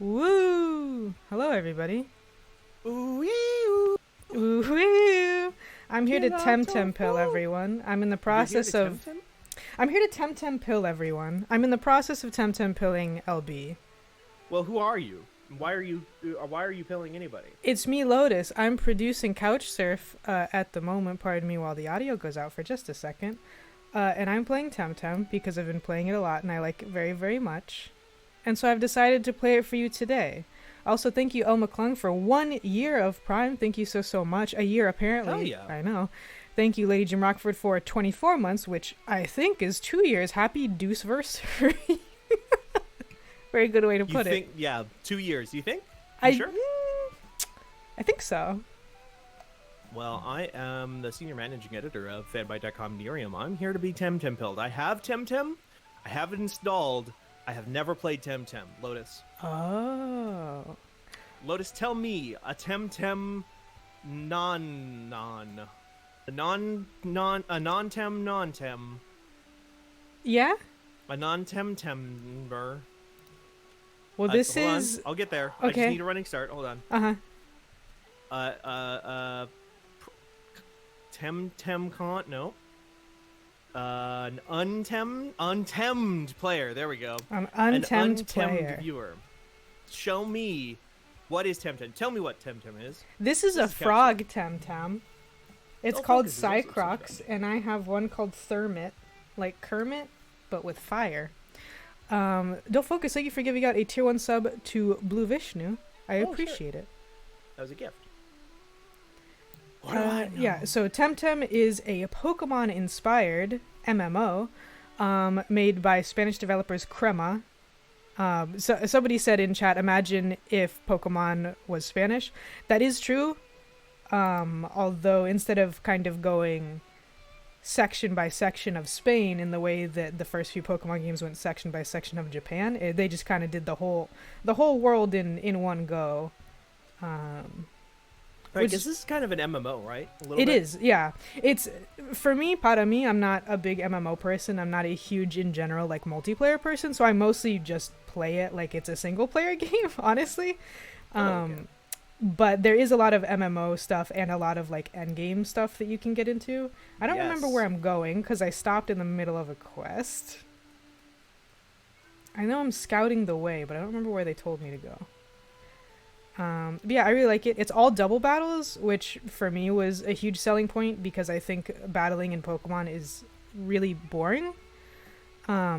Woo! Hello, everybody. Ooh-wee-oo. Woo! I'm here to Get out TemTem of pill home. everyone. I'm in the You're here process to of. TemTem? I'm here to TemTem pill everyone. I'm in the process of TemTem pilling LB. Well, who are you? Why are you pilling anybody? It's me, Lotus. I'm producing Couchsurf at the moment. Pardon me while the audio goes out for just a second. And I'm playing TemTem because I've been playing it a lot and I like it very, very much. And so I've decided to play it for you today. Also, thank you, El McClung, for 1 year of Prime. Thank you so much. A year, apparently. Hell yeah. I know. Thank you, Lady Jim Rockford, for 24 months, which I think is 2 years. Happy Deuceversary. Very good way to put it. Yeah, 2 years. You think? I Sure? I think so. Well, I am the senior managing editor of fanbyte.com Nerium. I'm here to be TemTem pilled. I have TemTem. I have it installed. I have never played TemTem. Lotus. Oh. Lotus, tell me a TemTem a non-tem. Yeah? A non-temtember. Well, this Hold is... on. I'll get there. Okay. I just need a running start. Hold on. Uh-huh. TemTem no. An untemmed player. There we go. An untemmed player. Viewer. Show me what is TemTem. Tell me what TemTem is. This is a frog TemTem. It's Oh, called fuck, it's also Cycrox, and I have one called Thermit, like Kermit, but with fire. Don't focus. Thank you for giving out a tier 1 sub to Blue Vishnu. I appreciate it. That was a gift. What do I know? Yeah, so TemTem is a Pokemon-inspired MMO made by Spanish developers Crema. So somebody said in chat, imagine if Pokemon was Spanish. That is true, although instead of kind of going section by section of Spain in the way that the first few Pokemon games went section by section of Japan, they just kind of did the whole world in one go. Right, because this is kind of an MMO, right? It is, yeah. It's, for me, para mí, I'm not a big MMO person. I'm not a huge, in general, like, multiplayer person, so I mostly just play it like it's a single-player game, honestly. Okay. But there is a lot of MMO stuff and a lot of, like, endgame stuff that you can get into. I don't remember where I'm going, because I stopped in the middle of a quest. I know I'm scouting the way, but I don't remember where they told me to go. But yeah, I really like it. It's all double battles, which for me was a huge selling point because I think battling in Pokemon is really boring. I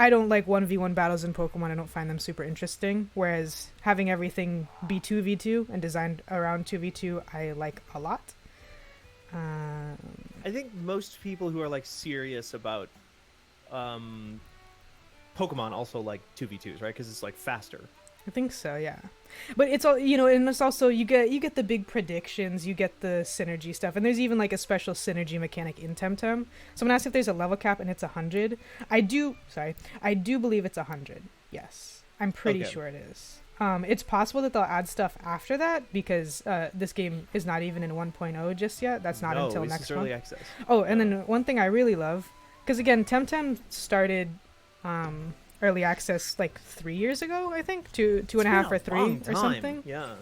don't like 1v1 battles in Pokemon. I don't find them super interesting. Whereas having everything be 2v2 and designed around 2v2, I like a lot. I think most people who are like serious about Pokemon also like 2v2s, right? Because it's like faster. I think so, yeah. But it's all, you know, and it's also, you get the big predictions, you get the synergy stuff, and there's even like a special synergy mechanic in TemTem. Someone asked if there's a level cap, and it's 100. I do believe it's 100. Yes, I'm pretty sure it is. It's possible that they'll add stuff after that because this game is not even in 1.0 just yet. That's not until next month. Early access. Oh, and then one thing I really love, because again, TemTem started early access like 3 years ago, I think, two and a half or 3 or something. Yeah.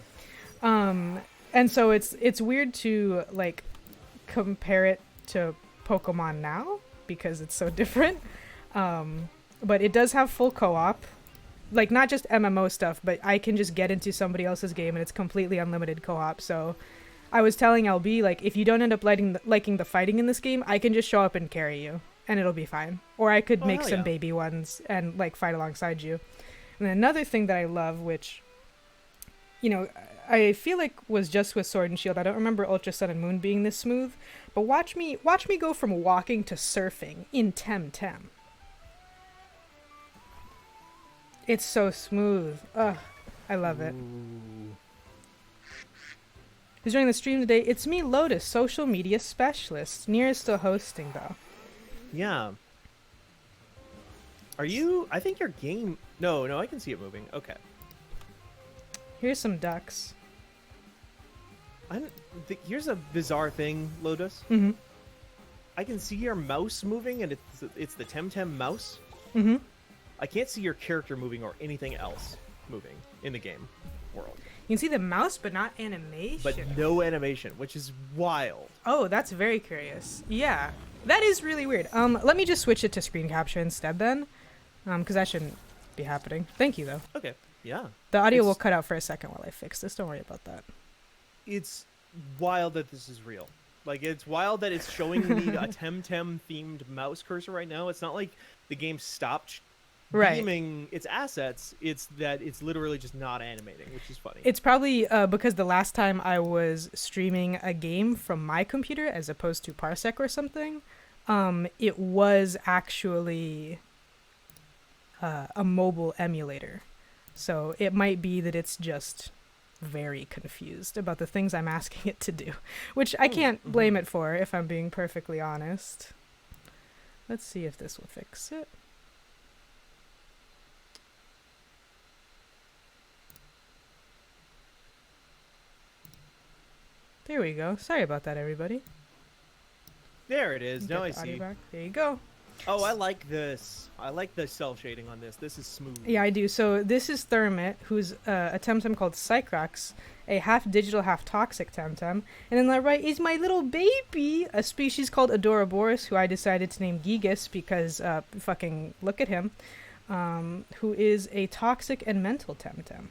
And so it's weird to like compare it to Pokemon now because it's so different. But it does have full co-op, like not just MMO stuff, but I can just get into somebody else's game and it's completely unlimited co-op. So I was telling LB, like, if you don't end up liking the fighting in this game, I can just show up and carry you. And it'll be fine. Or I could make some baby ones and like fight alongside you. And then another thing that I love, which, you know, I feel like was just with Sword and Shield. I don't remember Ultra Sun and Moon being this smooth. But watch me go from walking to surfing in TemTem. It's so smooth. Ugh, I love it. Who's joining the stream today? It's me, Lotus, social media specialist. Nier is still hosting though. Yeah. Are you... I think your game... No, I can see it moving. Okay. Here's some ducks. Here's a bizarre thing, Lotus. Mm-hmm. I can see your mouse moving, and it's the TemTem mouse. Mm-hmm. I can't see your character moving or anything else moving in the game world. You can see the mouse, but not animation. But no animation, which is wild. Oh, that's very curious. Yeah. That is really weird. Let me just switch it to screen capture instead then, because that shouldn't be happening. Thank you, though. Okay, yeah. The audio will cut out for a second while I fix this. Don't worry about that. It's wild that this is real. Like, it's wild that it's showing me a TemTem-themed mouse cursor right now. It's not like the game stopped beaming its assets. It's that it's literally just not animating, which is funny. It's probably because the last time I was streaming a game from my computer as opposed to Parsec or something, it was actually a mobile emulator. So it might be that it's just very confused about the things I'm asking it to do, which I can't blame it for if I'm being perfectly honest. Let's see if this will fix it. There we go. Sorry about that, everybody. There it is. Now I see. There you go. Oh, I like this. I like the cell shading on this. This is smooth. Yeah, I do. So this is Thermit, who's a TemTem called Cycrox, a half digital, half toxic TemTem. And then on the right is my little baby, a species called Adoraboros, who I decided to name Gigas because fucking look at him, who is a toxic and mental TemTem.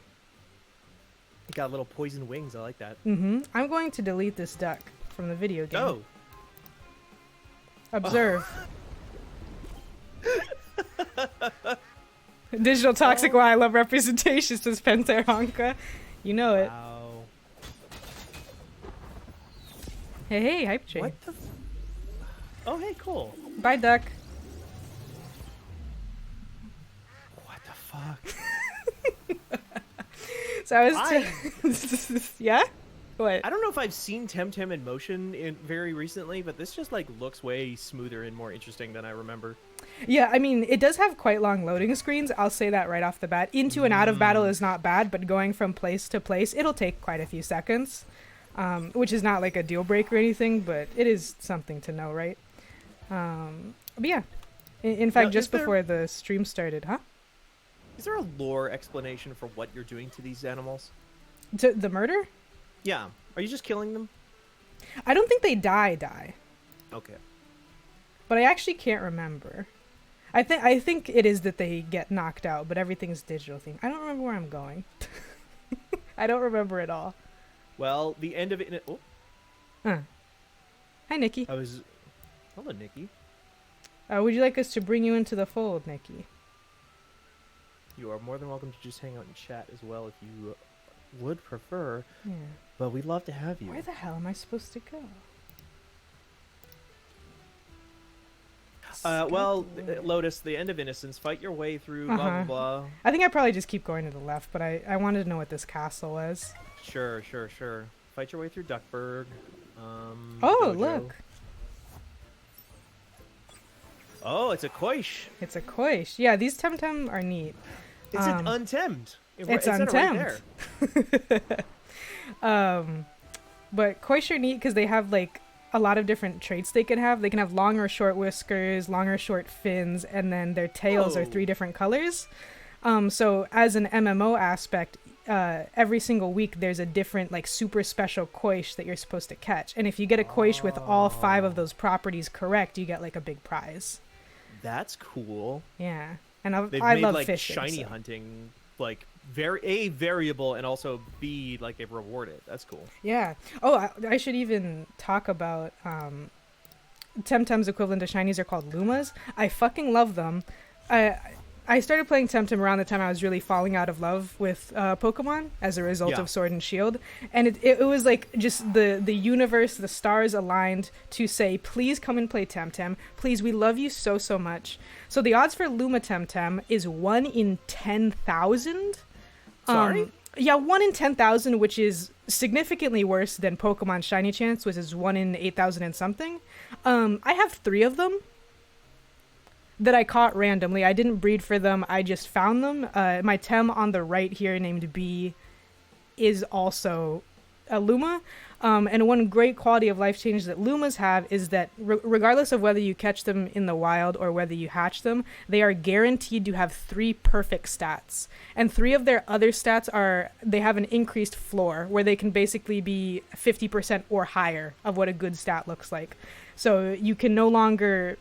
He got little poison wings. I like that. Mm-hmm. I'm going to delete this duck from the video game. Oh. Observe. Digital toxic. Why I love representation, says Penteronka. You know it. Wow. Hey, hype train. What the? Oh, hey, cool. Bye, duck. What the fuck? So I was. Yeah. What? I don't know if I've seen TemTem in motion very recently, but this just like looks way smoother and more interesting than I remember. Yeah, I mean, it does have quite long loading screens. I'll say that right off the bat. Into and out of battle is not bad, but going from place to place, it'll take quite a few seconds, which is not like a deal breaker or anything, but it is something to know, right? But yeah, in fact, Now, just before the stream started, huh? Is there a lore explanation for what you're doing to these animals? To the murder? Yeah. Are you just killing them? I don't think they die. Okay. But I actually can't remember. I think it is that they get knocked out, but everything's digital theme. I don't remember where I'm going. I don't remember at all. Well, the end of it. Oh. Hi, Nikki. Hello, Nikki. Would you like us to bring you into the fold, Nikki? You are more than welcome to just hang out and chat as well if you would prefer. Yeah. But we'd love to have you. Where the hell am I supposed to go? Well, Lotus, the end of Innocence. Fight your way through. Blah blah blah. I think I probably just keep going to the left, but I wanted to know what this castle was. Sure. Fight your way through Duckburg. Oh, Dojo. look. Oh, it's a Koish. It's a Koish. Yeah, these TemTem are neat. It's an untemmed. It's untemmed. Right but Koish are neat because they have like a lot of different traits they can have. They can have long or short whiskers, long or short fins, and then their tails are 3 different colors. So as an MMO aspect, every single week there's a different like super special Koish that you're supposed to catch. And if you get a Koish with all 5 of those properties correct, you get like a big prize. That's cool. Yeah. And They've I made love like fishing, shiny hunting like very variable and also B like they reward it. That's cool. Yeah. Oh, I should even talk about TemTem's equivalent to shinies are called Lumas. I fucking love them. I started playing TemTem around the time I was really falling out of love with Pokemon as a result of Sword and Shield. And it was like just the universe, the stars aligned to say, please come and play TemTem. Please, we love you so much. So the odds for Luma TemTem is 1 in 10,000. Sorry? Yeah, 1 in 10,000, which is significantly worse than Pokemon Shiny Chance, which is 1 in 8,000 and something. I have 3 of them that I caught randomly. I didn't breed for them. I just found them. My Tem on the right here named B is also a Luma. And one great quality of life change that Lumas have is that regardless of whether you catch them in the wild or whether you hatch them, they are guaranteed to have 3 perfect stats. And 3 of their other stats they have an increased floor where they can basically be 50% or higher of what a good stat looks like. So you can no longer,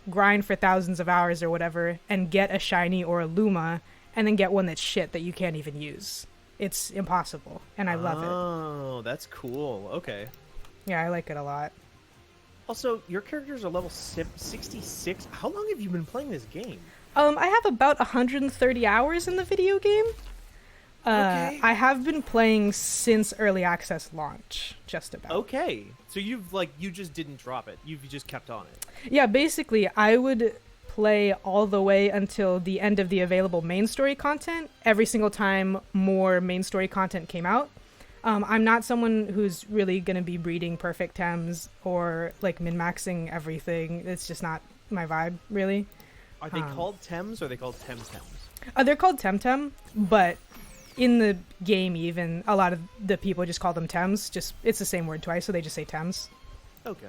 grind for thousands of hours or whatever and get a shiny or a Luma and then get one that's shit that you can't even use. It's impossible, and I love it. Oh, that's cool. Okay. Yeah, I like it a lot. Also, your characters are level 66. How long have you been playing this game? I have about 130 hours in the video game. Okay. I have been playing since early access launch, just about. Okay. So you just didn't drop it. You've just kept on it. Yeah, basically, I would play all the way until the end of the available main story content every single time more main story content came out. I'm not someone who's really going to be breeding perfect Tems or like min-maxing everything. It's just not my vibe, really. Are they called Tems or are they called TemTems? They're called TemTem, but in the game even, a lot of the people just call them Tems. It's the same word twice, so they just say Tems. Okay.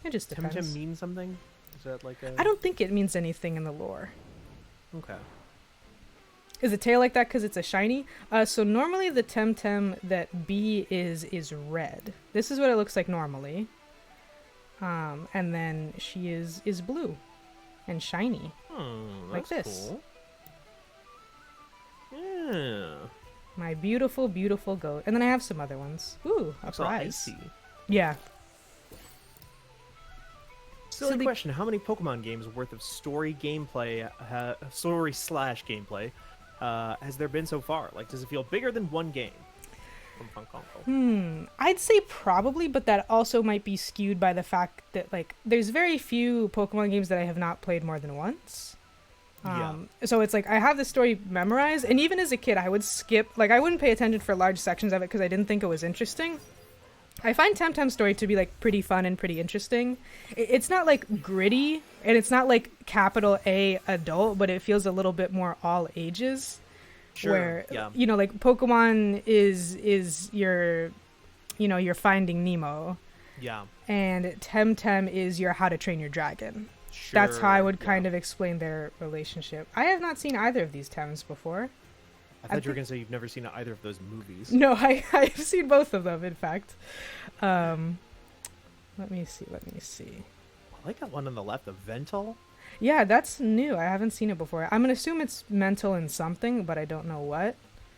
It just depends. TemTem means something? Is that like a... I don't think it means anything in the lore. Okay. Is a tail like that because it's a shiny? So normally the TemTem that B is red. This is what it looks like normally. And then she is blue and shiny. Like this. Cool. Yeah. My beautiful, beautiful goat. And then I have some other ones. Ooh, a prize. Icy. Yeah. Silly question: how many Pokemon games worth of story gameplay, story/gameplay, has there been so far? Like, does it feel bigger than one game from Funko? I'd say probably, but that also might be skewed by the fact that like there's very few Pokemon games that I have not played more than once. So it's like I have the story memorized, and even as a kid, I would skip, like I wouldn't pay attention for large sections of it because I didn't think it was interesting. I find TemTem's story to be like pretty fun and pretty interesting. It's not like gritty, and it's not like capital A adult, but it feels a little bit more all ages. Sure. Where yeah. you know, like Pokemon is your, you know, your Finding Nemo. Yeah. And TemTem is your How to Train Your Dragon. Sure. That's how I would kind of explain their relationship. I have not seen either of these Tems before. I thought you were going to say you've never seen either of those movies. No, I've seen both of them, in fact. Let me see. I like that one on the left, the Vental. Yeah, that's new. I haven't seen it before. I'm going to assume it's mental in something, but I don't know what.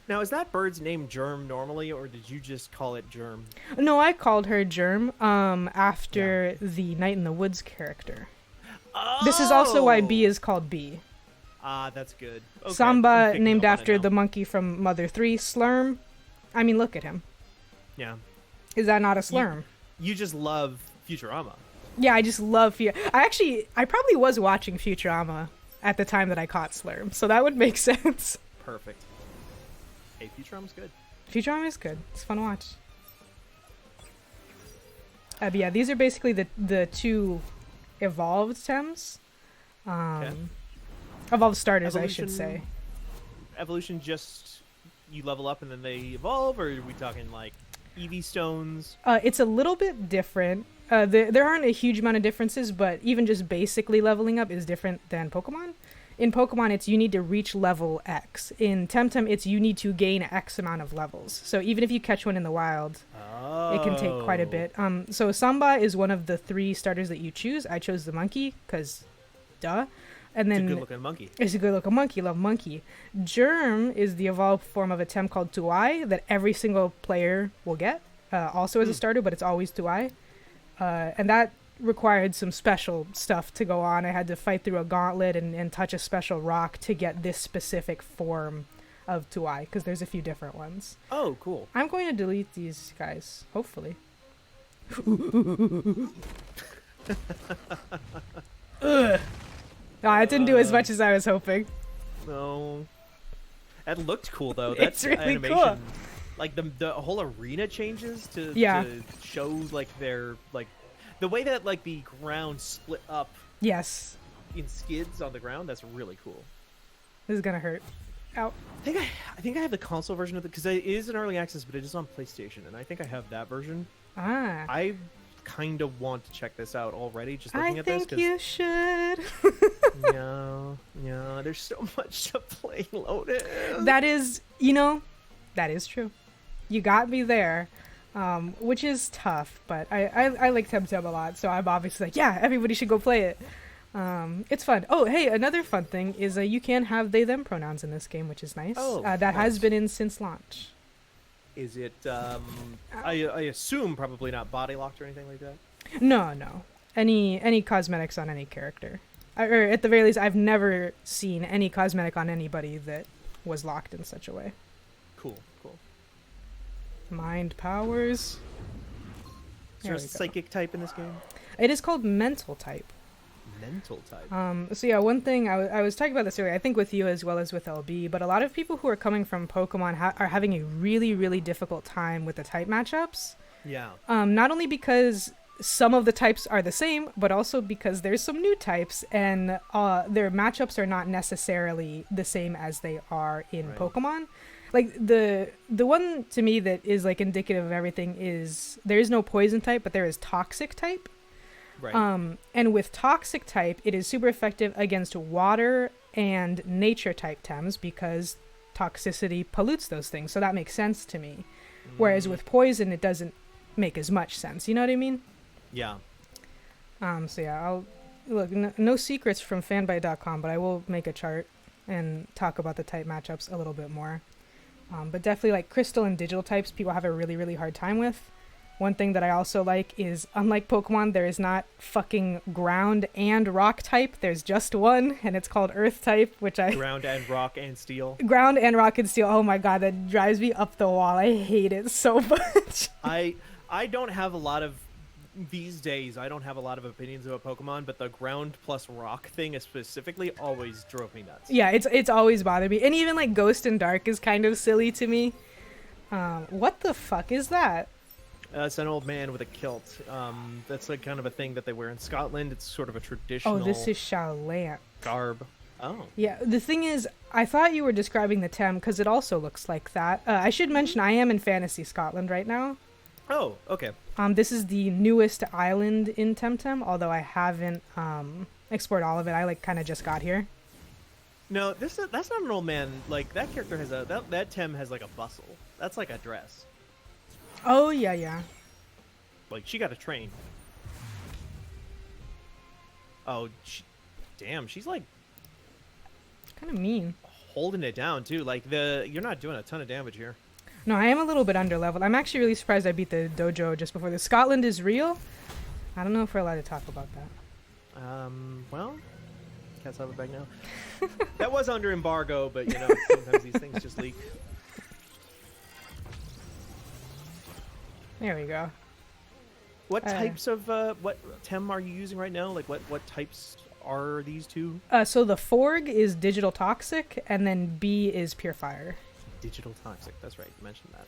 Now, is that bird's name Germ normally, or did you just call it Germ? No, I called her Germ after the Night in the Woods character. Oh! This is also why Bee is called Bee. Ah, that's good. Okay. Samba, named after the monkey from Mother 3, Slurm. I mean, look at him. Yeah. Is that not a Slurm? You just love Futurama. Yeah, I just love I probably was watching Futurama at the time that I caught Slurm, so that would make sense. Perfect. Hey, Futurama's good. Futurama is good. It's fun to watch. But yeah, these are basically the two evolved Tems. Okay. Evolved starters, Evolution, I should say. Evolution just you level up and then they evolve, or are we talking like EV stones? It's a little bit different. There aren't a huge amount of differences, but even just basically leveling up is different than Pokemon. In Pokemon, it's you need to reach level X. In TemTem, it's you need to gain X amount of levels. So even if you catch one in the wild, it can take quite a bit. So Samba is one of the 3 starters that you choose. I chose the monkey, because duh. And then it's a good-looking monkey. It's a good-looking monkey. Love monkey. Germ is the evolved form of a Tem called Tuai that every single player will get, also as a starter, but it's always Tuai. And that required some special stuff to go on. I had to fight through a gauntlet and touch a special rock to get this specific form of Tuai, because there's a few different ones. Oh, cool. I'm going to delete these guys, hopefully. Ugh. No, it didn't do as much as I was hoping. No. That looked cool, though. It's That really animation, cool. Like, the whole arena changes to show, like, their, like, the way that, like, the ground split up Yes. in skids on the ground, that's really cool. This is gonna hurt. Ow. I think I have the console version of it, because it is an early access, but it is on PlayStation, and I think I have that version. Ah. I kind of want to check this out already, just looking at this. I think you should. Yeah, there's so much to play, Lotus. That is true. You got me there, which is tough, but I like TemTem a lot, so I'm obviously like, yeah, everybody should go play it. It's fun. Oh, hey, another fun thing is you can have they them pronouns in this game, which is nice. Oh, that nice. has been in since launch. Is it, I assume probably not body locked or anything like that? No. Any cosmetics on any character. Or at the very least, I've never seen any cosmetic on anybody that was locked in such a way. Cool. Mind powers. Is there a psychic type in this game? It is called mental type. Mental type. So yeah, one thing I was talking about this earlier, I think with you as well as with LB, but a lot of people who are coming from Pokemon are having a really, really difficult time with the type matchups. Yeah. Not only because some of the types are the same, but also because there's some new types, and their matchups are not necessarily the same as they are in Pokemon. Like the one to me that is like indicative of everything is there is no poison type, but there is toxic type. Right. And with toxic type, it is super effective against water and nature type Tems because toxicity pollutes those things. So that makes sense to me. Whereas with poison, it doesn't make as much sense. You know what I mean? Yeah. So yeah, I'll look. No secrets from fanbite.com, but I will make a chart and talk about the type matchups a little bit more. But definitely like crystal and digital types, people have a really, really hard time with. One thing that I also like is, unlike Pokemon, there is not fucking ground and rock type. There's just one, and it's called Earth type, which I... Ground and rock and steel. Ground and rock and steel. Oh my god, that drives me up the wall. I hate it so much. I don't have a lot of... These days, I don't have a lot of opinions about Pokemon, but the ground plus rock thing specifically always drove me nuts. Yeah, it's always bothered me. And even like Ghost and Dark is kind of silly to me. What the fuck is that? It's an old man with a kilt. That's like kind of a thing that they wear in Scotland. It's sort of a traditional... Oh, this is Shaolan. ...garb. Oh. Yeah, the thing is, I thought you were describing the Tem because it also looks like that. I should mention I am in Fantasy Scotland right now. Oh, okay. This is the newest island in TemTem, although I haven't explored all of it. I like kind of just got here. No, that's not an old man. Like that character has that Tem has like a bustle. That's like a dress. Oh yeah. Like she got a train. Oh, damn, she's like kind of mean. Holding it down too. Like you're not doing a ton of damage here. No, I am a little bit underleveled. I'm actually really surprised I beat the dojo just before this. Scotland is real? I don't know if we're allowed to talk about that. Well, cat's out of the bag now. That was under embargo, but you know, sometimes these things just leak. There we go. What types of, what Tem are you using right now? Like, what types are these two? So the Forg is Digital Toxic, and then B is Pure Fire. Digital Toxic, that's right, you mentioned that.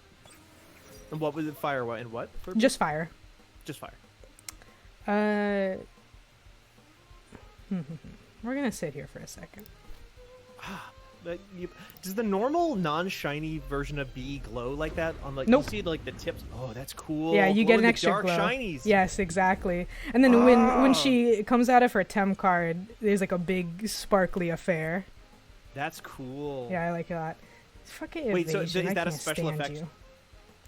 And what was it, fire, what, and what? Just fire. Just fire. We're gonna sit here for a second. Does the normal non-shiny version of B glow like that? On like, nope. You see like the tips. Oh, that's cool. Yeah, you get an extra dark glow. Shinies. Yes, exactly. And then when she comes out of her Tem card, there's like a big sparkly affair. That's cool. Yeah, I like that. Fucking wait, evasion. so is that a special effect? You.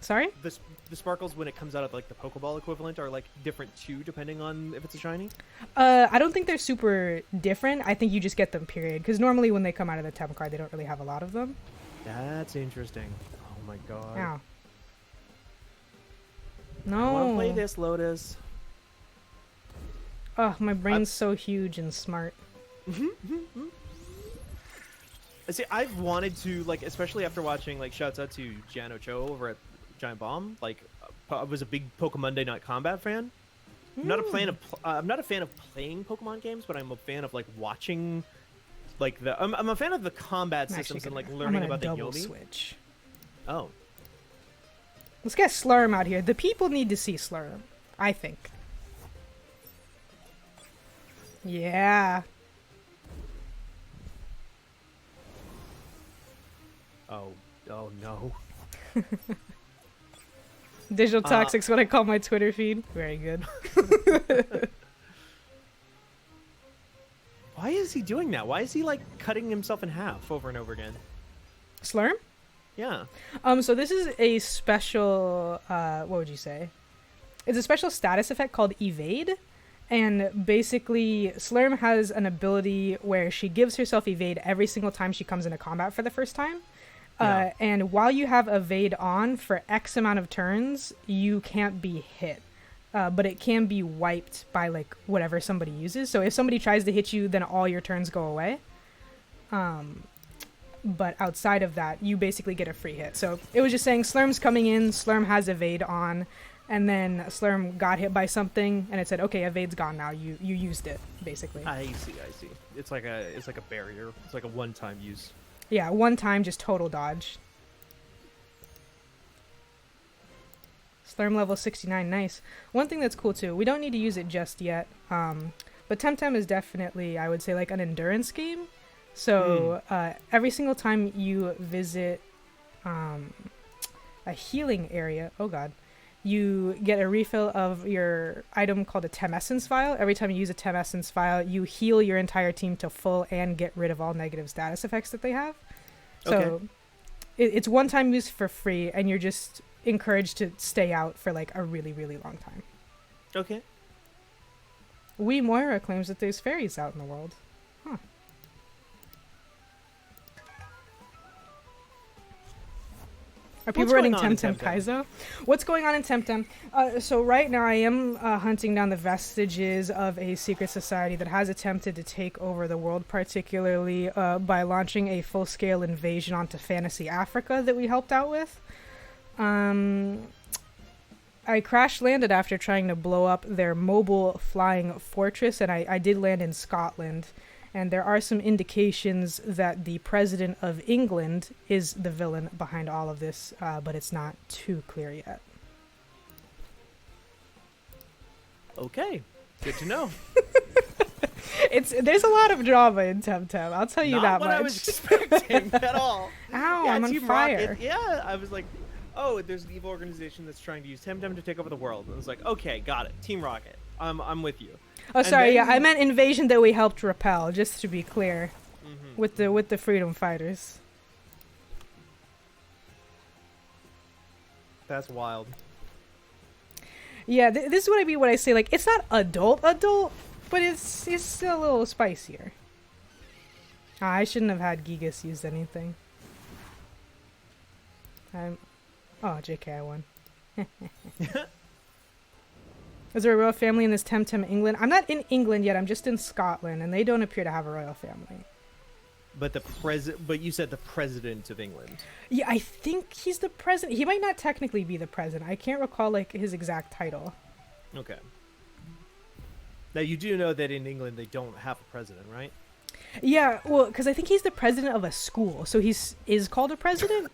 Sorry? The sparkles when it comes out of like the Pokeball equivalent are like different too, depending on if it's a shiny? I don't think they're super different. I think you just get them, period. Because normally when they come out of the Tem card, they don't really have a lot of them. That's interesting. Oh my god. Ow. No. I want to play this, Lotus. Oh, my brain's so huge and smart. See, I've wanted to, like, especially after watching, like, shouts out to Jano Cho over at Giant Bomb. Like, I was a big Pokemon Monday Night Combat fan. I'm not a fan of playing Pokemon games, but I'm a fan of like watching, like I'm a fan of the combat systems and like learning about the Yomi. Switch. Oh, let's get Slurm out here. The people need to see Slurm, I think. Yeah. Oh no. Digital Toxic's what I call my Twitter feed. Very good. Why is he doing that? Why is he like cutting himself in half over and over again? Slurm? Yeah. So this is a special, what would you say? It's a special status effect called Evade. And basically, Slurm has an ability where she gives herself Evade every single time she comes into combat for the first time. Yeah. And while you have Evade on for X amount of turns, you can't be hit. But it can be wiped by, like, whatever somebody uses. So if somebody tries to hit you, then all your turns go away. But outside of that, you basically get a free hit. So it was just saying Slurm's coming in, Slurm has Evade on, and then Slurm got hit by something, and it said, okay, Evade's gone now. You used it, basically. I see. It's like a barrier. It's like a one-time use. Yeah, one time, just total dodge. Slurm level 69, nice. One thing that's cool too, we don't need to use it just yet, but TemTem is definitely, I would say, like an endurance game. So every single time you visit a healing area, oh god, you get a refill of your item called a Tem Essence Vial. Every time you use a Tem Essence Vial, you heal your entire team to full and get rid of all negative status effects that they have. So okay. It's one-time use for free, and you're just encouraged to stay out for like a really, really long time. Okay. Wee Moira claims that there's fairies out in the world. Huh. Are people running TemTem Kaizo? What's going on in TemTem? So right now I am hunting down the vestiges of a secret society that has attempted to take over the world, particularly by launching a full-scale invasion onto Fantasy Africa that we helped out with. I crash-landed after trying to blow up their mobile flying fortress, and I did land in Scotland. And there are some indications that the President of England is the villain behind all of this, but it's not too clear yet. Okay, good to know. There's a lot of drama in TemTem, I'll tell you that much. Not what I was expecting at all. Ow, yeah, I'm on fire. Rocket, yeah, I was like, oh, there's an evil organization that's trying to use TemTem to take over the world. And I was like, okay, got it. Team Rocket. I'm with you. Oh, sorry. Yeah, I meant invasion that we helped repel. Just to be clear, with the freedom fighters. That's wild. Yeah, this is what I mean when I say like it's not adult, but it's still a little spicier. I shouldn't have had Gigas used anything. Oh, JK, I won. Is there a royal family in this TemTem England? I'm not in England yet. I'm just in Scotland, and they don't appear to have a royal family. But but you said the president of England. Yeah, I think he's the president. He might not technically be the president. I can't recall like his exact title. Okay. Now you do know that in England they don't have a president, right? Yeah, well, because I think he's the president of a school, so is called a president.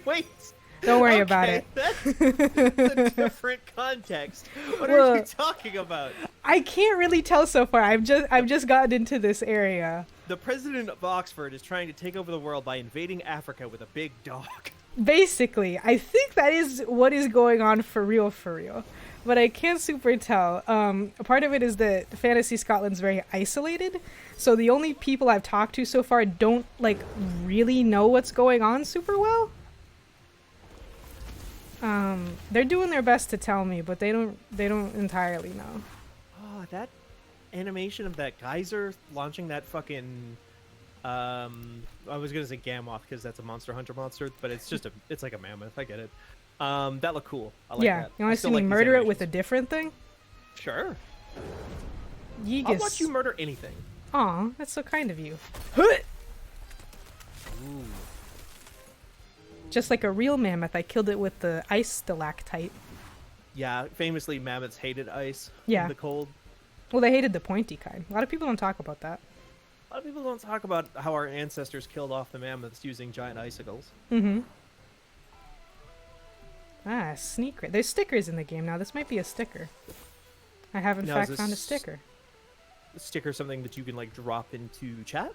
Wait. Don't worry about it. That's a different context. What are you talking about? I can't really tell so far. I've just gotten into this area. The president of Oxford is trying to take over the world by invading Africa with a big dog. Basically, I think that is what is going on for real. But I can't super tell. Part of it is that Fantasy Scotland's very isolated, so the only people I've talked to so far don't like really know what's going on super well. They're doing their best to tell me, but they don't entirely know. Oh, that animation of that geyser launching that fucking I was gonna say Gammoth because that's a Monster Hunter monster, but it's just it's like a mammoth. I get it. That looked cool. I like that. You want to see me murder it with a different thing? Sure. Yeegus. I'll watch you murder anything. Aw, that's so kind of you. Ooh. Just like a real mammoth, I killed it with the ice stalactite. Yeah, famously, mammoths hated ice. Yeah. In the cold. Well, they hated the pointy kind. A lot of people don't talk about that. A lot of people don't talk about how our ancestors killed off the mammoths using giant icicles. Mm-hmm. Ah, sneak. There's stickers in the game now. This might be a sticker. I have in fact found a sticker. A sticker something that you can like drop into chat?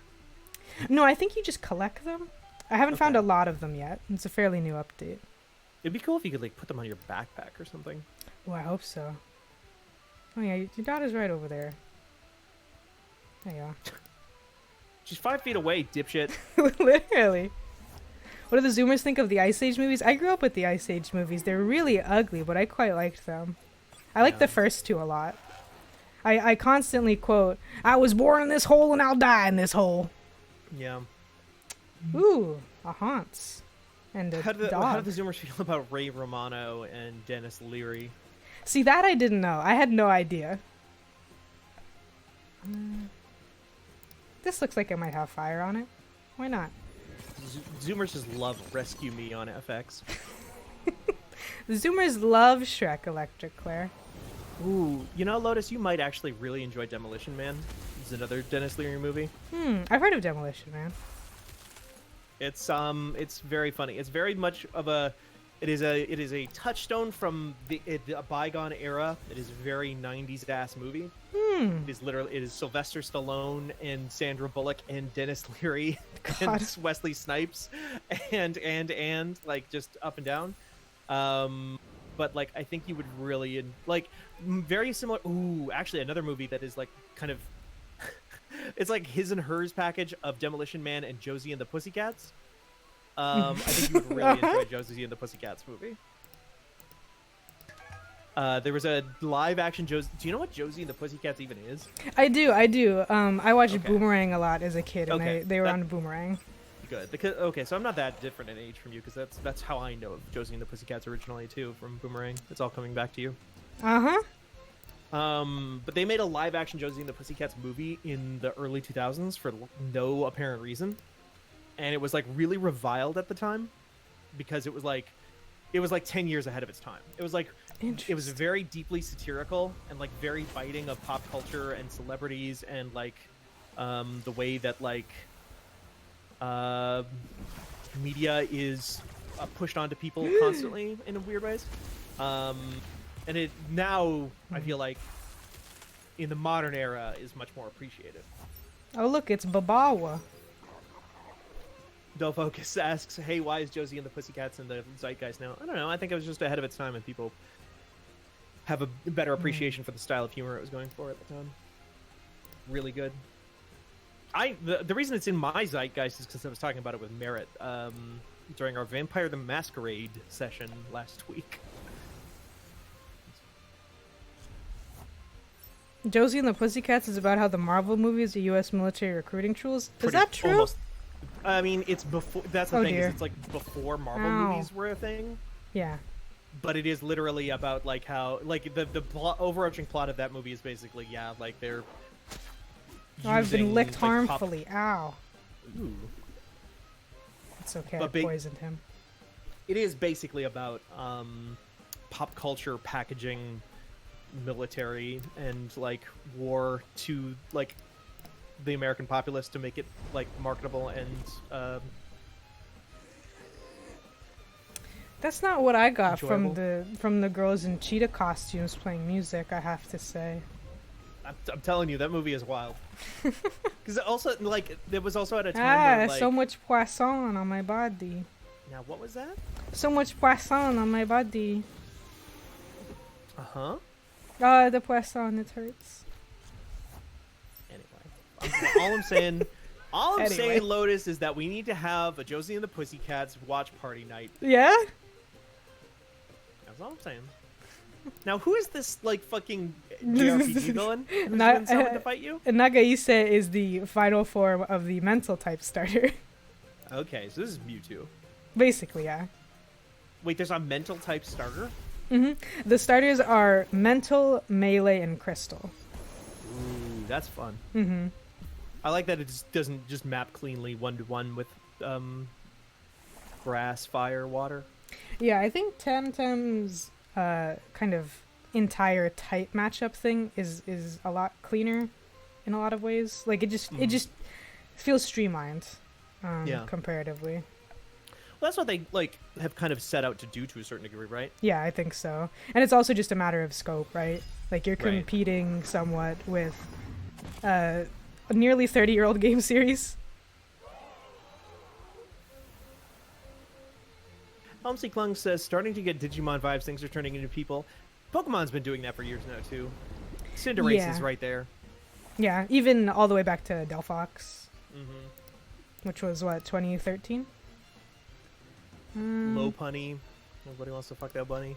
No, I think you just collect them. I haven't found a lot of them yet. It's a fairly new update. It'd be cool if you could like put them on your backpack or something. Oh, I hope so. Oh yeah, your daughter's right over there. There you are. She's 5 feet away, dipshit. Literally. What do the Zoomers think of the Ice Age movies? I grew up with the Ice Age movies. They're really ugly, but I quite liked them. I like the first two a lot. I constantly quote, "I was born in this hole and I'll die in this hole." Yeah. Ooh, a Haunts. And a dog. How do the Zoomers feel about Ray Romano and Dennis Leary? See, that I didn't know. I had no idea. This looks like it might have fire on it. Why not? Zoomers just love Rescue Me on FX. The Zoomers love Shrek Electric, Claire. Ooh, you know, Lotus, you might actually really enjoy Demolition Man. It's another Dennis Leary movie. I've heard of Demolition Man. It's very funny. It's very much of a it is a touchstone from a bygone era. It is a very 90s ass movie. It is Sylvester Stallone and Sandra Bullock and Dennis Leary and Wesley Snipes and like just up and down. But like I think you would really like very similar. Ooh, actually another movie that is like kind of it's like his and hers package of Demolition Man and Josie and the Pussycats. I think you would really enjoy Josie and the Pussycats movie. There was a live action Josie. Do you know what Josie and the Pussycats even is? I do. I watched Boomerang a lot as a kid, and they were on Boomerang. good. Because okay, so I'm not that different in age from you, because that's how I know of Josie and the Pussycats originally too, from Boomerang. It's all coming back to you. Uh-huh. But they made a live-action Josie and the Pussycats movie in the early 2000s for no apparent reason, and it was like really reviled at the time because it was like 10 years ahead of its time. It was very deeply satirical and like very biting of pop culture and celebrities and like the way that like media is pushed onto people constantly in weird ways. And it now, I feel like, in the modern era, is much more appreciated. Oh, look, it's Babawa. Focus asks, hey, why is Josie and the Pussycats in the zeitgeist now? I don't know. I think it was just ahead of its time, and people have a better appreciation for the style of humor it was going for at the time. Really good. The reason it's in my zeitgeist is because I was talking about it with Merritt during our Vampire the Masquerade session last week. Josie and the Pussycats is about how the Marvel movies are U.S. military recruiting tools. Is that true? Almost. I mean, it's before. That's the thing. Dear. Is it's like before Marvel movies were a thing. Yeah. But it is literally about like how like the overarching plot of that movie is basically like they're. I've been licked like, harmfully. Ow. Ooh. It's okay. But I poisoned him. It is basically about pop culture packaging military and like war to like the American populace to make it like marketable and that's not what I got enjoyable. from the girls in cheetah costumes playing music, I have to say. I'm telling you, that movie is wild. Because also like there was also at a time where, like, so much poisson on my body. Now what was that? So much poisson on my body. Uh-huh. The poisson, it hurts. Anyway, all I'm saying, Lotus, is that we need to have a Josie and the Pussycats watch party night. Yeah? That's all I'm saying. Now, who is this, like, fucking JRPG villain who's been summoned to fight you? Nagaise is the final form of the mental type starter. Okay, so this is Mewtwo. Basically, yeah. Wait, there's a mental type starter? Mm-hmm. The starters are Mental, Melee, and Crystal. Ooh, that's fun. Mm-hmm. I like that it just doesn't just map cleanly 1-to-1 with grass, fire, water. Yeah, I think TemTem's kind of entire type matchup thing is a lot cleaner in a lot of ways. Like it just feels streamlined comparatively. Well, that's what they like have kind of set out to do to a certain degree, right? Yeah, I think so. And it's also just a matter of scope, right? Like you're competing somewhat with a nearly 30-year-old game series. Helmsy Klung says, starting to get Digimon vibes, things are turning into people. Pokemon's been doing that for years now, too. Cinderace is right there. Yeah, even all the way back to Delphox. Mm-hmm. Which was, what, 2013? Lopunny. Nobody wants to fuck that bunny.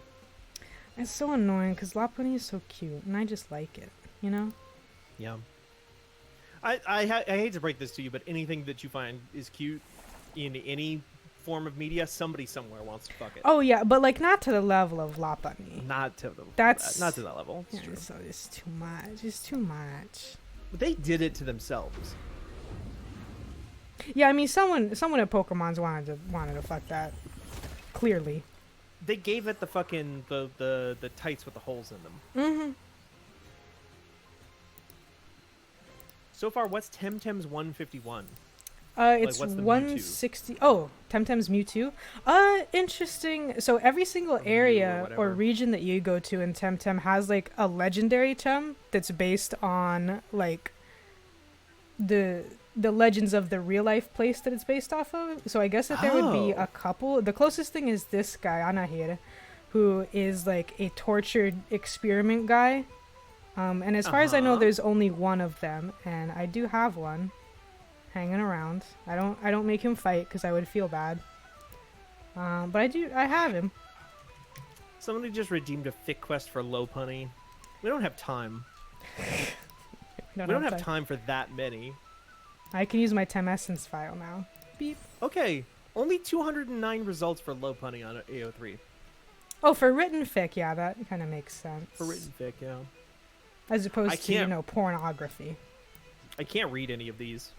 It's so annoying, because Lopunny is so cute, and I just like it, you know? Yeah. I hate to break this to you, but anything that you find is cute in any form of media, somebody somewhere wants to fuck it. Oh yeah, but like not to the level of Lopunny. Not to that level. It's true. So it's too much. It's too much. But they did it to themselves. Yeah, I mean, someone at Pokemon's wanted to fuck that. Clearly. They gave it the fucking the tights with the holes in them. Mm-hmm. So far, what's TemTem's 151? It's 160. Oh, TemTem's Mewtwo. Interesting. So every single area or region that you go to in TemTem has like a legendary Tem that's based on like the legends of the real life place that it's based off of. So I guess that there would be a couple. The closest thing is this guy, Anahir, who is like a tortured experiment guy. And as far as I know, there's only one of them, and I do have one hanging around. I don't make him fight because I would feel bad. But I have him. Somebody just redeemed a thick quest for Lopunny. We don't have time. we don't have time for that many. I can use my Tem Essence file now. Beep. Okay, only 209 results for low punny on AO3. Oh, for written fic, yeah, that kind of makes sense. For written fic, yeah. As opposed to, you know, pornography. I can't read any of these.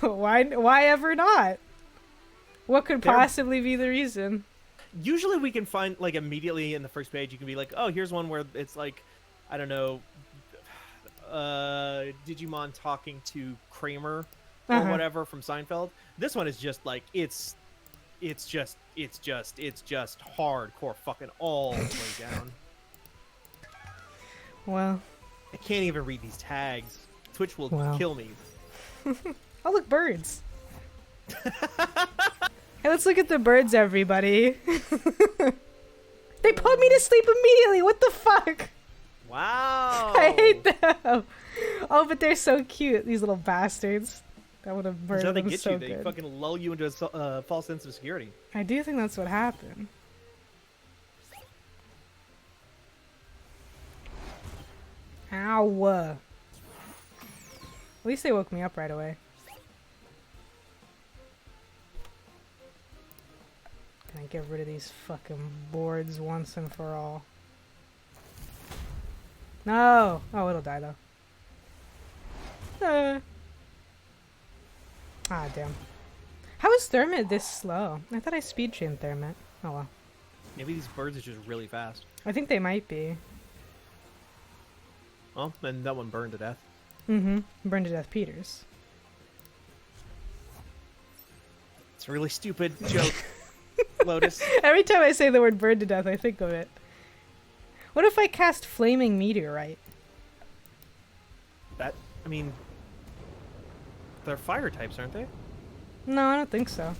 Why ever not? What could possibly be the reason? Usually we can find, like, immediately in the first page, you can be like, oh, here's one where it's like, I don't know, Digimon talking to Kramer or whatever from Seinfeld. This one is just like, it's just hardcore fucking all the way down. Well, I can't even read these tags. Twitch will kill me. Oh, look, birds. Hey, let's look at the birds, everybody. They put me to sleep immediately. What the fuck? Wow. I hate them. Oh, but they're so cute, these little bastards. That would have murdered them get so you. good. They fucking lull you into a false sense of security. I do think that's what happened. Ow. At least they woke me up right away. Can I get rid of these fucking boards once and for all? No! Oh, it'll die though. Ah, damn. How is Thermit this slow? I thought I speed chained Thermit. Oh well. Maybe these birds are just really fast. I think they might be. Well, and that one burned to death. Mm-hmm. Burned to death Peters. It's a really stupid joke, Lotus. Every time I say the word burned to death, I think of it. What if I cast Flaming Meteorite? I mean, they're fire types, aren't they? No, I don't think so.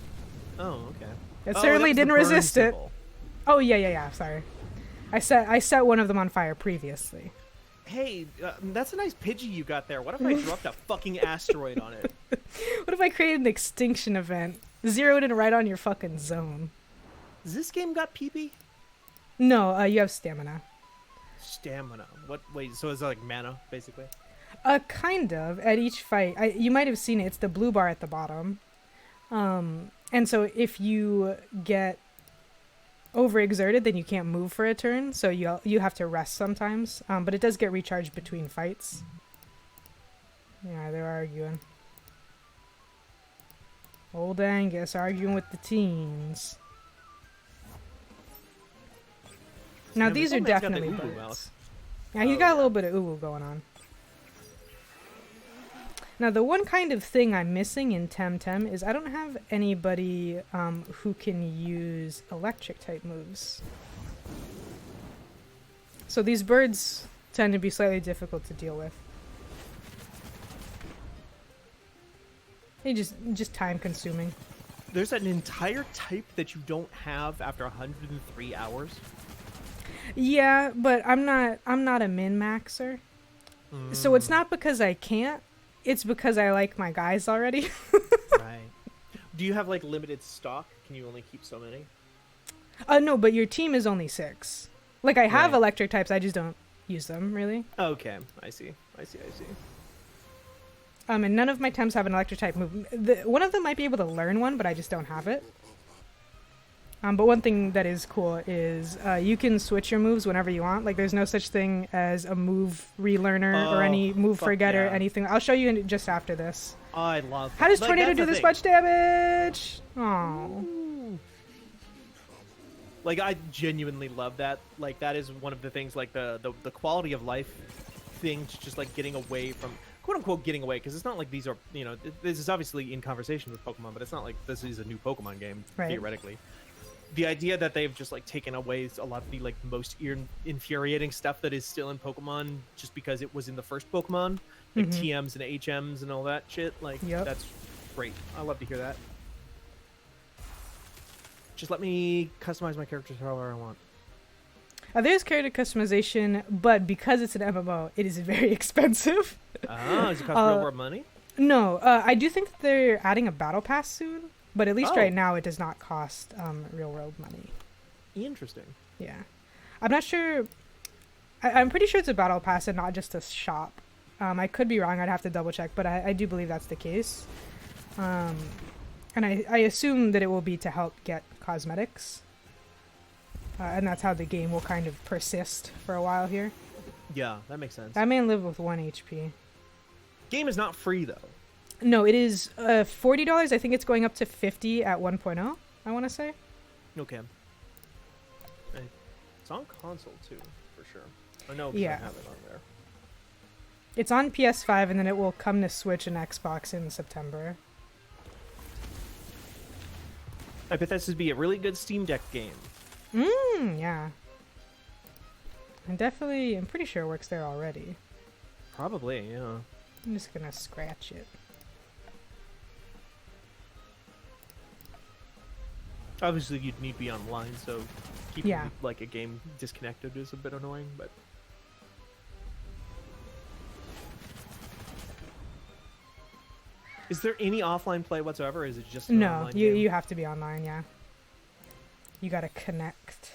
Oh, okay. It certainly didn't resist it. Oh, yeah, sorry. I set one of them on fire previously. Hey, that's a nice Pidgey you got there. What if I dropped a fucking asteroid on it? What if I created an extinction event? Zeroed in right on your fucking zone. Does this game got PP? No, you have stamina. Stamina. What? Wait, so it's like mana, basically? Kind of. At each fight. You might have seen it. It's the blue bar at the bottom. And so if you get overexerted, then you can't move for a turn, so you have to rest sometimes. But it does get recharged between fights. Yeah, they're arguing. Old Angus arguing with the teens. Now these are definitely birds. Yeah, he's got a little bit of uwu going on. Now the one kind of thing I'm missing in TemTem is I don't have anybody who can use electric type moves. So these birds tend to be slightly difficult to deal with. They just time consuming. There's an entire type that you don't have after 103 hours. Yeah, but I'm not a min-maxer. So it's not because I can't, it's because I like my guys already. Right. Do you have like limited stock? Can you only keep so many? No, but your team is only 6. Like I have electric types, I just don't use them really. Okay, I see. And none of my Tems have an electric type move. One of them might be able to learn one, but I just don't have it. But one thing that is cool is you can switch your moves whenever you want. Like there's no such thing as a move relearner or any move forgetter, anything. I'll show you just after this. Oh, I love that. How does Tornado do this much damage? Oh. Like I genuinely love that. Like that is one of the things, like the quality of life thing, just like getting away from, quote unquote, getting away, because it's not like these are, you know, this is obviously in conversation with Pokemon, but it's not like this is a new Pokemon game, theoretically. The idea that they've just like taken away a lot of the like most infuriating stuff that is still in Pokemon just because it was in the first Pokemon, like TMs and HMs and all that shit, like that's great. I love to hear that. Just let me customize my characters however I want. There's character customization, but because it's an MMO, it is very expensive. Does it cost real world money? No, I do think that they're adding a battle pass soon, but at least right now it does not cost real world money. Interesting. Yeah. I'm not sure. I'm pretty sure it's a battle pass and not just a shop. I could be wrong. I'd have to double check, but I do believe that's the case. And I assume that it will be to help get cosmetics. And that's how the game will kind of persist for a while here. Yeah, that makes sense. That man lived with 1 HP. Game is not free, though. No, it is $40. I think it's going up to 50 at 1.0, I want to say. Okay. It's on console, too, for sure. I know Yeah. I have it on there. It's on PS5, and then it will come to Switch and Xbox in September. I bet this would be a really good Steam Deck game. Yeah. I'm pretty sure it works there already. Probably, yeah. I'm just gonna scratch it. Obviously, you'd need to be online, so keeping Yeah. like a game disconnected is a bit annoying, but... Is there any offline play whatsoever, or is it just an No, online you game? you have to be online, yeah. You gotta connect.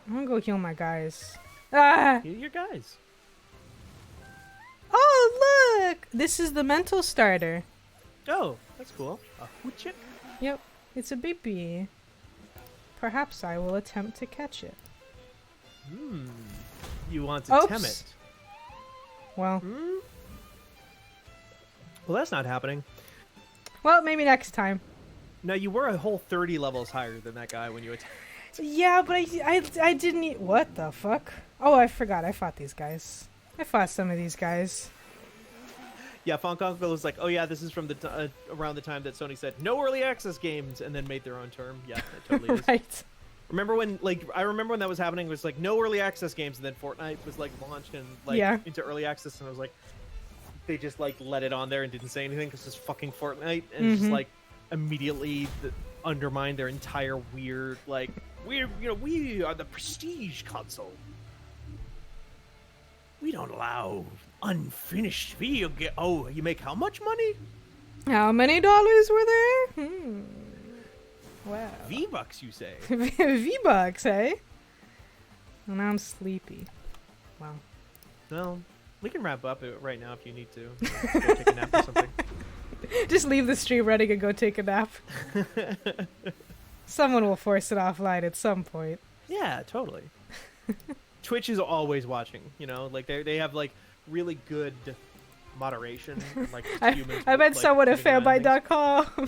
I'm gonna go heal my guys. Ah! Heal your guys. Oh, look! This is the mental starter. Oh, that's cool. A hoochik? Yep, it's a baby. Perhaps I will attempt to catch it. You want to tem Oops. it. Well, Well, that's not happening. well, maybe next time. Now, you were a whole 30 levels higher than that guy when you attacked. Yeah, but I didn't eat. What the fuck? Oh, I forgot. I fought these guys. I fought some of these guys. Yeah, Fonkonko was like, oh yeah, this is from the around the time that Sony said no early access games, and then made their own term. Yeah, it totally is. Right. Remember when, I remember when that was happening. It was like no early access games, and then Fortnite was like launched and Yeah. into early access, and I was like, they just like let it on there and didn't say anything because it's fucking Fortnite, and just like immediately undermined their entire we are the prestige console. We don't allow unfinished video game. Oh, you make how much money? How many dollars were there? Wow. V-Bucks, you say? V-Bucks, eh? Well, now I'm sleepy. Wow. Well, we can wrap up it right now if you need to. Go take a nap or something. Just leave the stream running and go take a nap. Someone will force it offline at some point. Yeah, totally. Twitch is always watching, like they have like really good moderation. Like humans I bet like, someone at keeping an eye on things.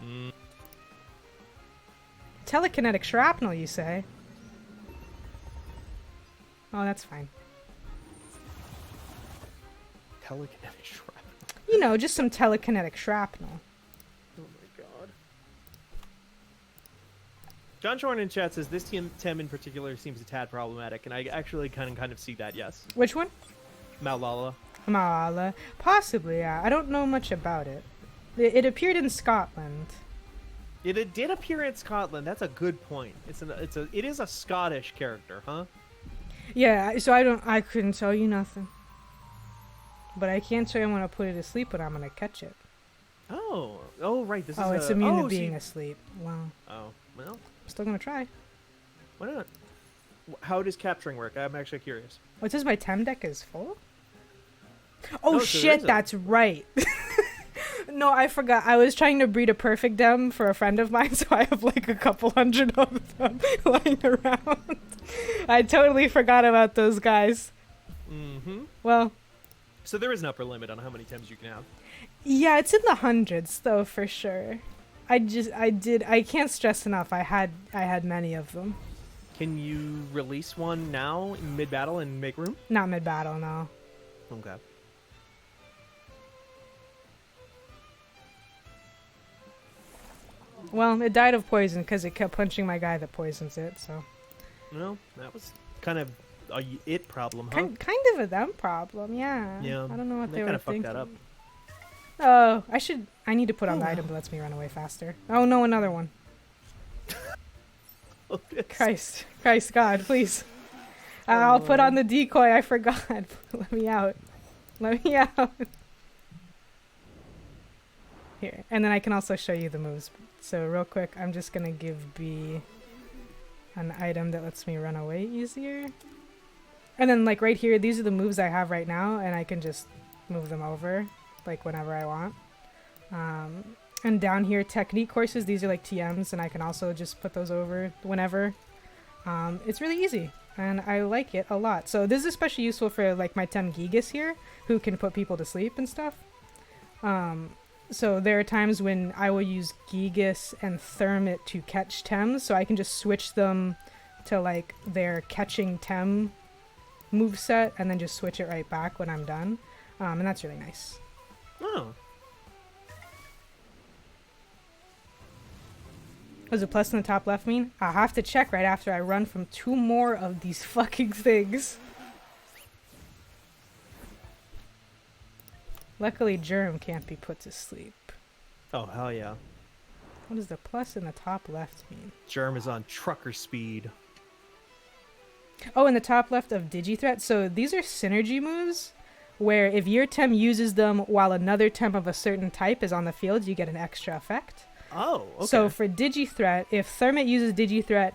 fanbyte.com. Telekinetic shrapnel, you say? Oh, that's fine. Telekinetic shrapnel. You know, just some telekinetic shrapnel. Oh my god. John Shorn in chat says this TemTem in particular seems a tad problematic, and I actually kind of see that. Yes. Which one? Malala. Malala. Possibly, yeah. I don't know much about it. It appeared in Scotland. It did appear in Scotland. That's a good point. It is a Scottish character, huh? Yeah, so I couldn't tell you nothing. But I can tell you I'm gonna put it to sleep, but I'm gonna catch it. Oh, right. This is It's immune to being asleep. Wow. Oh, well, I'm still gonna try. why not? How does capturing work? I'm actually curious. Oh, it says my Tem deck is full? Oh No, so there shit, isn't. that's right. No, I forgot. I was trying to breed a perfect Dem for a friend of mine, so I have like a couple hundred of them lying around. I totally forgot about those guys. Mm-hmm. Well, So there is an upper limit on how many Tems you can have. yeah, it's in the hundreds though, for sure. I can't stress enough. I had many of them. Can you release one now in mid-battle and make room? Not mid-battle, no. Okay. Well, it died of poison because it kept punching my guy that poisons it, so. Well, that was kind of a it problem, huh? Kind of a them problem, yeah. Yeah. I don't know what they kind were of fucked thinking. that up. Oh, I need to put on the item that lets me run away faster. Oh no, another one. Oh, Christ, God, please. I'll put on the decoy, I forgot. Let me out. Let me out. Here, and then I can also show you the moves. So real quick, I'm just gonna give B an item that lets me run away easier. And then like right here, these are the moves I have right now, and I can just move them over. like whenever I want. And down here, technique courses, these are like TMs, and I can also just put those over whenever. It's really easy, and I like it a lot. So this is especially useful for like my Tem Gigas here, who can put people to sleep and stuff. So there are times when I will use Gigas and Thermit to catch Tems, so I can just switch them to like their catching Tem moveset, and then just switch it right back when I'm done. And that's really nice. Oh. What does a plus in the top left mean? I'll have to check right after I run from 2 more of these fucking things. Luckily, Germ can't be put to sleep. Oh, hell yeah. What does the plus in the top left mean? Germ is on trucker speed. Oh, in the top left of Digithreat. So these are synergy moves, where if your Tem uses them while another Tem of a certain type is on the field, you get an extra effect. Oh, okay. So for Digithreat, if Thermit uses Digithreat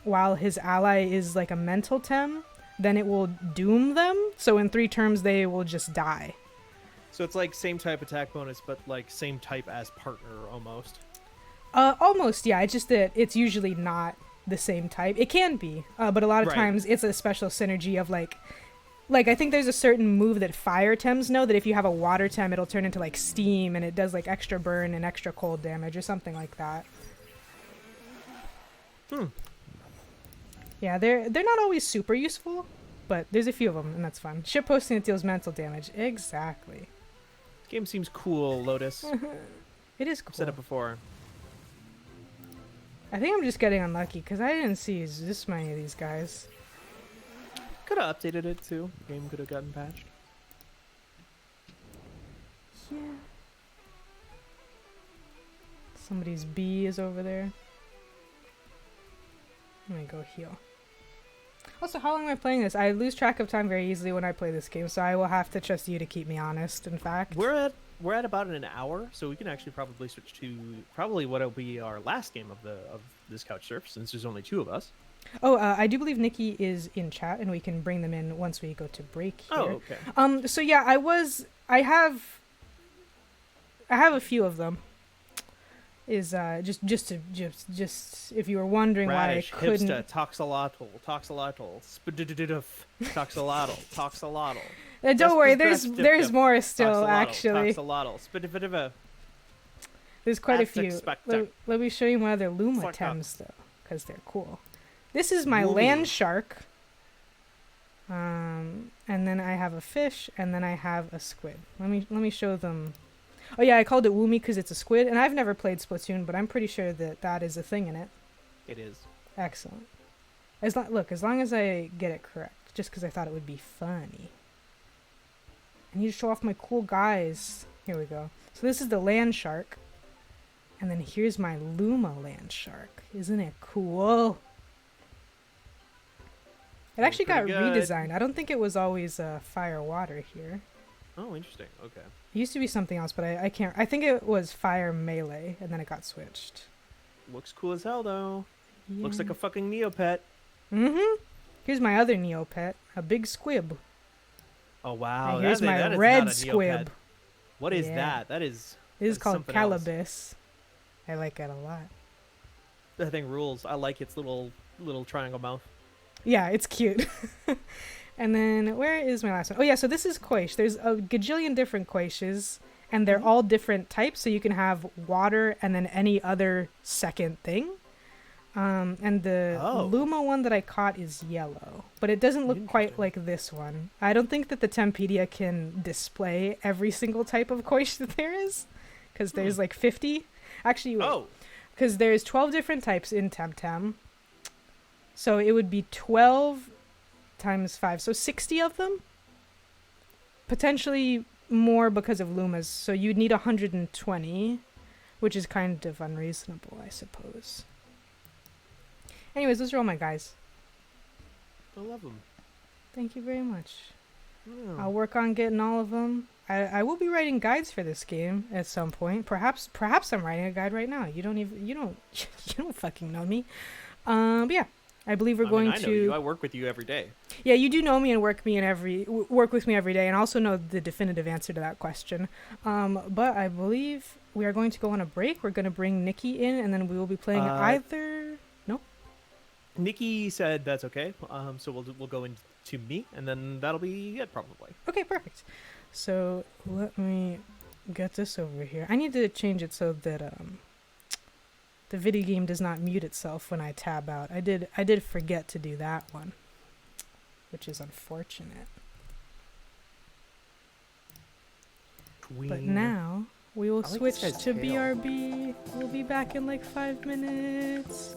while his ally is like a mental Tem, then it will doom them. So in 3 turns, they will just die. So it's like same type attack bonus, but like same type as partner almost. Almost, yeah. It's just that it's usually not the same type. It can be, but a lot of times it's a special synergy of like I think there's a certain move that fire Tems know that if you have a water Tem, it'll turn into like steam, and it does like extra burn and extra cold damage or something like that. Yeah, they're not always super useful, but there's a few of them, and that's fun. Ship posting that deals mental damage. Exactly. Game seems cool, Lotus. It is cool. I've said it before. I think I'm just getting unlucky because I didn't see this many of these guys. Could have updated it too. Game could have gotten patched. Yeah. Somebody's bee is over there. Let me go heal. Also, how long am I playing this? I lose track of time very easily when I play this game, so I will have to trust you to keep me honest, in fact. We're at about an hour, so we can actually probably switch to probably what'll be our last game of this couch surf, since there's only 2 of us. Oh, I do believe Nikki is in chat, and we can bring them in once we go to break here. Oh, okay. So yeah, I have a few of them. Is just if you were wondering Radish, why I couldn't. Hipsta, toxolotl, toxolotl. Don't worry, there's more still actually. Toxolotl, There's quite a few. Let me show you my other Luma Tems though, because they're cool. This is my land shark. And then I have a fish, and then I have a squid. Let me show them. Oh yeah, I called it Woomy because it's a squid, and I've never played Splatoon, but I'm pretty sure that is a thing in it. It is. Excellent. As long as I get it correct, just because I thought it would be funny. I need to show off my cool guys. Here we go. So this is the land shark, and then here's my Luma land shark. Isn't it cool? It actually got redesigned. I don't think it was always fire water here. Oh, interesting. Okay. It used to be something else, but I can't. I think it was fire melee, and then it got switched. Looks cool as hell, though. Yeah. Looks like a fucking Neopet. Mm-hmm. Here's my other Neopet, a big squib. Oh, wow. And here's my red squib. What is that? That is... This is called Calibus. I like it a lot. That thing rules. I like its little triangle mouth. Yeah, it's cute. And then, where is my last one? Oh yeah, so this is Quaish. There's a gajillion different Quaishes, and they're all different types, so you can have water and then any other second thing. And the Luma one that I caught is yellow, but it doesn't look quite like this one. I don't think that the Tempedia can display every single type of Quaish that there is, because there's like 50. Actually, because there's 12 different types in TemTem. So it would be 12 times 5, so 60 of them. Potentially more because of Lumas, so you'd need 120, which is kind of unreasonable, I suppose. Anyways, those are all my guys. I love them. Thank you very much. Yeah. I'll work on getting all of them. I will be writing guides for this game at some point. Perhaps I'm writing a guide right now. You don't fucking know me. But yeah, I believe we're going I know to. you. I work with you every day. Yeah, you do know me and work with me every day, and also know the definitive answer to that question. But I believe we are going to go on a break. We're going to bring Nikki in, and then we will be playing either. No. Nikki said that's okay. So we'll go into me, and then that'll be it probably. Okay, perfect. So let me get this over here. I need to change it so that the video game does not mute itself when I tab out. I did forget to do that one, which is unfortunate. But now we will switch to BRB. We'll be back in like 5 minutes.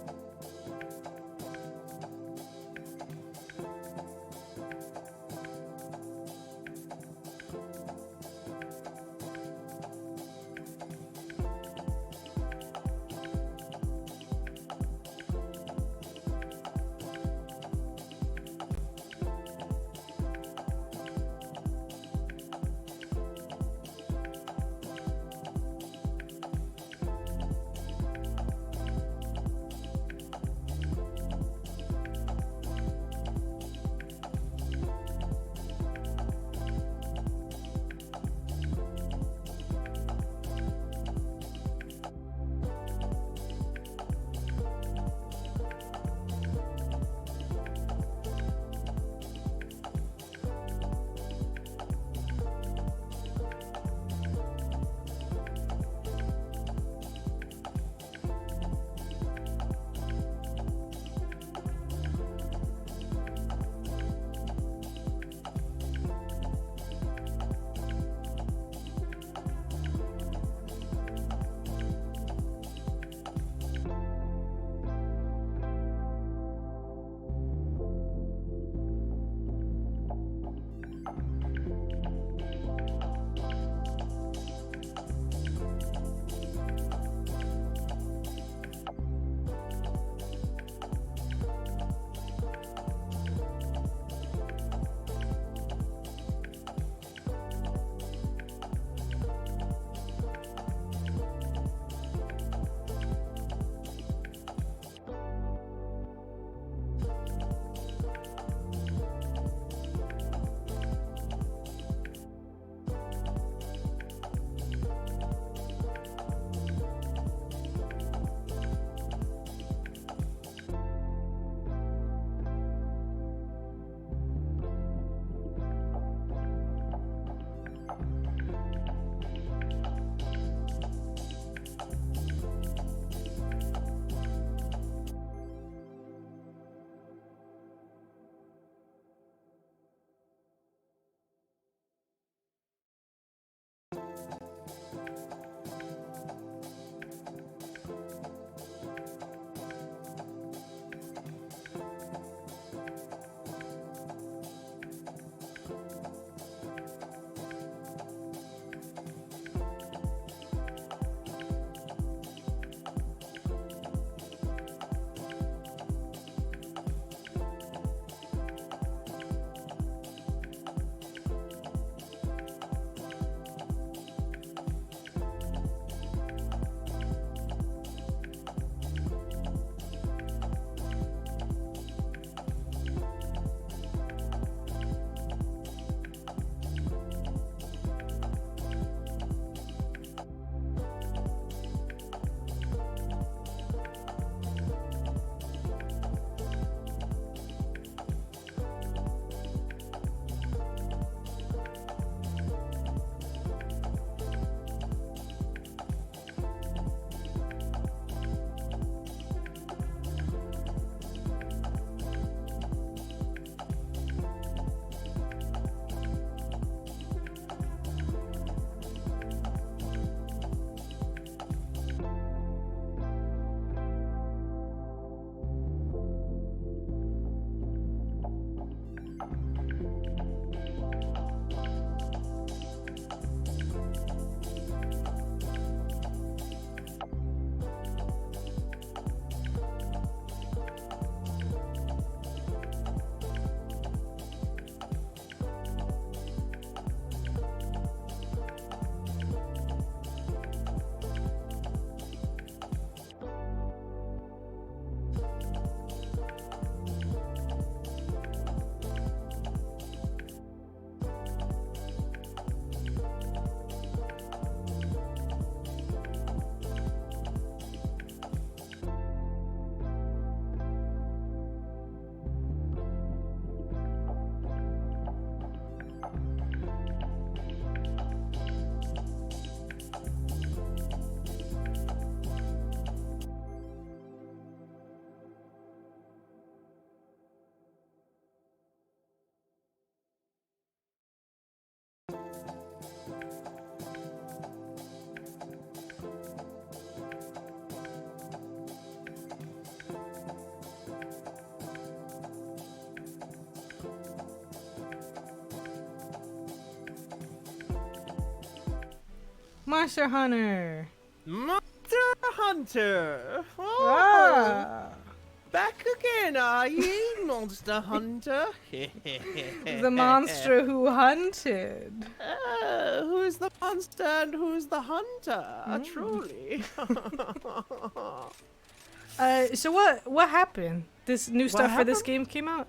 Monster Hunter. Monster Hunter. Oh, Ah. back again, are ye, Monster Hunter? The monster who hunted. Who's the monster and who's the hunter? Truly. So what happened? This new stuff for this game came out?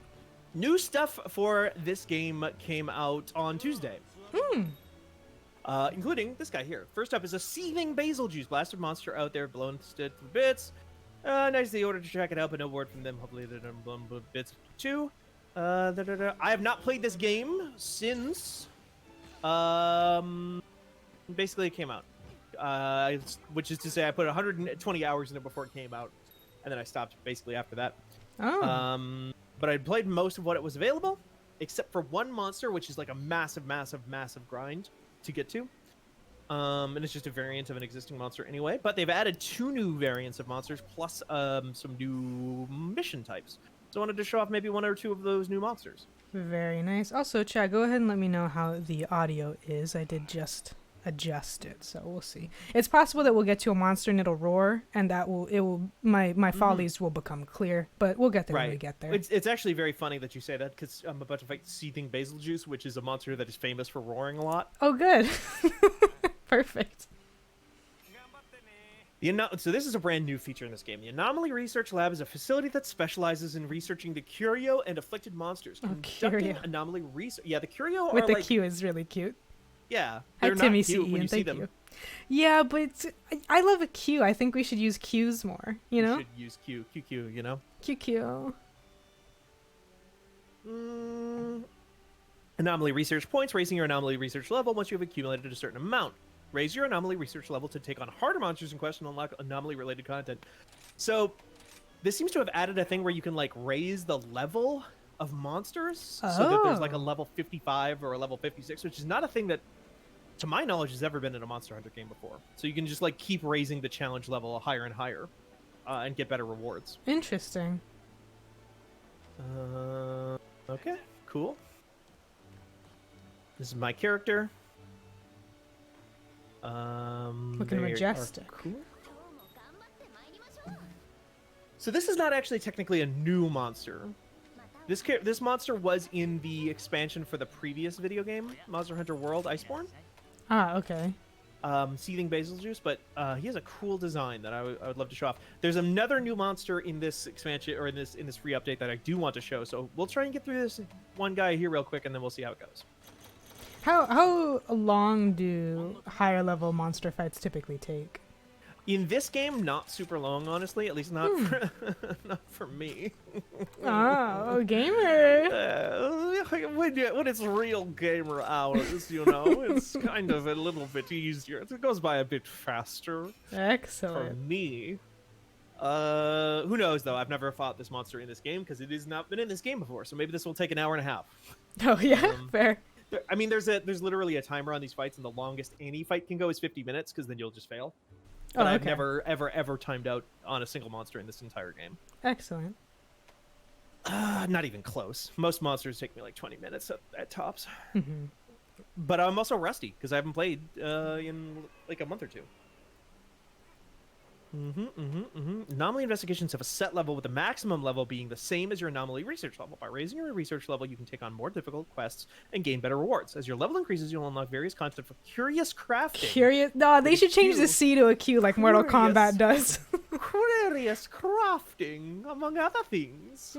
New stuff for this game came out on Tuesday. Including this guy here. First up is a seething basil juice blasted monster out there blown to bits. Nice the order to check it out, but no word from them. Hopefully they're done blown bits too. I have not played this game since basically it came out. Which is to say I put 120 hours in it before it came out, and then I stopped basically after that. But I played most of what it was available, except for one monster, which is like a massive grind to get to. And it's just a variant of an existing monster anyway. But they've added 2 new variants of monsters, plus some new mission types. So I wanted to show off maybe 1 or 2 of those new monsters. Very nice. Also, Chad, go ahead and let me know how the audio is. I did just adjust it, so we'll see. It's possible that we'll get to a monster and it'll roar, and my follies will become clear, but we'll get there when we get there. It's actually very funny that you say that, because I'm about to fight seething basil juice, which is a monster that is famous for roaring a lot. Oh, good. Perfect. So this is a brand new feature in this game. The Anomaly Research Lab is a facility that specializes in researching the curio and afflicted monsters. Conducting anomaly research. Yeah, the curio with the Q is really cute. Yeah, Hi, they're Timmy not cute C. when you and see thank them. you. Yeah, but I love a Q. I think we should use Qs more. You know? We should use Q, you know? QQ. Anomaly research points, raising your anomaly research level once you have accumulated a certain amount. Raise your anomaly research level to take on harder monsters in quest and unlock anomaly-related content. So, this seems to have added a thing where you can, like, raise the level of monsters so that there's, like, a level 55 or a level 56, which is not a thing that, to my knowledge, has ever been in a Monster Hunter game before. So you can just, like, keep raising the challenge level higher and higher and get better rewards. Interesting. Okay, cool. This is my character. Looking majestic. Cool. So this is not actually technically a new monster. This monster was in the expansion for the previous video game, Monster Hunter World Iceborne. Ah, okay. Seething basil juice, but he has a cool design that I would love to show off. There's another new monster in this expansion, or in this free update, that I do want to show. So we'll try and get through this one guy here real quick, and then we'll see how it goes. How long do higher level monster fights typically take? In this game, not super long, honestly. At least not not for me. Oh, gamer! When it's real gamer hours, you know, it's kind of a little bit easier. It goes by a bit faster. Excellent. For me. Who knows, though? I've never fought this monster in this game, because it has not been in this game before. So maybe this will take an hour and a half. Oh, yeah? Fair. I mean, there's literally a timer on these fights, and the longest any fight can go is 50 minutes, because then you'll just fail. But I've never, ever timed out on a single monster in this entire game. Excellent. Not even close. Most monsters take me like 20 minutes at tops. But I'm also rusty, because I haven't played in like a month or two. Anomaly investigations have a set level, with the maximum level being the same as your anomaly research level. By raising your research level, you can take on more difficult quests and gain better rewards. As your level increases, you'll unlock various content for curious crafting. No, they should change the C to a Q like Mortal Kombat does. Curious crafting, among other things.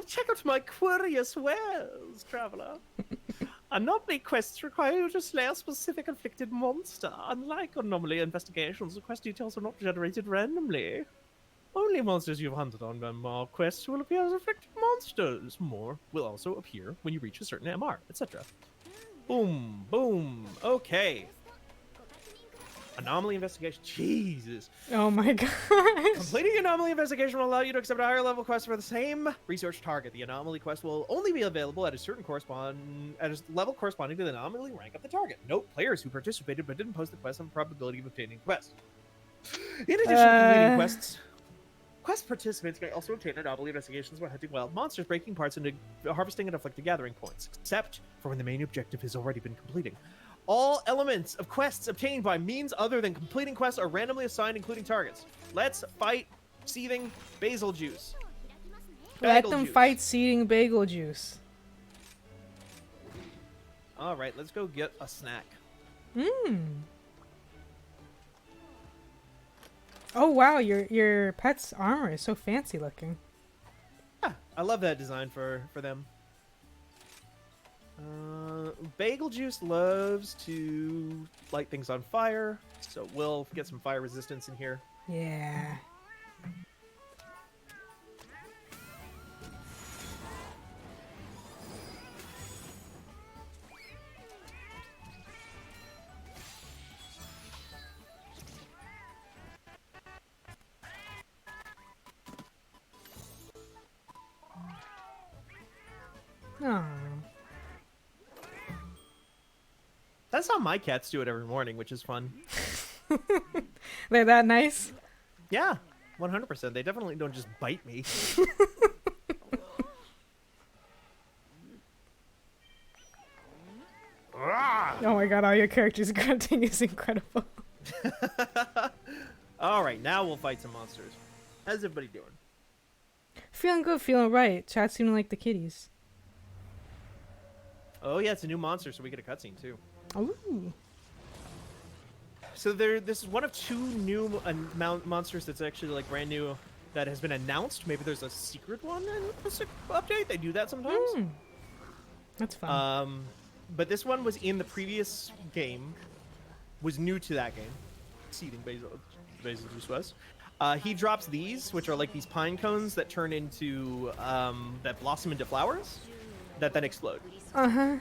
Check out my curious wares, traveler. Anomaly quests require you to slay a specific inflicted monster. Unlike anomaly investigations, the quest details are not generated randomly. Only monsters you've hunted on MR quests will appear as inflicted monsters. More will also appear when you reach a certain MR, etc. Boom, boom. Okay. Anomaly investigation. Jesus. Oh my gosh. Completing anomaly investigation will allow you to accept a higher level quest for the same research target. The anomaly quest will only be available at a certain level corresponding to the anomaly rank of the target. Note: players who participated but didn't post the quest have a probability of obtaining the quest. In addition to completing quests, quest participants may also obtain anomaly investigations while hunting wild monsters, breaking parts, and harvesting and afflicted gathering points, except for when the main objective has already been completed. All elements of quests obtained by means other than completing quests are randomly assigned, including targets. Let's fight seething basil juice. Let them Juice. fight seething bagel juice. All right, let's go get a snack. Oh wow, your pet's armor is so fancy looking. Yeah, I love that design for them. Bagel juice loves to light things on fire, so we'll get some fire resistance in here. Yeah. Oh. That's how my cats do it every morning, which is fun. They're that nice? Yeah, 100%. They definitely don't just bite me. Oh my god, all your characters grunting is incredible. All right, now we'll fight some monsters. How's everybody doing? Feeling good, feeling right. Chat seeming like the kitties. Oh yeah, it's a new monster, so we get a cutscene too. Ooh. So this is one of two new monsters that's actually like brand new that has been announced. Maybe there's a secret one in this update. They do that sometimes. That's fun. But this one was in the previous game, was new to that game. Seething basil juice was. He drops these, which are like these pine cones that turn into that blossom into flowers, that then explode. Uh-huh.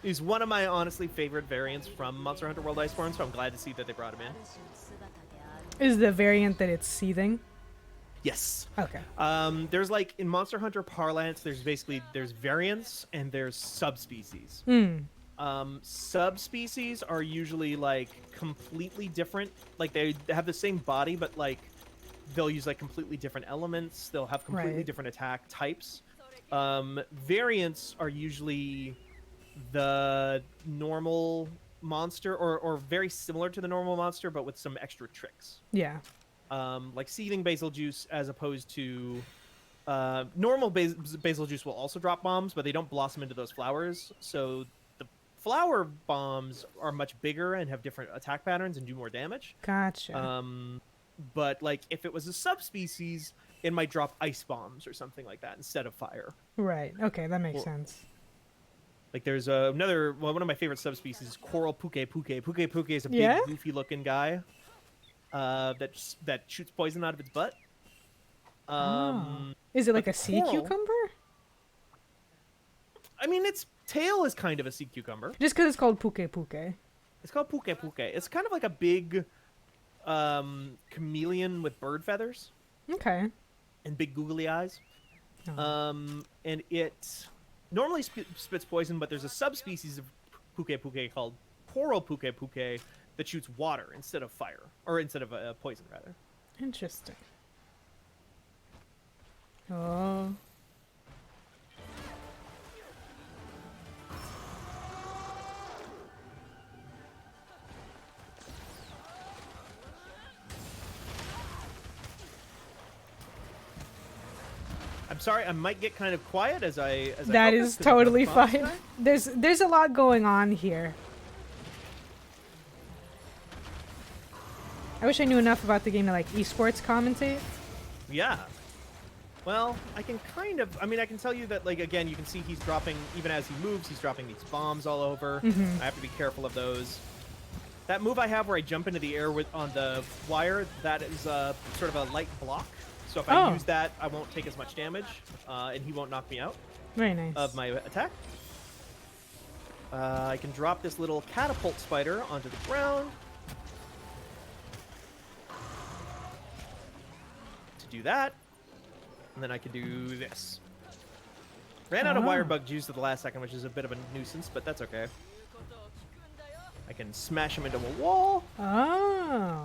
He's one of my honestly favorite variants from Monster Hunter World Iceborne, so I'm glad to see that they brought him in. Is the variant that it's seething? Yes. Okay. There's like in Monster Hunter parlance, there's variants and there's subspecies. Subspecies are usually like completely different. Like they have the same body, but like they'll use like completely different elements. They'll have completely different attack types. Variants are usually the normal monster or very similar to the normal monster, but with some extra tricks. Yeah. Like seething basil juice, as opposed to normal basil juice will also drop bombs, but they don't blossom into those flowers. So the flower bombs are much bigger and have different attack patterns and do more damage. Gotcha. But like if it was a subspecies, it might drop ice bombs or something like that instead of fire. Right. Okay, that makes sense. Like there's one of my favorite subspecies is coral puke puke. Puke puke is a big goofy looking guy that shoots poison out of its butt. Is it like a sea cucumber? I mean, its tail is kind of a sea cucumber. Just because it's called puke puke. It's called puke puke. It's kind of like a big chameleon with bird feathers. Okay. And big googly eyes. And it normally spits poison, but there's a subspecies of puke puke called coral puke puke that shoots water instead of fire, or instead of poison, rather. Interesting. Oh. I'm sorry, I might get kind of quiet as I. That is totally fine. There's a lot going on here. I wish I knew enough about the game to like esports commentate. Yeah. Well, I can kind of. I mean, I can tell you that, like, again, you can see he's dropping, even as he moves, he's dropping these bombs all over. I have to be careful of those. That move I have where I jump into the air on the wire, that is sort of a light block. So if I use that, I won't take as much damage, and he won't knock me out. Very nice. Of my attack. I can drop this little catapult spider onto the ground. To do that. And then I can do this. Ran out of wire bug juice at the last second, which is a bit of a nuisance, but that's okay. I can smash him into a wall. Oh.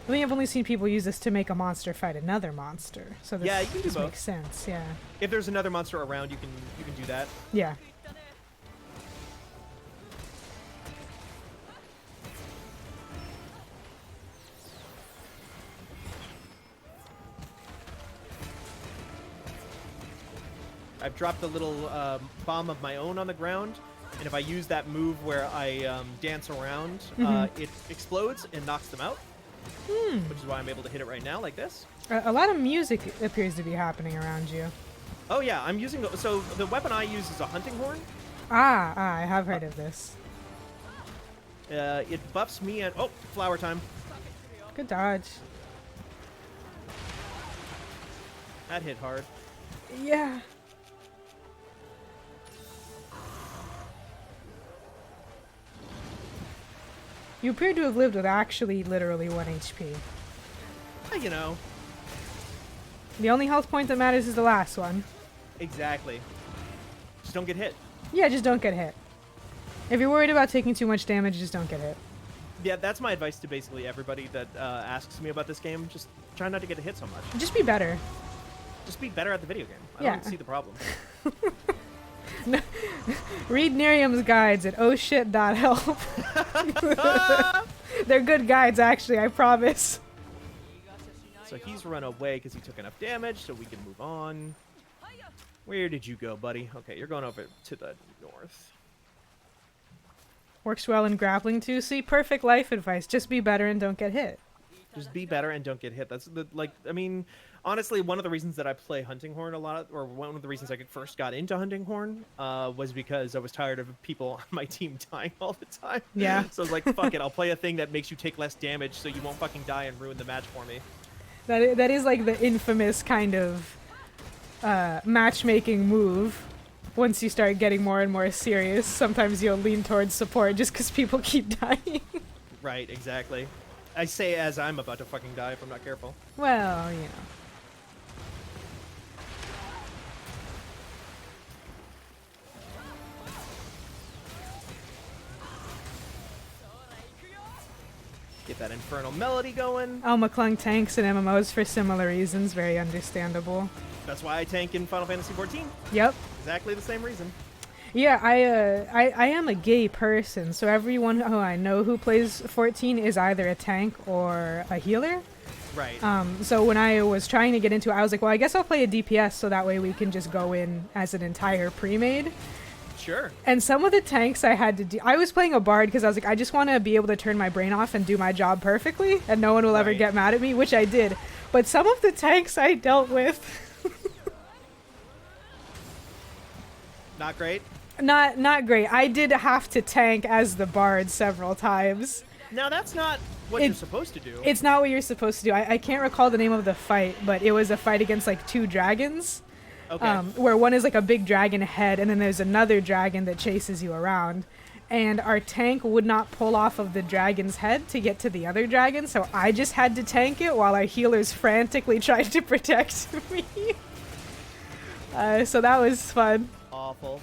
I think I've only seen people use this to make a monster fight another monster. So this, Yeah, you can do this both. makes sense. Yeah. If there's another monster around, you can do that. Yeah. I've dropped a little bomb of my own on the ground, and if I use that move where I dance around, it explodes and knocks them out, which is why I'm able to hit it right now like this. A lot of music appears to be happening around you. Oh yeah, I'm using so the weapon I use is a hunting horn. I have heard of this. It buffs me and flower time. Good dodge. That hit hard. Yeah. You appear to have lived with actually literally 1 HP. You know. The only health point that matters is the last one. Exactly. Just don't get hit. Yeah, just don't get hit. If you're worried about taking too much damage, just don't get hit. Yeah, that's my advice to basically everybody that asks me about this game. Just try not to get hit so much. Just be better. Just be better at the video game. I Yeah. don't see the problem. Read Nerium's guides at ohshit.help. They're good guides, actually, I promise. So he's run away because he took enough damage, so we can move on. Where did you go, buddy? Okay, you're going over to the north. Works well in grappling too. See, perfect life advice. Just be better and don't get hit. Just be better and don't get hit. That's I mean, honestly, one of the reasons that I play Hunting Horn a lot, or one of the reasons I first got into Hunting Horn, was because I was tired of people on my team dying all the time. Yeah. So I was like, fuck it, I'll play a thing that makes you take less damage so you won't fucking die and ruin the match for me. That is like the infamous kind of matchmaking move. Once you start getting more and more serious, sometimes you'll lean towards support just because people keep dying. Right, exactly. I say as I'm about to fucking die if I'm not careful. Well, you know. Get that infernal melody going. Alma Clung tanks and MMOs for similar reasons. Very understandable. That's why I tank in Final Fantasy XIV. Yep. Exactly the same reason. Yeah, I am a gay person, so everyone who I know who plays 14 is either a tank or a healer. Right. So when I was trying to get into it, I was like, well, I guess I'll play a DPS so that way we can just go in as an entire pre-made. Sure. And some of the tanks I had to do, I was playing a bard because I was like, I just want to be able to turn my brain off and do my job perfectly, and no one will ever get mad at me, which I did. But some of the tanks I dealt with... Not great? Not great. I did have to tank as the bard several times. Now that's not what you're supposed to do. It's not what you're supposed to do. I can't recall the name of the fight, but it was a fight against like 2 dragons. Okay. Where one is like a big dragon head, and then there's another dragon that chases you around. And our tank would not pull off of the dragon's head to get to the other dragon, so I just had to tank it while our healers frantically tried to protect me. So that was fun. Awful.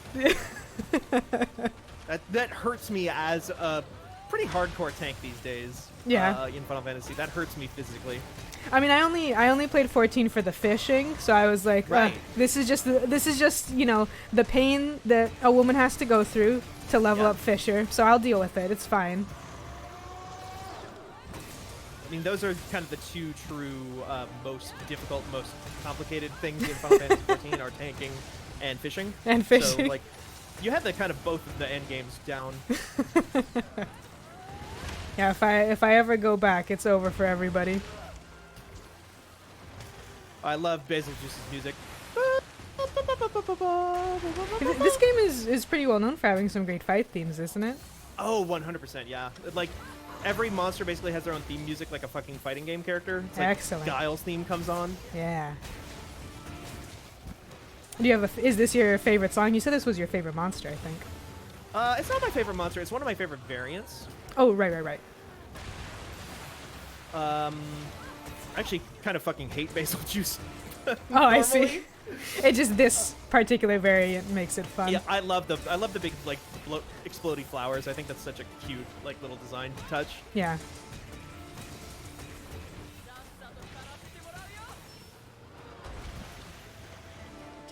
that hurts me as a pretty hardcore tank these days. Yeah. In Final Fantasy, that hurts me physically. I mean, I only played 14 for the fishing, so I was like, right. This is just you know, the pain that a woman has to go through to level up Fisher. So I'll deal with it. It's fine. I mean, those are kind of the 2 true most difficult, most complicated things in Final Fantasy 14 are tanking and fishing. And fishing. So like, you have the kind of both of the end games down. Yeah, if I ever go back, it's over for everybody. I love Basil Juice's music. This game is pretty well known for having some great fight themes, isn't it? Oh, 100%, yeah. Like, every monster basically has their own theme music, like a fucking fighting game character. It's like Excellent. Guile's theme comes on. Yeah. Do you have is this your favorite song? You said this was your favorite monster, I think. It's not my favorite monster. It's one of my favorite variants. Oh, right. I actually kind of fucking hate Basil Juice. Oh, I see. It just this particular variant makes it fun. Yeah, I love the big like exploding flowers. I think that's such a cute like little design touch. Yeah.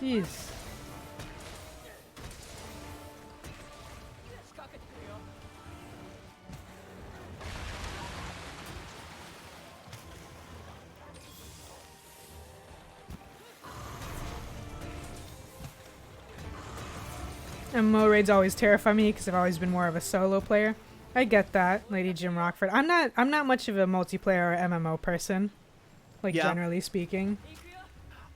Jeez. MMO raids always terrify me because I've always been more of a solo player. I get that, Lady Jim Rockford. I'm not much of a multiplayer or MMO person, like generally speaking.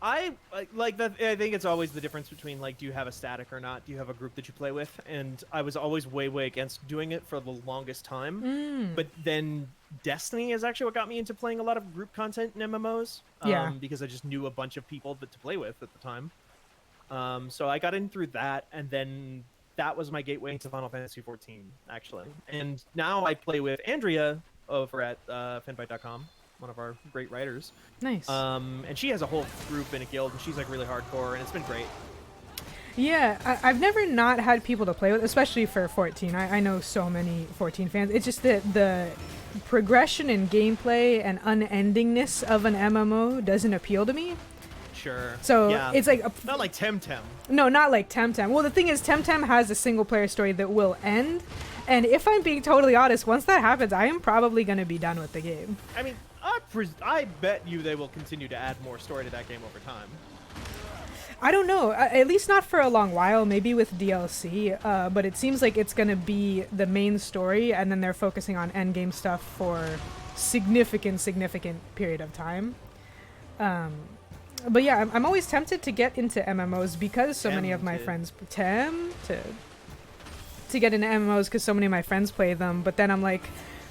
I like that. I think it's always the difference between like, do you have a static or not? Do you have a group that you play with? And I was always way against doing it for the longest time. But then Destiny is actually what got me into playing a lot of group content in MMOs. Because I just knew a bunch of people to play with at the time. So I got in through that, and then that was my gateway into Final Fantasy XIV, actually. And now I play with Andrea over at fanbyte.com, one of our great writers. Nice. And she has a whole group in a guild, and she's like really hardcore, and it's been great. Yeah, I've never not had people to play with, especially for 14. I know so many 14 fans. It's just that the progression in gameplay and unendingness of an MMO doesn't appeal to me. Sure. So it's like not like TemTem. No, not like TemTem. Well, the thing is, TemTem has a single player story that will end, and if I'm being totally honest, once that happens, I am probably going to be done with the game. I mean, I bet you they will continue to add more story to that game over time. I don't know, at least not for a long while, maybe with DLC, but it seems like it's going to be the main story, and then they're focusing on endgame stuff for significant period of time. But yeah, I'm always tempted to get into MMOs because so many of my friends to get into MMOs because so many of my friends play them. But then I'm like,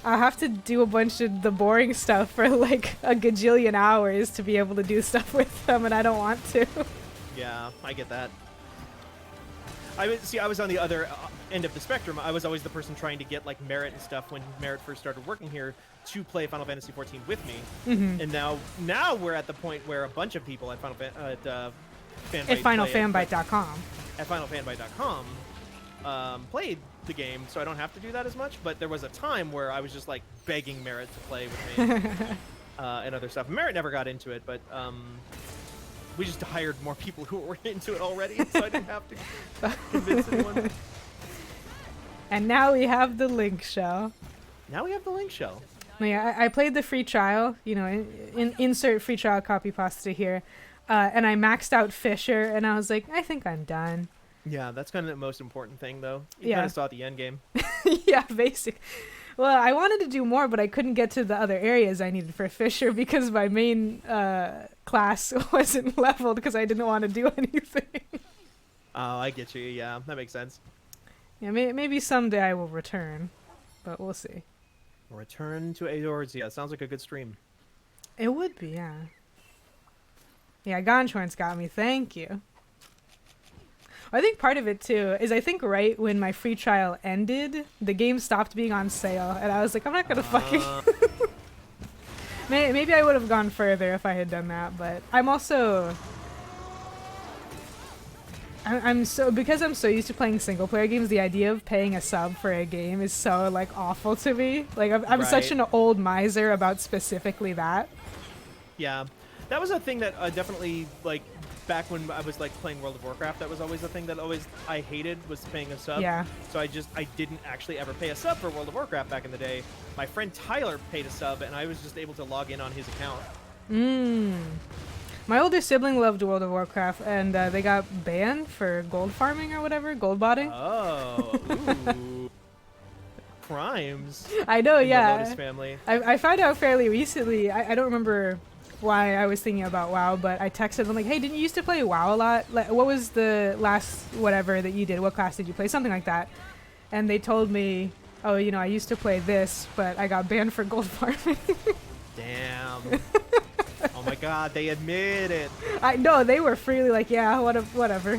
I have to do a bunch of the boring stuff for like a gajillion hours to be able to do stuff with them, and I don't want to. Yeah, I get that. I was on the other end of the spectrum. I was always the person trying to get like Merritt and stuff when Merritt first started working here to play Final Fantasy XIV with me. And now we're at the point where a bunch of people at FinalFanbyte.com played the game, so I don't have to do that as much. But there was a time where I was just like begging Merritt to play with me and other stuff. Merritt never got into it, but we just hired more people who were into it already, so I didn't have to convince anyone. And now we have the Link Show. Yeah, I played the free trial, you know, insert free trial copy pasta here, and I maxed out Fisher, and I was like, I think I'm done. Yeah, that's kind of the most important thing, though. You kind of saw the end game. Yeah, basic. Well, I wanted to do more, but I couldn't get to the other areas I needed for Fisher because my main class wasn't leveled because I didn't want to do anything. Oh, I get you. Yeah, that makes sense. Yeah, maybe someday I will return, but we'll see. Return to Aor's. Yeah, sounds like a good stream. It would be, yeah. Yeah, Gonchorn's got me. Thank you. I think part of it, too, is I think right when my free trial ended, the game stopped being on sale, and I was like, I'm not going to fucking... Maybe I would have gone further if I had done that, but I'm also... Because I'm so used to playing single player games, the idea of paying a sub for a game is so like awful to me. Like I'm such an old miser about specifically that. Yeah, that was a thing that definitely like back when I was like playing World of Warcraft. That was always the thing that I hated was paying a sub. Yeah. So I didn't actually ever pay a sub for World of Warcraft back in the day. My friend Tyler paid a sub, and I was just able to log in on his account. My older sibling loved World of Warcraft, and they got banned for gold farming or whatever, gold botting. Oh, ooh. Crimes. I know, yeah. The Lotus family. I found out fairly recently. I don't remember why I was thinking about WoW, but I texted them like, hey, didn't you used to play WoW a lot? Like, what was the last whatever that you did? What class did you play? Something like that. And they told me, oh, you know, I used to play this, but I got banned for gold farming. Damn. Oh my god, they admit it. I know, they were freely like, yeah, whatever.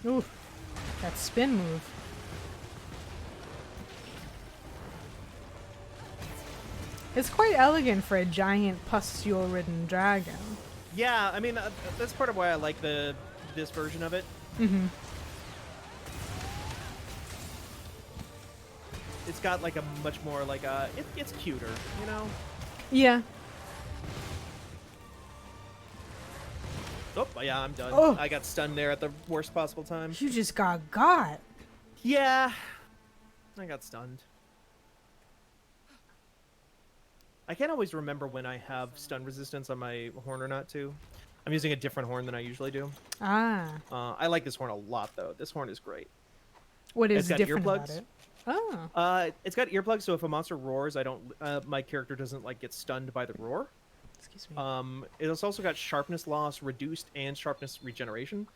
Ooh, that spin move. It's quite elegant for a giant pustule-ridden dragon. Yeah, I mean, that's part of why I like this version of it. it's got like a much more like it's cuter, you know. Yeah. Oh yeah, I'm done. Oh. I got stunned there at the worst possible time. You just got. Yeah, I got stunned. I can't always remember when I have stun resistance on my horn or not, too. I'm using a different horn than I usually do. Ah. I like this horn a lot, though. This horn is great. What is It's got different earplugs. about it? Oh. It's got earplugs, so if a monster roars, I don't. My character doesn't like get stunned by the roar. Excuse me. It's also got sharpness loss reduced and sharpness regeneration,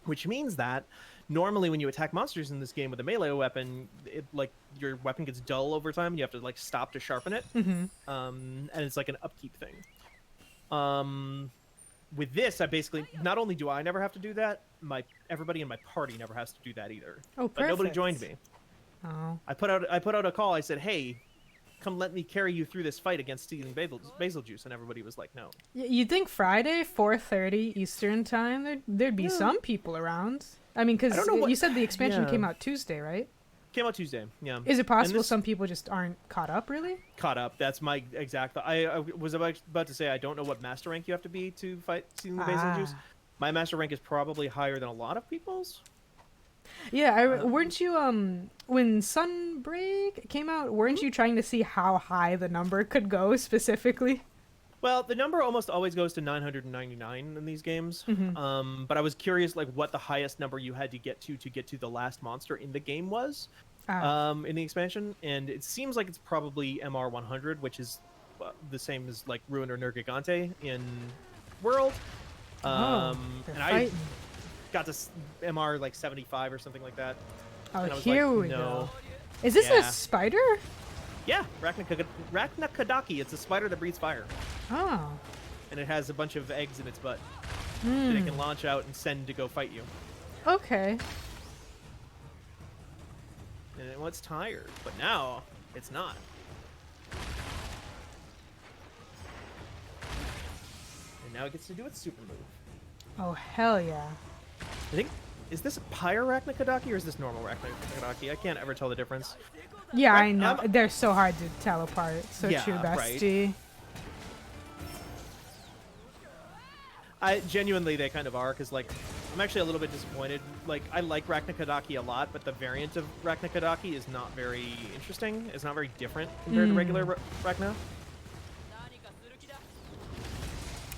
which means that normally when you attack monsters in this game with a melee weapon, your weapon gets dull over time and you have to like stop to sharpen it. Mm-hmm. And it's like an upkeep thing. With this, I basically not only do I never have to do that, everybody in my party never has to do that either. Oh, perfect. But nobody joined me. Oh. I put out a call. I said, "Hey, come let me carry you through this fight against stealing basil juice," and everybody was like, "No." You'd think Friday, 4:30 Eastern time, there'd be some people around. I mean, because you said the expansion came out Tuesday, right? Came out Tuesday. Yeah. Is it possible some people just aren't caught up? Really? Caught up. That's my exact. I was about to say I don't know what master rank you have to be to fight stealing basil juice. My master rank is probably higher than a lot of people's. Yeah, weren't you when Sunbreak came out? Weren't you trying to see how high the number could go specifically? Well, the number almost always goes to 999 in these games. Mm-hmm. But I was curious, like, what the highest number you had to get to the last monster in the game was, in the expansion. And it seems like it's probably MR 100, which is the same as like Ruin or Nergigante in World. And I got to MR like 75 or something like that. Oh, and I was here like, we no. go. Is this a spider? Yeah, Rachnakadaki. It's a spider that breathes fire. Oh. And it has a bunch of eggs in its butt that it can launch out and send to go fight you. Okay. And it was tired, but now it's not. And now it gets to do its super move. Oh, hell yeah. I think, is this a Pyrarachnakadaki or is this normal Rachnakadaki? I can't ever tell the difference. Yeah, I know. They're so hard to tell apart. So Yeah, true, bestie. Right. Genuinely, they kind of are, because, like, I'm actually a little bit disappointed. Like, I like Rachnakadaki a lot, but the variant of Rachnakadaki is not very interesting. It's not very different compared to regular Rachna.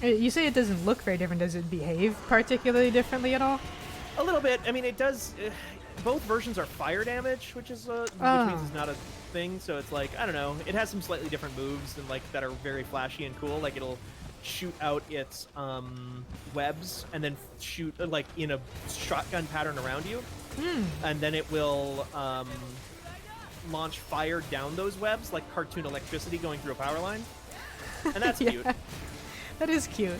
You say it doesn't look very different. Does it behave particularly differently at all? A little bit. I mean, it does. Both versions are fire damage, which means it's not a thing. So it's like, I don't know. It has some slightly different moves and like that are very flashy and cool. Like it'll shoot out its webs and then shoot like in a shotgun pattern around you, and then it will launch fire down those webs like cartoon electricity going through a power line, and that's cute. That is cute.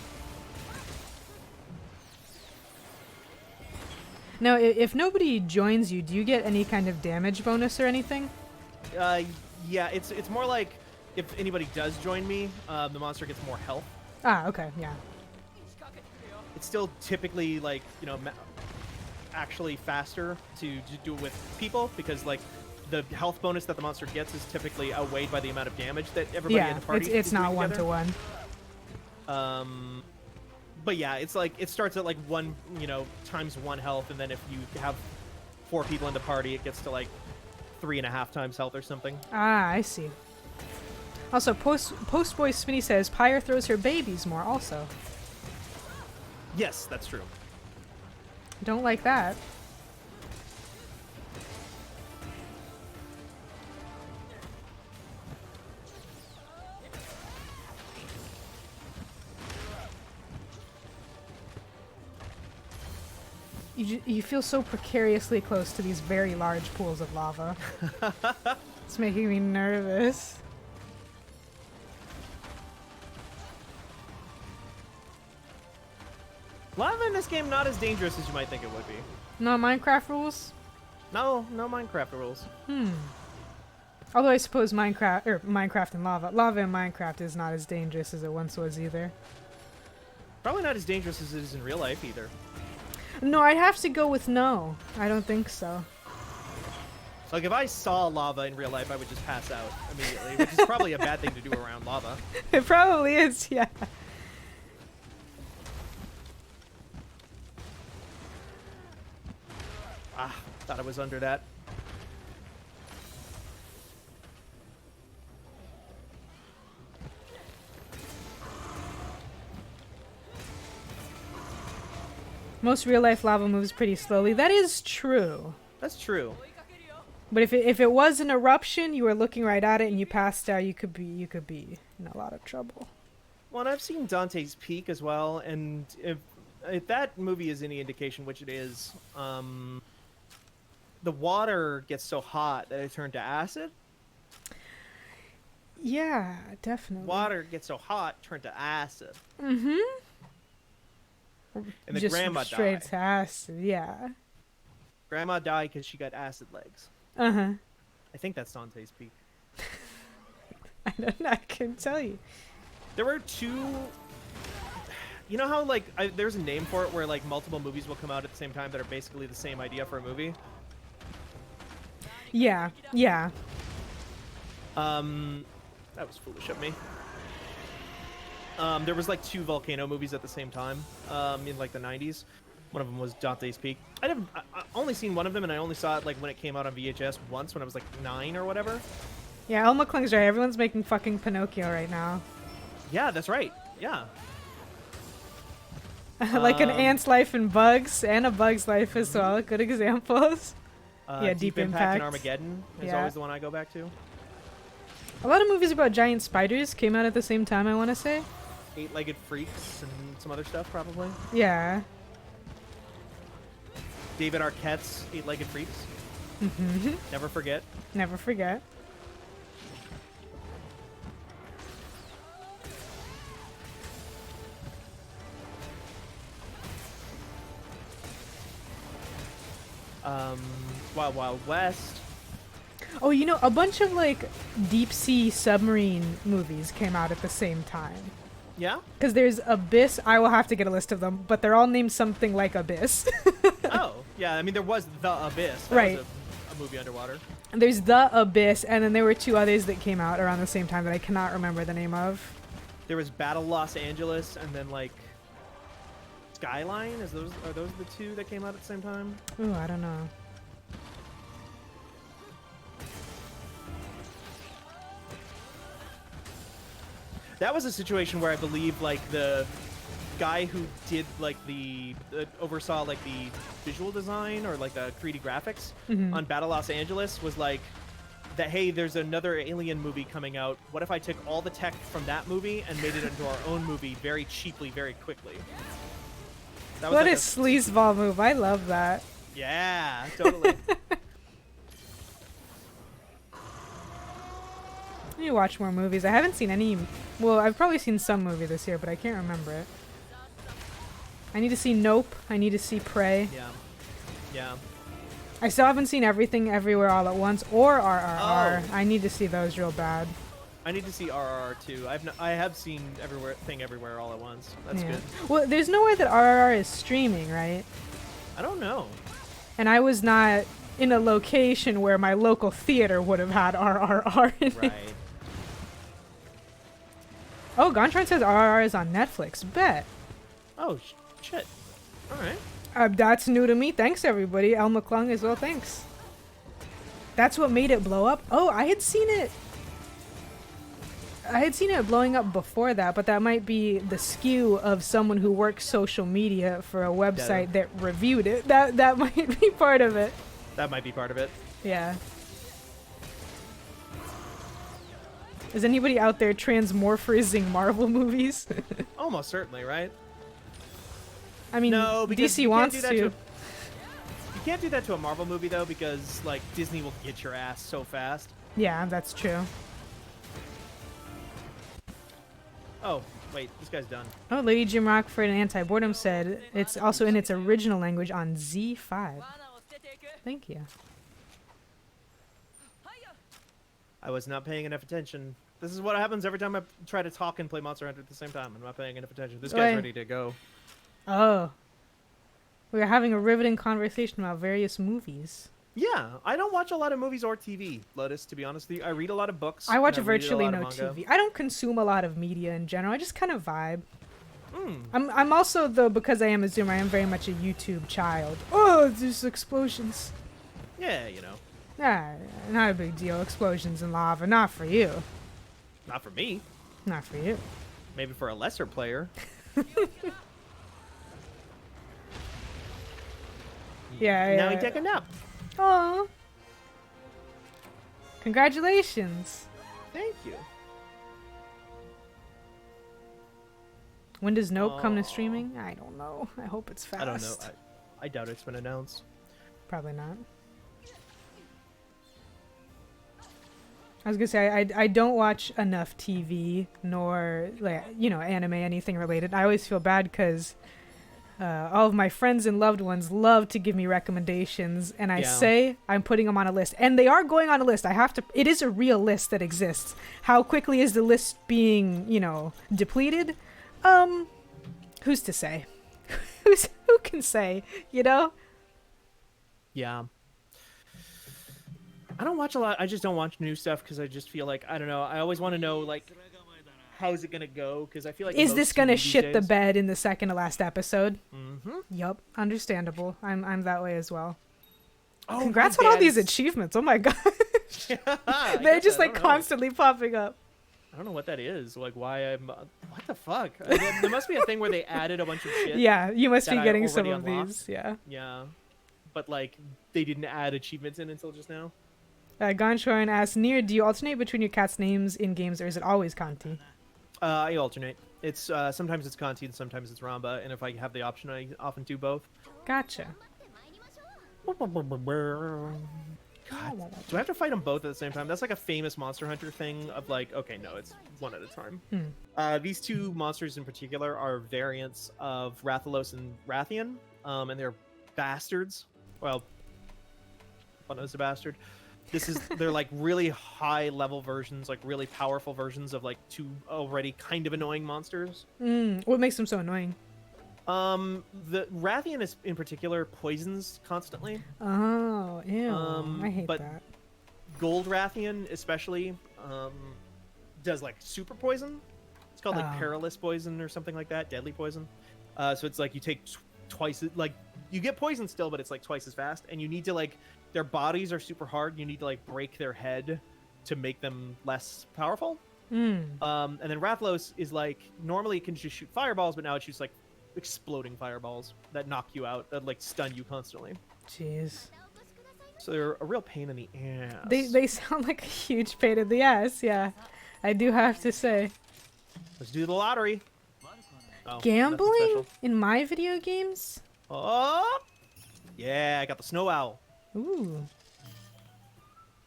Now, if nobody joins you, do you get any kind of damage bonus or anything? Yeah, it's more like if anybody does join me, the monster gets more health. Ah, okay, yeah. It's still typically like, you know, actually faster to do it with people because like the health bonus that the monster gets is typically outweighed by the amount of damage that everybody in the party it's not one to one. But yeah, it's like it starts at like one, you know, times 1 health, and then if you have 4 people in the party, it gets to like 3.5 times health or something. Ah, I see. Also, Postboy Spinny says Pyre throws her babies more. Also, yes, that's true. Don't like that. You feel so precariously close to these very large pools of lava. It's making me nervous. Lava in this game not as dangerous as you might think it would be. No Minecraft rules? No Minecraft rules. Although I suppose Minecraft and lava in Minecraft is not as dangerous as it once was either. Probably not as dangerous as it is in real life either. No, I'd have to go with no. I don't think so. Like, if I saw lava in real life, I would just pass out immediately, which is probably a bad thing to do around lava. It probably is, yeah. Ah, thought I was under that. Most real-life lava moves pretty slowly. That is true. That's true. But if it was an eruption, you were looking right at it and you passed out, you could be in a lot of trouble. Well, and I've seen Dante's Peak as well, and if that movie is any indication, which it is, the water gets so hot that it turned to acid. Yeah, definitely. Water gets so hot, turned to acid. Mm-hmm. And the Just grandma straight died. to acid, yeah. Grandma died because she got acid legs. Uh-huh. I think that's Dante's Peak. I don't know, I can tell you. There were two... You know how, like, there's a name for it where, like, multiple movies will come out at the same time that are basically the same idea for a movie? Yeah, yeah. That was foolish of me. There was, like, two volcano movies at the same time, in, like, the 90s. One of them was Dante's Peak. I only seen one of them, and I only saw it, like, when it came out on VHS once when I was, like, 9 or whatever. Yeah, Elma Kling's right. Everyone's making fucking Pinocchio right now. Yeah, that's right. Yeah. Like an ant's life in Bugs, and a Bug's life as well. Good examples. Yeah, Deep Impact. and Armageddon is Yeah. always the one I go back to. A lot of movies about giant spiders came out at the same time, I want to say. Eight-Legged Freaks and some other stuff, probably. Yeah. David Arquette's Eight-Legged Freaks. Mm-hmm. Never forget. Never forget. Wild Wild West. Oh, you know, a bunch of like deep sea submarine movies came out at the same time. Yeah? Because there's Abyss. I will have to get a list of them, but they're all named something like Abyss. Oh, yeah. I mean, there was The Abyss. That Right. was a movie underwater. There's The Abyss, and then there were two others that came out around the same time that I cannot remember the name of. There was Battle Los Angeles, and then, like, Skyline? Are those the two that came out at the same time? Ooh, I don't know. That was a situation where I believe, like, the guy who did, like, oversaw, like, the visual design or, like, the 3D graphics on Battle Los Angeles was like, that, hey, there's another Alien movie coming out. What if I took all the tech from that movie and made it into our own movie very cheaply, very quickly? That was What like a sleazeball move. I love that. Yeah, totally. I need to watch more movies. I haven't seen any. Well, I've probably seen some movie this year, but I can't remember it. I need to see Nope. I need to see Prey. Yeah. Yeah. I still haven't seen Everything Everywhere All at Once or RRR. Oh. I need to see those real bad. I need to see RRR too. I have seen Everywhere All at Once. That's Yeah. good. Well, there's no way that RRR is streaming, right? I don't know. And I was not in a location where my local theater would have had RRR in it. Right. Oh, Gontron says RRR is on Netflix. Bet. Oh, shit. All right. That's new to me. Thanks, everybody. El McClung as well. Thanks. That's what made it blow up. Oh, I had seen it. I had seen it blowing up before that, but that might be the skew of someone who works social media for a website that reviewed it. That might be part of it. That might be part of it. Yeah. Is anybody out there transmorphizing Marvel movies? Almost certainly, right? I mean, No, because DC you can't wants do that to. You can't do that to a Marvel movie though, because like Disney will get your ass so fast. Yeah, that's true. Oh, wait, this guy's done. Oh, Lady Jim Rockford and Anti-Boredom said it's also in its original language on Z5. Thank you. I was not paying enough attention. This is what happens every time I try to talk and play Monster Hunter at the same time. I'm not paying enough attention. This guy's Oi. ready to go. Oh. We are having a riveting conversation about various movies. Yeah, I don't watch a lot of movies or TV, Lotus, to be honest with you. I read a lot of books I and watch I read a virtually lot of no manga. TV. I don't consume a lot of media in general. I just kind of vibe. Hmm. I'm also, though, because I am a Zoomer, I am very much a YouTube child. Oh, there's explosions. Yeah, you know. Ah, not a big deal. Explosions and lava. Not for you. Not for me. Not for you. Maybe for a lesser player. Now he Yeah. take a nap. Oh, congratulations. Thank you. When does Nope come to streaming? I don't know. I hope it's fast. I don't know. I doubt it's been announced. Probably not. I was gonna say I don't watch enough TV nor like anime, anything related. I always feel bad because all of my friends and loved ones love to give me recommendations, and I say I'm putting them on a list, and they are going on a list. I have to. It is a real list that exists. How quickly is the list being depleted? Who's to say? Who can say? Yeah. I don't watch a lot. I just don't watch new stuff because I just feel like, I don't know. I always want to know, like, how's it going to go? Because I feel like is this going to shit the days, bed in the second to last episode? Mm-hmm. Yup. Understandable. I'm that way as well. Oh, congrats on all these achievements. Oh my god. They're just like constantly popping up. I don't know what that is. Like, why I'm... what the fuck? There must be a thing where they added a bunch of shit. Yeah, you must be getting some of unlocked. these. Yeah. Yeah. But, like, they didn't add achievements in until just now. Gonshorn asks, Nier, do you alternate between your cat's names in games, or is it always Kanti? I alternate. It's sometimes it's Kanti and sometimes it's Ramba, and if I have the option, I often do both. Gotcha. God, do I have to fight them both at the same time? That's like a famous Monster Hunter thing of like, okay, no, it's one at a time. These two monsters in particular are variants of Rathalos and Rathian, and they're bastards. Well, one is a bastard. They're like really high level versions, like really powerful versions of like two already kind of annoying monsters. What makes them so annoying? The Rathian is in particular poisons constantly. Oh, ew. I hate but that. Gold Rathian especially does like super poison. It's called like perilous poison or something like that, deadly poison. So it's like you take twice, like you get poison still, but it's like twice as fast, and you need to like, their bodies are super hard. You need to like break their head to make them less powerful. And then Rathalos is like, normally it can just shoot fireballs, but now it shoots like exploding fireballs that knock you out, that like stun you constantly. Jeez. So they're a real pain in the ass. They sound like a huge pain in the ass, yeah. I do have to say. Let's do the lottery. Oh, gambling in my video games? Oh! Yeah, I got the snow owl. Ooh.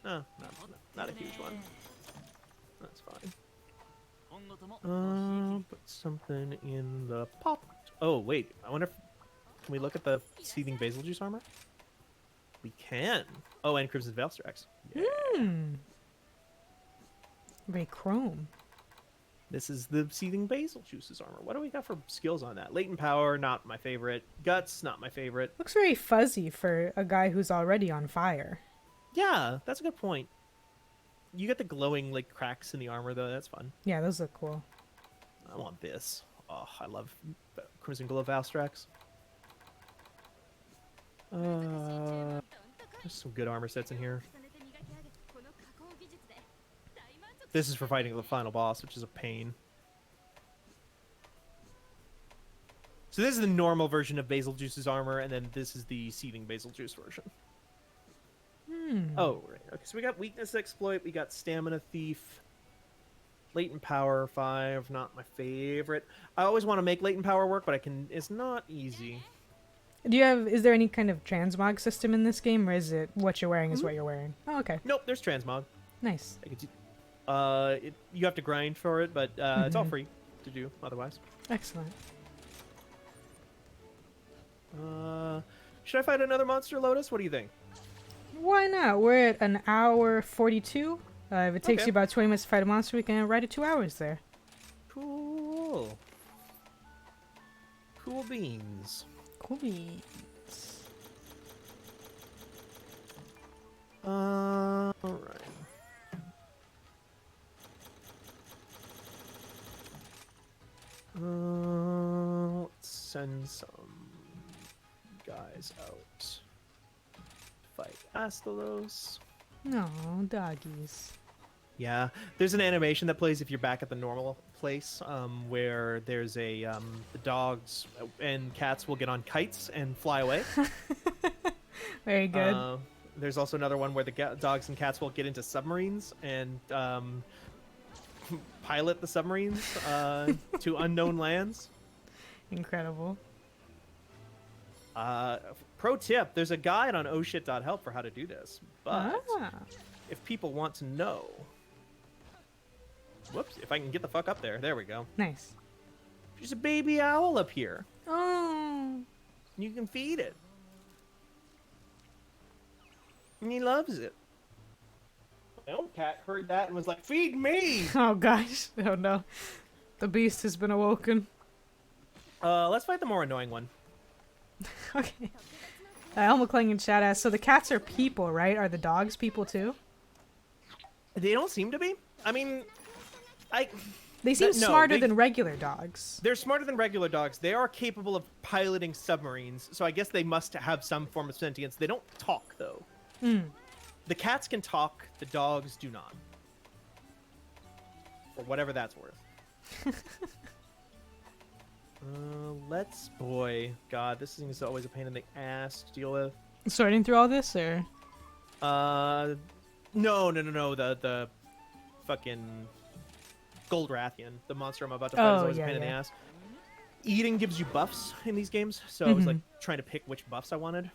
No, not a huge one. That's fine. Put something in the pot. Oh, wait. I wonder if... Can we look at the seething basil juice armor? We can. Oh, and Crimson Veilstrax. Yeah. Very chrome. This is the seething basil juices armor. What do we got for skills on that? Latent power, not my favorite. Guts, not my favorite. Looks very fuzzy for a guy who's already on fire. Yeah, that's a good point. You get the glowing like cracks in the armor though. That's fun. Yeah, those look cool. I want this. Oh, I love Crimson Glow Valstrax. There's some good armor sets in here. This is for fighting the final boss, which is a pain. So this is the normal version of Basil Juice's armor, and then this is the Seething Basil Juice version. Oh, right. Okay, so we got Weakness Exploit, we got Stamina Thief, Latent Power 5, not my favorite. I always want to make Latent Power work, but it's not easy. Is there any kind of transmog system in this game, or is it what you're wearing is what you're wearing? Oh, okay. Nope, there's transmog. Nice. You have to grind for it, but it's all free to do otherwise. Excellent. Should I fight another monster, Lotus? What do you think? Why not? We're at an hour 42. If it takes you about 20 minutes to fight a monster, we can ride it 2 hours there. Cool. Cool beans. Cool beans. All right. Let's send some guys out to fight Astalos. No, doggies. Yeah, there's an animation that plays if you're back at the normal place, where there's a the dogs and cats will get on kites and fly away. Very good. There's also another one where the dogs and cats will get into submarines and pilot the submarines to unknown lands. Incredible. Pro tip, there's a guide on ohshit.help for how to do this. But if people want to know... Whoops, if I can get the fuck up there. There we go. Nice. There's a baby owl up here. Oh. You can feed it. And he loves it. My own cat heard that and was like, feed me! Oh gosh. Oh no. The beast has been awoken. Let's fight the more annoying one. Okay. Elma Kling in chat asks, so the cats are people, right? Are the dogs people too? They don't seem to be. I mean, They seem smarter than regular dogs. They're smarter than regular dogs. They are capable of piloting submarines, so I guess they must have some form of sentience. They don't talk, though. The cats can talk, the dogs do not. For whatever that's worth. Boy, God, this thing is always a pain in the ass to deal with. Sorting through all this, or? No, the fucking Goldrathian, the monster I'm about to fight, is always a pain in the ass. Eating gives you buffs in these games, so I was like trying to pick which buffs I wanted.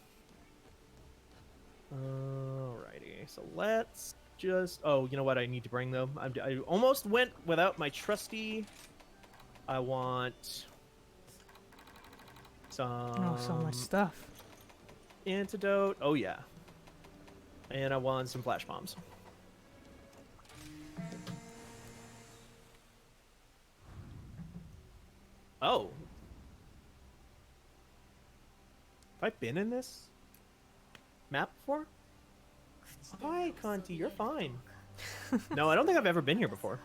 Alrighty, so let's just... Oh, you know what I need to bring, though? I almost went without my trusty... I want... some... Oh, so much stuff. Antidote. Oh, yeah. And I want some flash bombs. Oh. Have I been in this map before? Hi, Conti, you're fine. No, I don't think I've ever been here before.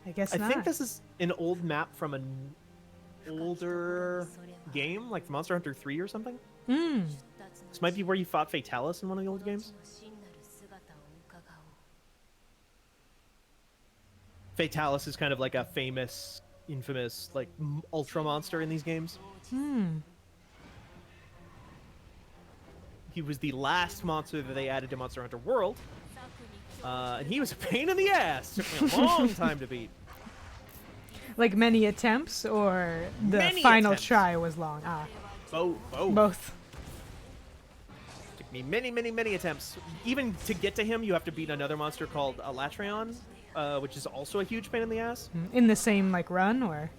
I guess I not. think this is an old map from an older game, like Monster Hunter 3 or something. This might be where you fought Fatalis in one of the old games. Fatalis is kind of like a famous, infamous, like, ultra monster in these games. He was the last monster that they added to Monster Hunter World. And he was a pain in the ass. Took me a long time to beat. Like many attempts, or the final try was long? Both. Took me many attempts. Even to get to him, you have to beat another monster called Alatreon, which is also a huge pain in the ass. In the same, like, run, or?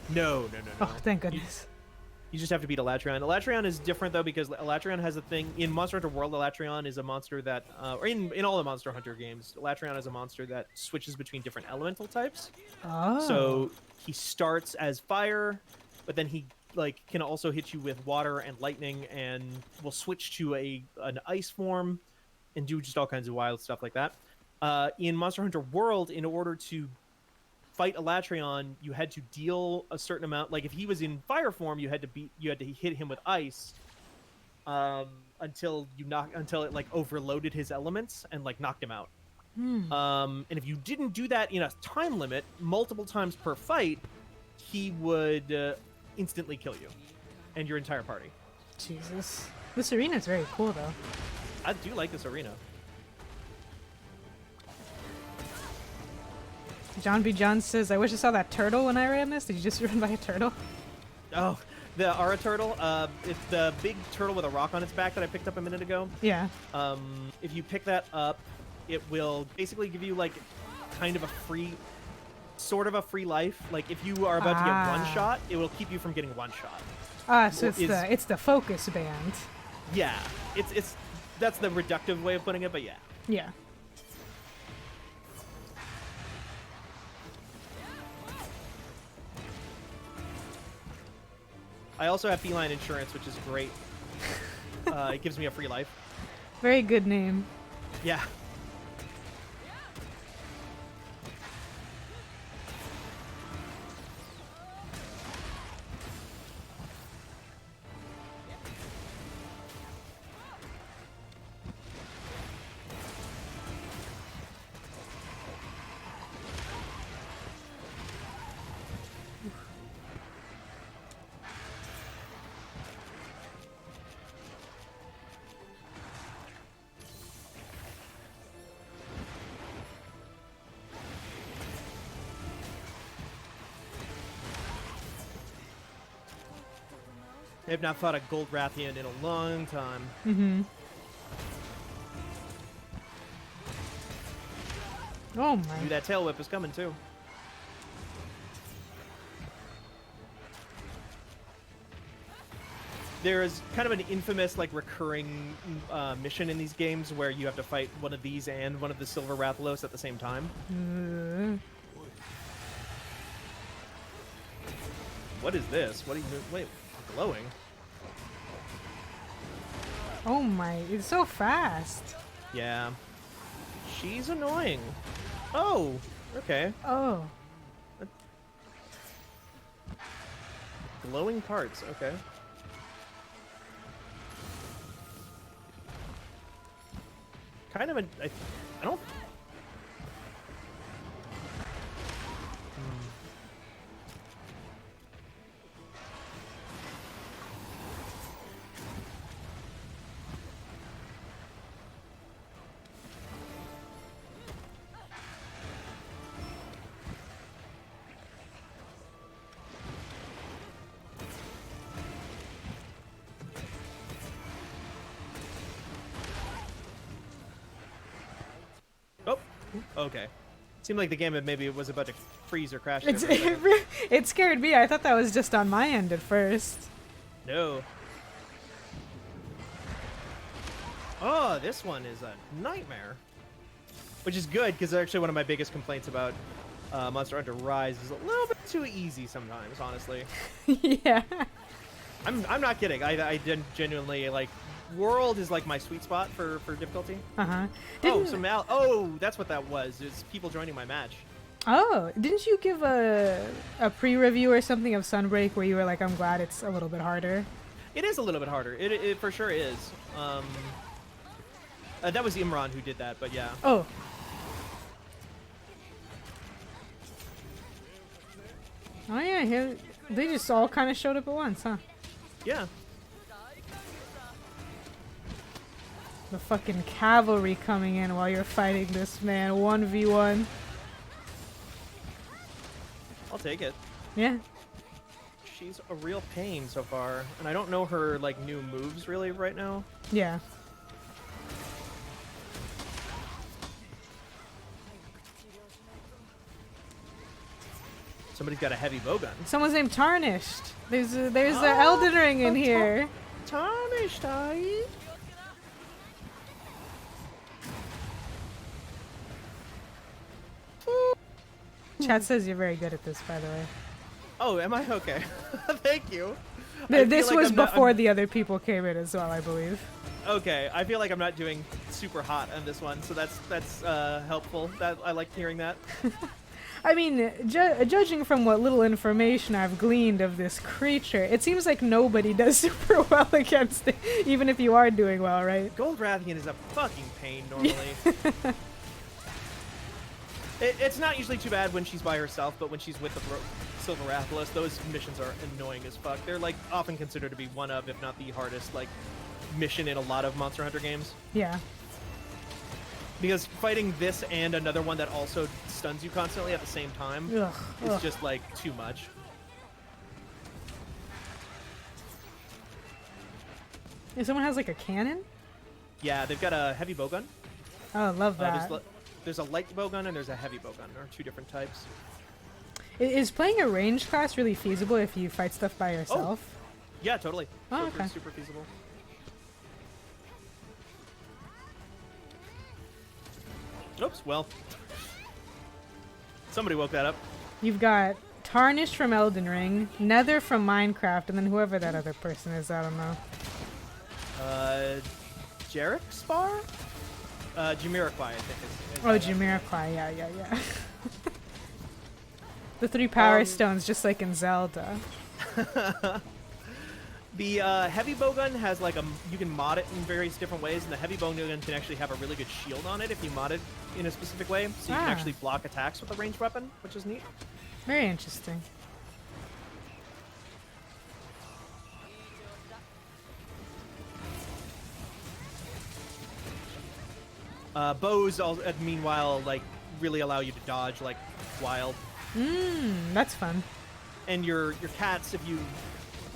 No. Oh, thank goodness. You just have to beat Alatreon. Alatreon is different, though, because Alatreon has a thing... In Monster Hunter World, Alatreon is a monster that... or in all the Monster Hunter games, Alatreon is a monster that switches between different elemental types. Oh. So he starts as fire, but then he can also hit you with water and lightning, and will switch to an ice form and do just all kinds of wild stuff like that. In Monster Hunter World, in order to fight Alatreon, you had to deal a certain amount. Like if he was in fire form, you had to hit him with ice until it like overloaded his elements and like knocked him out. And if you didn't do that in a time limit, multiple times per fight, he would instantly kill you and your entire party. Jesus, this arena is very cool, though. I do like this arena. John B. John says, I wish I saw that turtle when I ran this. Did you just run by a turtle? Oh, the Ara turtle. It's the big turtle with a rock on its back that I picked up a minute ago. Yeah. If you pick that up, it will basically give you like kind of a free life. Like if you are about to get one shot, it will keep you from getting one shot. So it's the focus band. Yeah, that's the reductive way of putting it, but yeah. Yeah. I also have feline insurance, which is great. It gives me a free life. Very good name. Yeah. They've not fought a Gold Rathian in a long time. Mm-hmm. Oh my. Knew that tail whip was coming too. There is kind of an infamous, like, recurring mission in these games where you have to fight one of these and one of the Silver Rathalos at the same time. What is this? What are you... Wait, glowing? Oh my, it's so fast. Yeah. She's annoying. Oh, okay. Oh. Glowing parts, okay. Kind of a... I don't... Oh, okay. Seemed like the game had maybe was about to freeze or crash. It scared me. I thought that was just on my end at first. No. Oh, this one is a nightmare. Which is good, because actually one of my biggest complaints about Monster Hunter Rise is a little bit too easy sometimes, honestly. Yeah. I'm not kidding. I genuinely, like, World is like my sweet spot for difficulty. Uh-huh. Oh, that's what that was. It's people joining my match. Oh, didn't you give a pre-review or something of Sunbreak where you were like, I'm glad it's a little bit harder? It is a little bit harder. It for sure is. That was Imran who did that, but yeah. Oh. Oh yeah, they just all kind of showed up at once, huh? Yeah. The fucking cavalry coming in while you're fighting this man 1v1. I'll take it. Yeah. She's a real pain so far, and I don't know her like new moves really right now. Yeah. Somebody's got a heavy bowgun. Someone's named Tarnished. There's an Elden Ring in here. Tarnished, aye? Chat says you're very good at this, by the way. Oh, am I? Okay. Thank you. This was before the other people came in as well, I believe. Okay, I feel like I'm not doing super hot on this one, so that's helpful. I like hearing that. I mean, judging from what little information I've gleaned of this creature, it seems like nobody does super well against it, even if you are doing well, right? Gold Rathian is a fucking pain normally. It's not usually too bad when she's by herself, but when she's with the Silver Rathalos, those missions are annoying as fuck. They're like often considered to be one of, if not the hardest, like mission in a lot of Monster Hunter games. Yeah. Because fighting this and another one that also stuns you constantly at the same time is just like too much. If someone has like a cannon? Yeah, they've got a heavy bowgun. Oh, I love that. There's a light bowgun and there's a heavy bowgun. There are two different types. Is playing a ranged class really feasible if you fight stuff by yourself? Oh. Yeah, totally. Oh, okay. Super feasible. Oops, well. Somebody woke that up. You've got Tarnished from Elden Ring, Nether from Minecraft, and then whoever that other person is, I don't know. Jarek Spar? Jamiroquai, I think is Oh, Jamiroquai, yeah. The 3 power stones, just like in Zelda. The heavy bowgun has like you can mod it in various different ways, and the heavy bowgun can actually have a really good shield on it if you mod it in a specific way, so you can actually block attacks with a ranged weapon, which is neat. Very interesting. Bows, meanwhile, like really allow you to dodge like wild. That's fun. And your cats,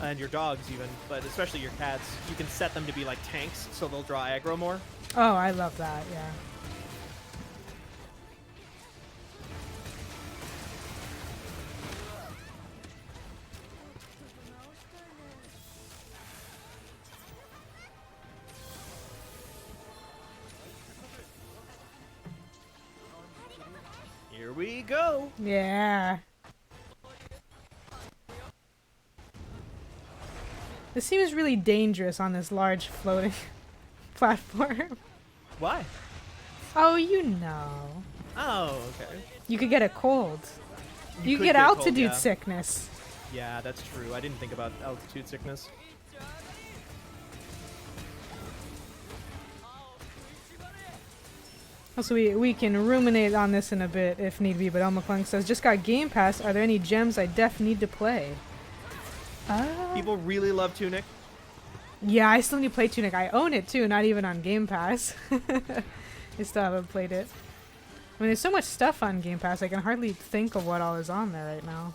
and your dogs even, but especially your cats, you can set them to be like tanks, so they'll draw aggro more. Oh, I love that, yeah. Here we go. Yeah. This seems really dangerous on this large floating platform. Why? Oh, you know. Oh, okay. You could get a cold. You could get cold, altitude yeah. sickness. Yeah, that's true. I didn't think about altitude sickness. Also, we can ruminate on this in a bit if need be, but Elma Klung says, just got Game Pass. Are there any gems I def need to play? People really love Tunic. Yeah, I still need to play Tunic. I own it too, not even on Game Pass. I still haven't played it. I mean, there's so much stuff on Game Pass, I can hardly think of what all is on there right now.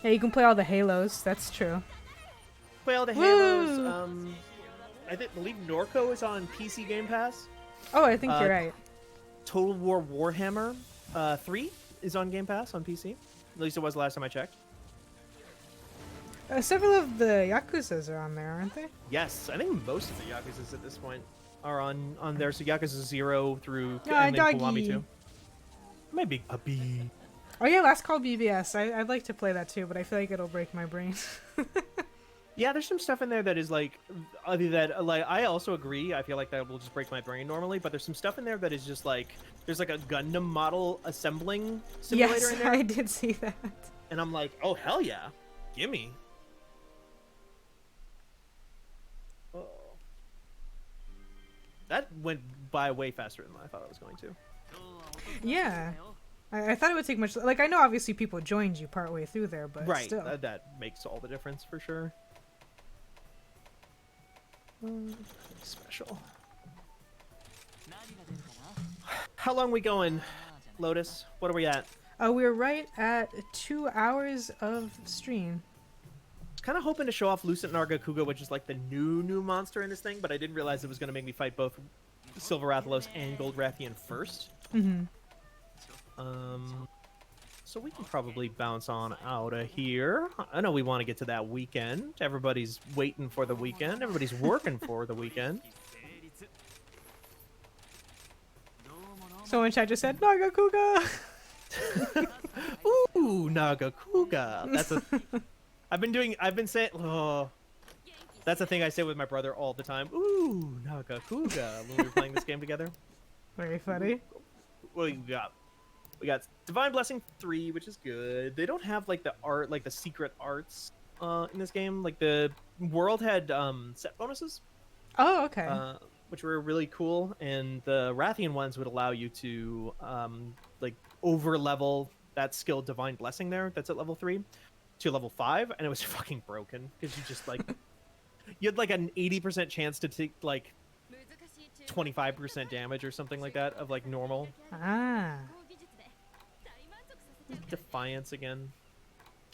Yeah, you can play all the Halos, that's true. Play all the Halos. I believe Norco is on PC Game Pass. Oh, I think you're right. Total War Warhammer 3 is on Game Pass on PC. At least it was the last time I checked. Several of the Yakuzas are on there, aren't they? Yes, I think most of the Yakuzas at this point are on there. So Yakuza 0 through and then Kiwami 2. My big puppy. Oh yeah, Last Call BBS. I'd like to play that too, but I feel like it'll break my brain. Yeah, there's some stuff in there that is like, I also agree. I feel like that will just break my brain normally, but there's some stuff in there that is just like, there's like a Gundam model assembling simulator in there. Yes, I did see that. And I'm like, oh hell yeah, gimme. Oh. That went by way faster than I thought it was going to. Yeah. I thought it would take much. Like, I know obviously people joined you partway through there, but right, still. that makes all the difference for sure. Special. How long we going, Lotus? What are we at? We're right at 2 hours of stream. Kind of hoping to show off Lucent Nargacuga, which is like the new monster in this thing, but I didn't realize it was going to make me fight both Silver Rathalos and Gold Rathian first. So we can probably bounce on out of here. I know we want to get to that weekend. Everybody's waiting for the weekend. Everybody's working for the weekend. Someone in chat just said, Nagakuga! Ooh, Nagakuga. I've been saying, oh, that's a thing I say with my brother all the time. Ooh, Nagakuga, when we were playing this game together. Very funny. What do we got Divine Blessing 3, which is good. They don't have like the art, like the secret arts in this game. Like the world had set bonuses. Oh, okay. Which were really cool, and the Rathian ones would allow you to like over level that skill Divine Blessing there. That's at level 3 to level 5, and it was fucking broken because you just like you had like an 80% chance to take like 25% damage or something like that of like normal. Defiance again,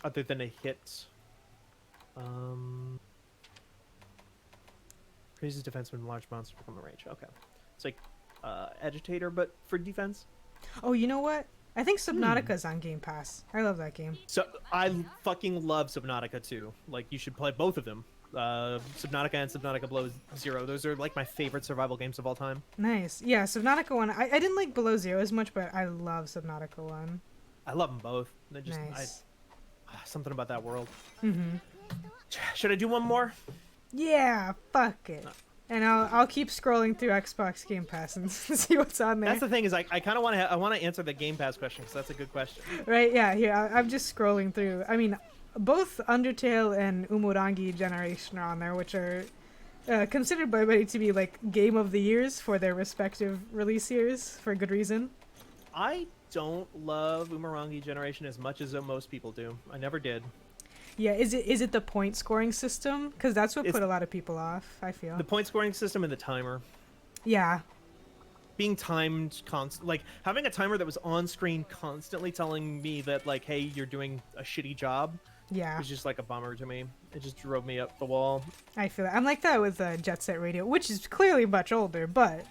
other than a hit. Raises defense when large monsters become a range. Okay, it's like agitator, but for defense. Oh, you know what? I think Subnautica's on Game Pass. I love that game. So I fucking love Subnautica too. Like you should play both of them. Subnautica and Subnautica Below Zero. Those are like my favorite survival games of all time. Nice. Yeah, Subnautica 1. I didn't like Below Zero as much, but I love Subnautica 1. I love them both. They're just nice. something about that world. Should I do one more? Yeah, fuck it. And I'll keep scrolling through Xbox Game Pass and see what's on there. That's the thing is I kind of want to I want to answer the Game Pass question because that's a good question. Right? Yeah. Here I'm just scrolling through. I mean, both Undertale and Umurangi Generation are on there, which are considered by many to be like game of the years for their respective release years for good reason. I don't love Umurangi Generation as much as most people do. I never did. Yeah, is it the point scoring system? Because that's what put a lot of people off, I feel. The point scoring system and the timer. Yeah. Being timed like having a timer that was on screen constantly telling me that like, hey, you're doing a shitty job. Yeah. Was just like a bummer to me. It just drove me up the wall. I feel that. I'm like that with Jet Set Radio, which is clearly much older, but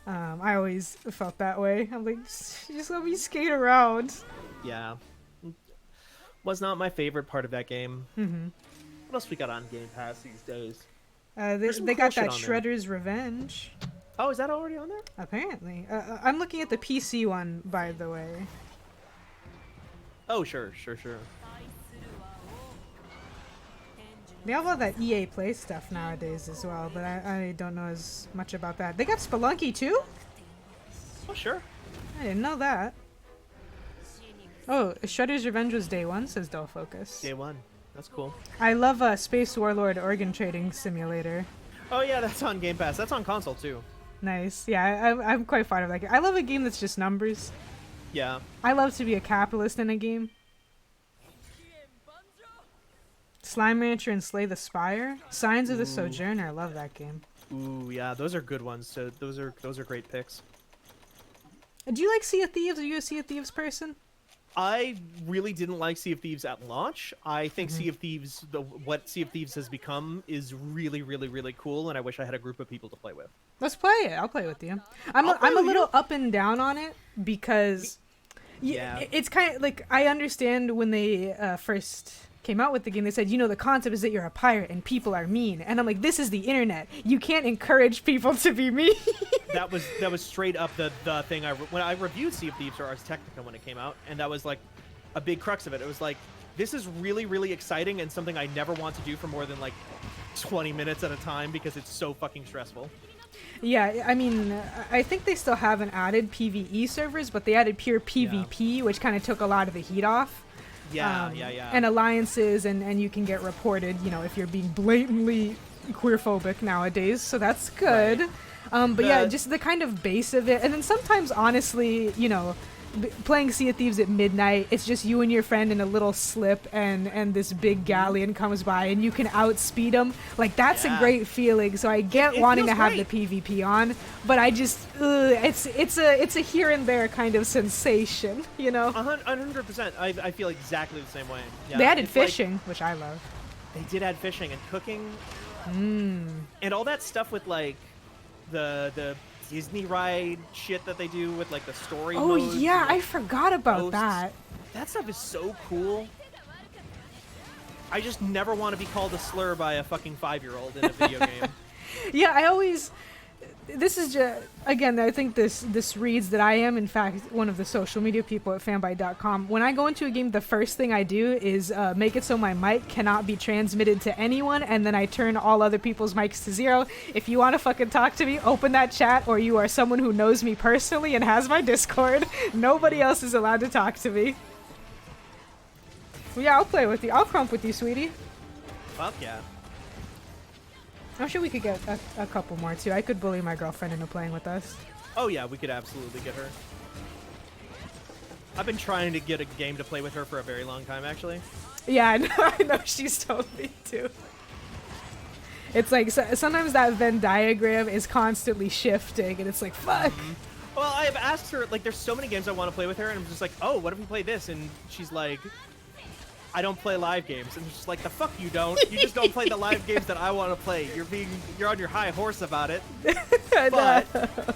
I always felt that way. I'm like, just let me skate around. Yeah. Was not my favorite part of that game. Mm-hmm. What else we got on Game Pass these days? They got that Shredder's Revenge. Oh, is that already on there? Apparently. I'm looking at the PC one, by the way. Oh, sure. They have all that EA Play stuff nowadays as well, but I don't know as much about that. They got Spelunky too? Oh, sure. I didn't know that. Oh, Shredder's Revenge was day one, says Dull Focus. Day one. That's cool. I love Space Warlord Organ Trading Simulator. Oh, yeah, that's on Game Pass. That's on console, too. Nice. Yeah, I'm quite fond of that game. I love a game that's just numbers. Yeah. I love to be a capitalist in a game. Slime Rancher and Slay the Spire. Signs of the Sojourner. I love that game. Ooh, yeah, those are good ones. So those are great picks. Do you like Sea of Thieves? Are you a Sea of Thieves person? I really didn't like Sea of Thieves at launch. I think Sea of Thieves, what Sea of Thieves has become, is really, really, really cool, and I wish I had a group of people to play with. Let's play it. I'll play with you. I'm a little up and down on it because it's kind of like I understand when they first came out with the game, they said, the concept is that you're a pirate and people are mean, and I'm like, this is the internet. You can't encourage people to be mean. that was straight up the thing when I reviewed Sea of Thieves or Ars Technica when it came out, and that was like a big crux of it. It was like, this is really, really exciting and something I never want to do for more than like 20 minutes at a time because it's so fucking stressful. Yeah, I mean, I think they still haven't added PvE servers, but they added pure PvP, which kind of took a lot of the heat off. Yeah. And alliances, and you can get reported, if you're being blatantly queerphobic nowadays, so that's good. Right. But yeah, just the kind of base of it. And then sometimes, honestly, playing Sea of Thieves at midnight, it's just you and your friend in a little slip, and this big galleon comes by, and you can outspeed them. Like, that's a great feeling. So I get wanting to have the PvP on, but I just, it's a here and there kind of sensation, 100%. I feel exactly the same way. Yeah, they added fishing, which I love. They did add fishing and cooking, and all that stuff with like the Disney ride shit that they do with like the story modes. Oh yeah, I forgot about that. That stuff is so cool. I just never want to be called a slur by a fucking 5-year-old in a video game. Yeah, this is just, again, I think this reads that I am, in fact, one of the social media people at fanbyte.com. When I go into a game, the first thing I do is make it so my mic cannot be transmitted to anyone, and then I turn all other people's mics to 0. If you want to fucking talk to me, open that chat, or you are someone who knows me personally and has my Discord. Nobody else is allowed to talk to me. Well, yeah, I'll play with you. I'll crump with you, sweetie. Fuck yeah. I'm sure we could get a couple more, too. I could bully my girlfriend into playing with us. Oh, yeah, we could absolutely get her. I've been trying to get a game to play with her for a very long time, actually. Yeah, I know she's told me, too. It's like, sometimes that Venn diagram is constantly shifting, and it's like, fuck! Well, I've asked her, like, there's so many games I want to play with her, and I'm just like, oh, what if we play this? And she's like, I don't play live games. And she's like, the fuck you don't. You just don't play the live games that I want to play. You're on your high horse about it. But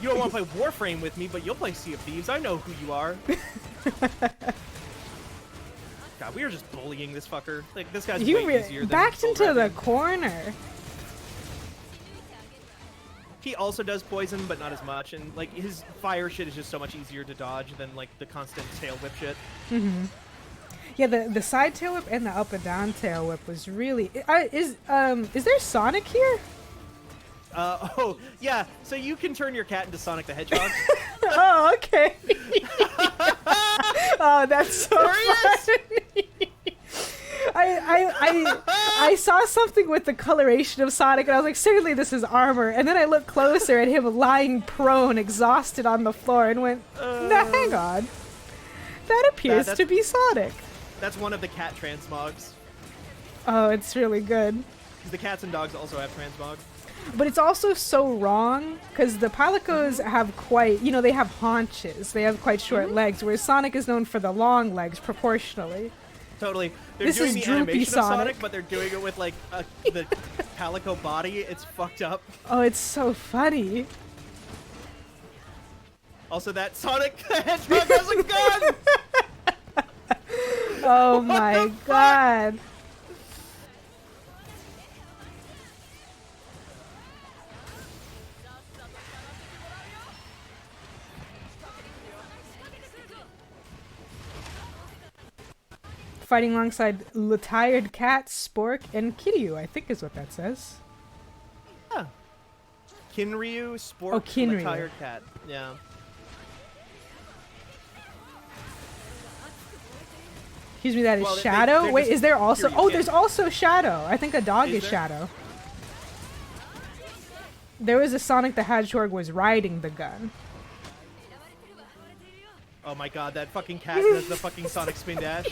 you don't want to play Warframe with me, but you'll play Sea of Thieves. I know who you are. God, we are just bullying this fucker. Like, this guy's way easier than backed into the corner. He also does poison, but not as much. And, like, his fire shit is just so much easier to dodge than, like, the constant tail whip shit. Yeah, the side tail whip and the up and down tail whip was really. Is there Sonic here? Oh yeah. So you can turn your cat into Sonic the Hedgehog. Oh, okay. Oh, that's so funny. I saw something with the coloration of Sonic, and I was like, certainly this is armor. And then I looked closer at him lying prone, exhausted on the floor, and went, nah, hang on. That appears to be Sonic. That's one of the cat transmogs. Oh, it's really good. Because the cats and dogs also have transmog. But it's also so wrong, because the Palicos have quite, they have haunches. They have quite short legs, whereas Sonic is known for the long legs, proportionally. Totally. They're This doing is the droopy animation of Sonic. Sonic, but they're doing it with, like, the Palico body. It's fucked up. Oh, it's so funny. Also, that Sonic the Hedgehog has a gun! Oh my god. Fighting alongside Tired Cat, Spork, and Kiryu, I think is what that says. Yeah. Kinryu, Spork, Oh, Kinryu. Tired Cat. Yeah. Excuse me, that is Well, Shadow? they're Wait, just is there also... Kiryu Oh, Kid. there's also Shadow. I think a dog is there? Shadow. There was a Sonic the Hedgehog was riding the gun. Oh my god, that fucking cat does the fucking Sonic spin dash.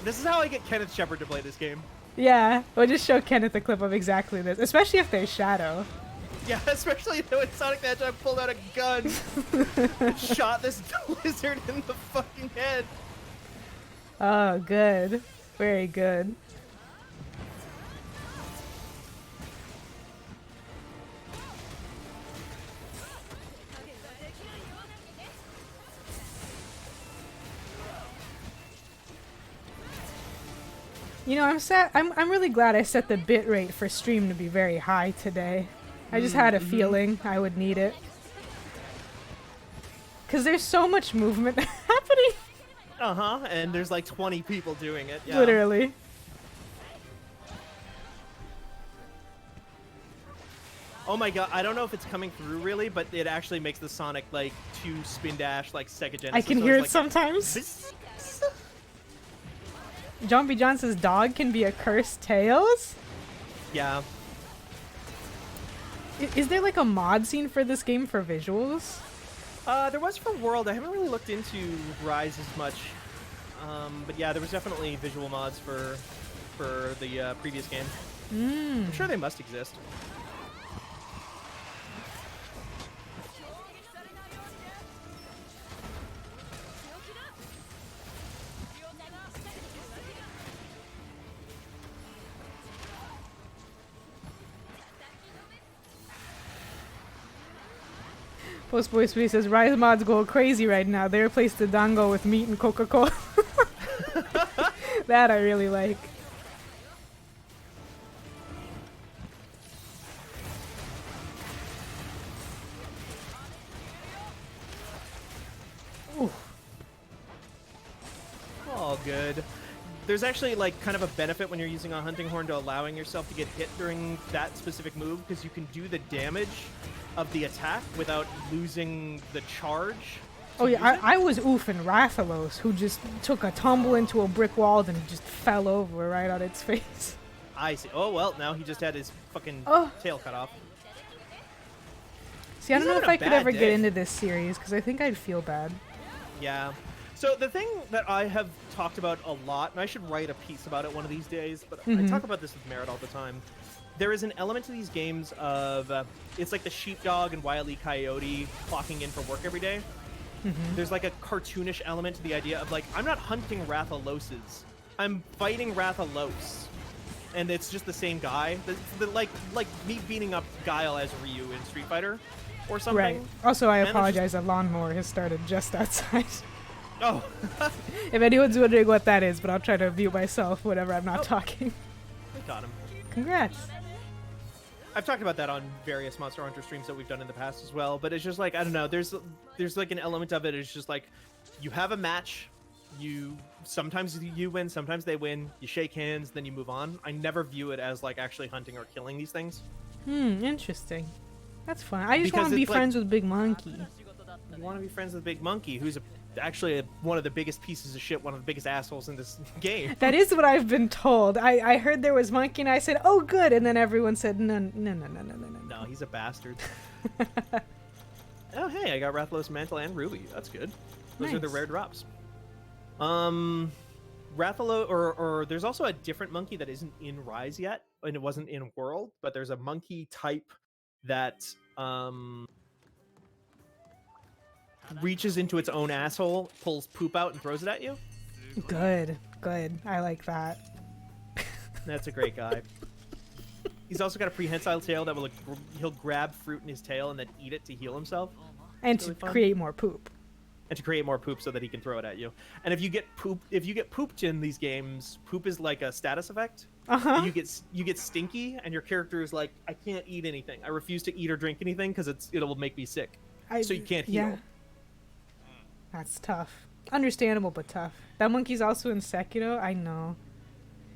This is how I get Kenneth Shepard to play this game. Yeah, we'll just show Kenneth a clip of exactly this, especially if there's Shadow. Yeah, especially when Sonic the Hedgehog pulled out a gun and shot this lizard in the fucking head. Oh, good. Very good. I'm really glad I set the bit rate for stream to be very high today. I just had a feeling I would need it. Cause there's so much movement happening. Uh-huh, and there's like 20 people doing it. Yeah. Literally. Oh my god, I don't know if it's coming through really, but it actually makes the Sonic like 2 spin dash like Sega Genesis. I can so hear it's it like, sometimes. John B. Johnson's dog can be a cursed Tails? Yeah. Is there like a mod scene for this game for visuals? There was for World. I haven't really looked into Rise as much. But yeah, there was definitely visual mods for the previous game. I'm sure they must exist. Postboy Sweet says, Rise mods go crazy right now. They replaced the dango with meat and Coca-Cola. That I really like. Ooh. All good. There's actually like kind of a benefit when you're using a hunting horn to allowing yourself to get hit during that specific move, because you can do the damage of the attack without losing the charge. Oh yeah, I was oofing Rathalos, who just took a tumble into a brick wall and just fell over right on its face. I see. Oh well, now he just had his fucking tail cut off. See, I don't know having if a I could bad ever get day. into this series, because I think I'd feel bad. Yeah. So the thing that I have talked about a lot, and I should write a piece about it one of these days, but I talk about this with Merritt all the time. There is an element to these games of, it's like the sheepdog and Wile E. Coyote clocking in for work every day. There's like a cartoonish element to the idea of like, I'm not hunting Rathaloses. I'm fighting Rathalos. And it's just the same guy. Like me beating up Guile as Ryu in Street Fighter or something. Right. Also, I And there's apologize, a lawnmower has started just outside. Oh. If anyone's wondering what that is, but I'll try to mute myself whenever I'm not talking. I got him. Congrats. I've talked about that on various Monster Hunter streams that we've done in the past as well, but it's just like, I don't know, there's like an element of it, it's just like, you have a match, Sometimes you win, sometimes they win. You shake hands, then you move on. I never view it as like actually hunting or killing these things. Interesting. That's fun. I just Because want to be it's like- friends with Big Monkey. You want to be friends with Big Monkey, who's actually one of the biggest pieces of shit, one of the biggest assholes in this game. That is what I've been told. I heard there was Monkey, and I said, "Oh, good," and then everyone said, "No, no, no, no, no, no, no." No, he's a bastard. Oh, hey, I got Rathalos Mantle and Ruby. That's good. Those are the Nice. rare drops. Rathalos, or there's also a different monkey that isn't in Rise yet, and it wasn't in World, but there's a monkey type that reaches into its own asshole, pulls poop out, and throws it at you. Good, good. I like that. That's a great guy. He's also got a prehensile tail that will he'll grab fruit in his tail and then eat it to heal himself. And really to fun. create more poop. And to create more poop so that he can throw it at you. And if you get pooped in these games, poop is like a status effect. Uh-huh. You get stinky, and your character is like, I can't eat anything. I refuse to eat or drink anything because it'll make me sick. So you can't heal. Yeah. That's tough. Understandable, but tough. That monkey's also in Sekiro. I know.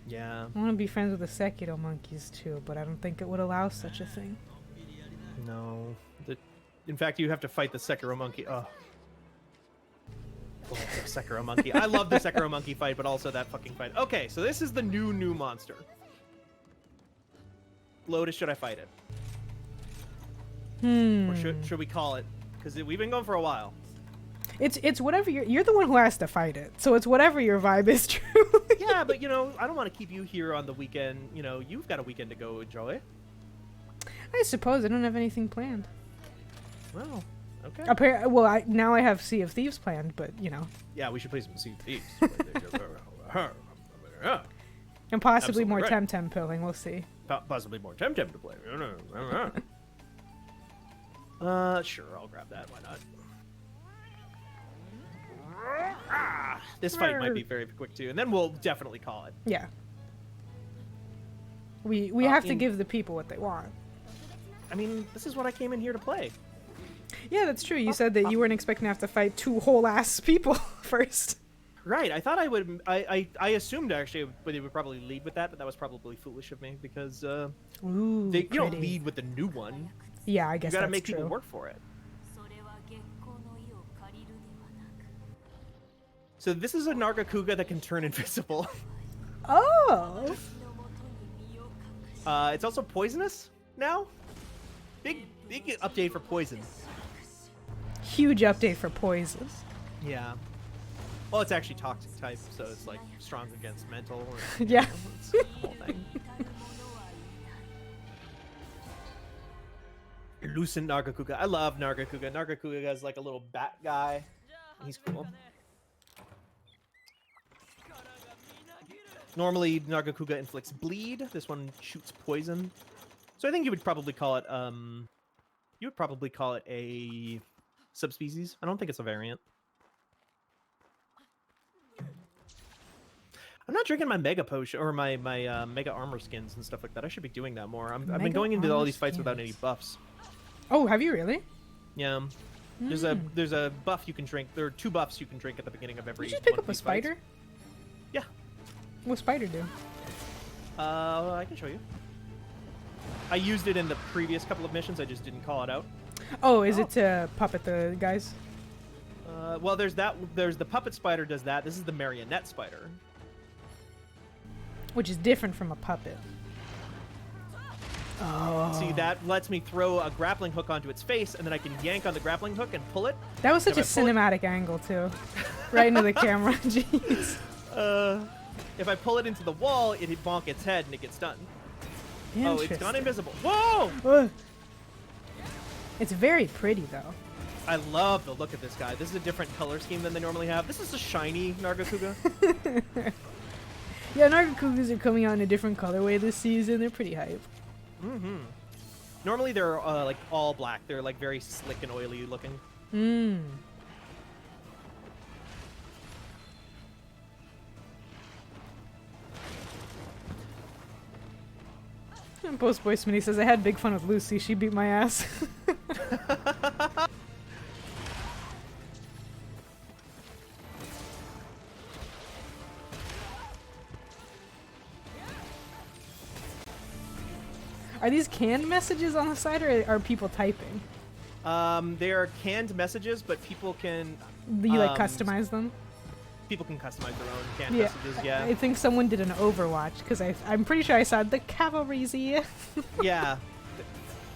Yeah. I want to be friends with the Sekiro monkeys too, but I don't think it would allow such a thing. No. In fact, you have to fight the Sekiro monkey. Oh. Oh, the Sekiro monkey. I love the Sekiro monkey fight, but also that fucking fight. Okay, so this is the new monster. Lotus, should I fight it? Or should we call it? Because we've been going for a while. It's whatever you're the one who has to fight it, so it's whatever your vibe is. True. Yeah, but I don't want to keep you here on the weekend. You've got a weekend to go enjoy. I suppose I don't have anything planned. Well, okay. Now I have Sea of Thieves planned, but Yeah, we should play some Sea of Thieves. and possibly Absolutely more right. TemTem pilling. We'll see. Possibly more TemTem to play. Sure, I'll grab that. Why not? This fight might be very quick too, and then we'll definitely call it. Yeah. We have to give the people what they want. I mean, this is what I came in here to play. Yeah, that's true. You said that you weren't expecting to have to fight two whole ass people first. Right. I thought I would. I assumed actually they would probably lead with that, but that was probably foolish of me because Ooh, you don't pretty. lead with the new one. Yeah, I guess You gotta that's make true. people work for it. So this is a Nargacuga that can turn invisible. Oh. It's also poisonous now. Big update for poison. Huge update for poison. Yeah. Well, it's actually toxic type, so it's like strong against mental. Or, Yeah. it's the whole thing. Lucent Nargacuga. I love Nargacuga. Nargacuga is like a little bat guy. He's cool. Normally, Nargacuga inflicts bleed. This one shoots poison. So I think you would probably call it a subspecies. I don't think it's a variant. I'm not drinking my mega potion or my mega armor skins and stuff like that. I should be doing that more. I've been going into all these fights without any buffs. Oh, have you really? Yeah. There's a buff you can drink. There are 2 buffs you can drink at the beginning of every. Did you just pick one up of a these fights. spider? Yeah. What spider do? I can show you. I used it in the previous couple of missions. I just didn't call it out. Oh, is it to puppet the guys? Well, there's that. There's the puppet spider does that. This is the marionette spider. Which is different from a puppet. Oh. See, that lets me throw a grappling hook onto its face, and then I can yank on the grappling hook and pull it. That was such a If I pull it- cinematic angle too. Right into the camera. Jeez. If I pull it into the wall, it'd bonk its head and it gets stunned. Oh, it's gone Interesting. invisible. Whoa! Ugh. It's very pretty though. I love the look of this guy. This is a different color scheme than they normally have. This is a shiny Nargacuga. Yeah, Nargacugas are coming out in a different colorway this season. They're pretty hype. Mm-hmm. Normally they're like all black. They're like very slick and oily looking. Mmm. And Post Boy Smitty says, I had big fun with Lucy. She beat my ass. Are these canned messages on the side, or are people typing? They are canned messages, but people can. You like customize them? People can customize their own canned messages. Yeah. I think someone did an Overwatch because I'm pretty sure I saw the cavalry's here. Yeah.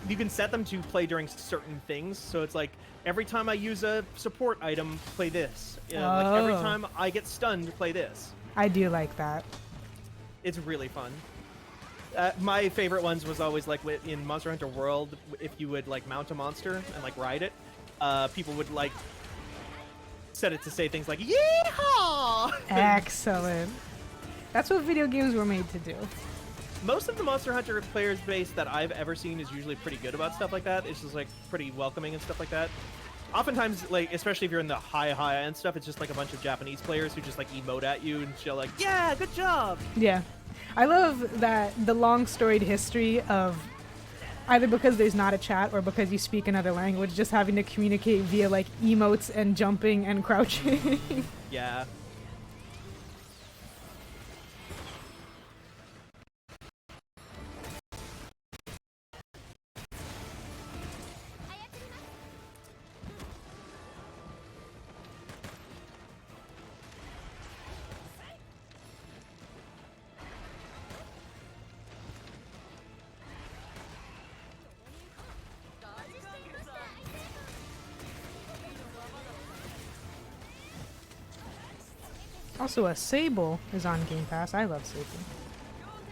You can set them to play during certain things, so it's like every time I use a support item, play this. You know, like every time I get stunned, play this. I do like that. It's really fun. My favorite ones was always like in Monster Hunter World, if you would like mount a monster and like ride it, people would like set it to say things like "Yeehaw!" Excellent. That's what video games were made to do. Most of the Monster Hunter players base that I've ever seen is usually pretty good about stuff like that. It's just like pretty welcoming and stuff like that. Oftentimes, like especially if you're in the high end stuff, it's just like a bunch of Japanese players who just like emote at you and show like, "Yeah, good job." Yeah. I love that the long storied history of either because there's not a chat or because you speak another language, just having to communicate via like emotes and jumping and crouching. Yeah. Also, Sable is on Game Pass. I love Sable.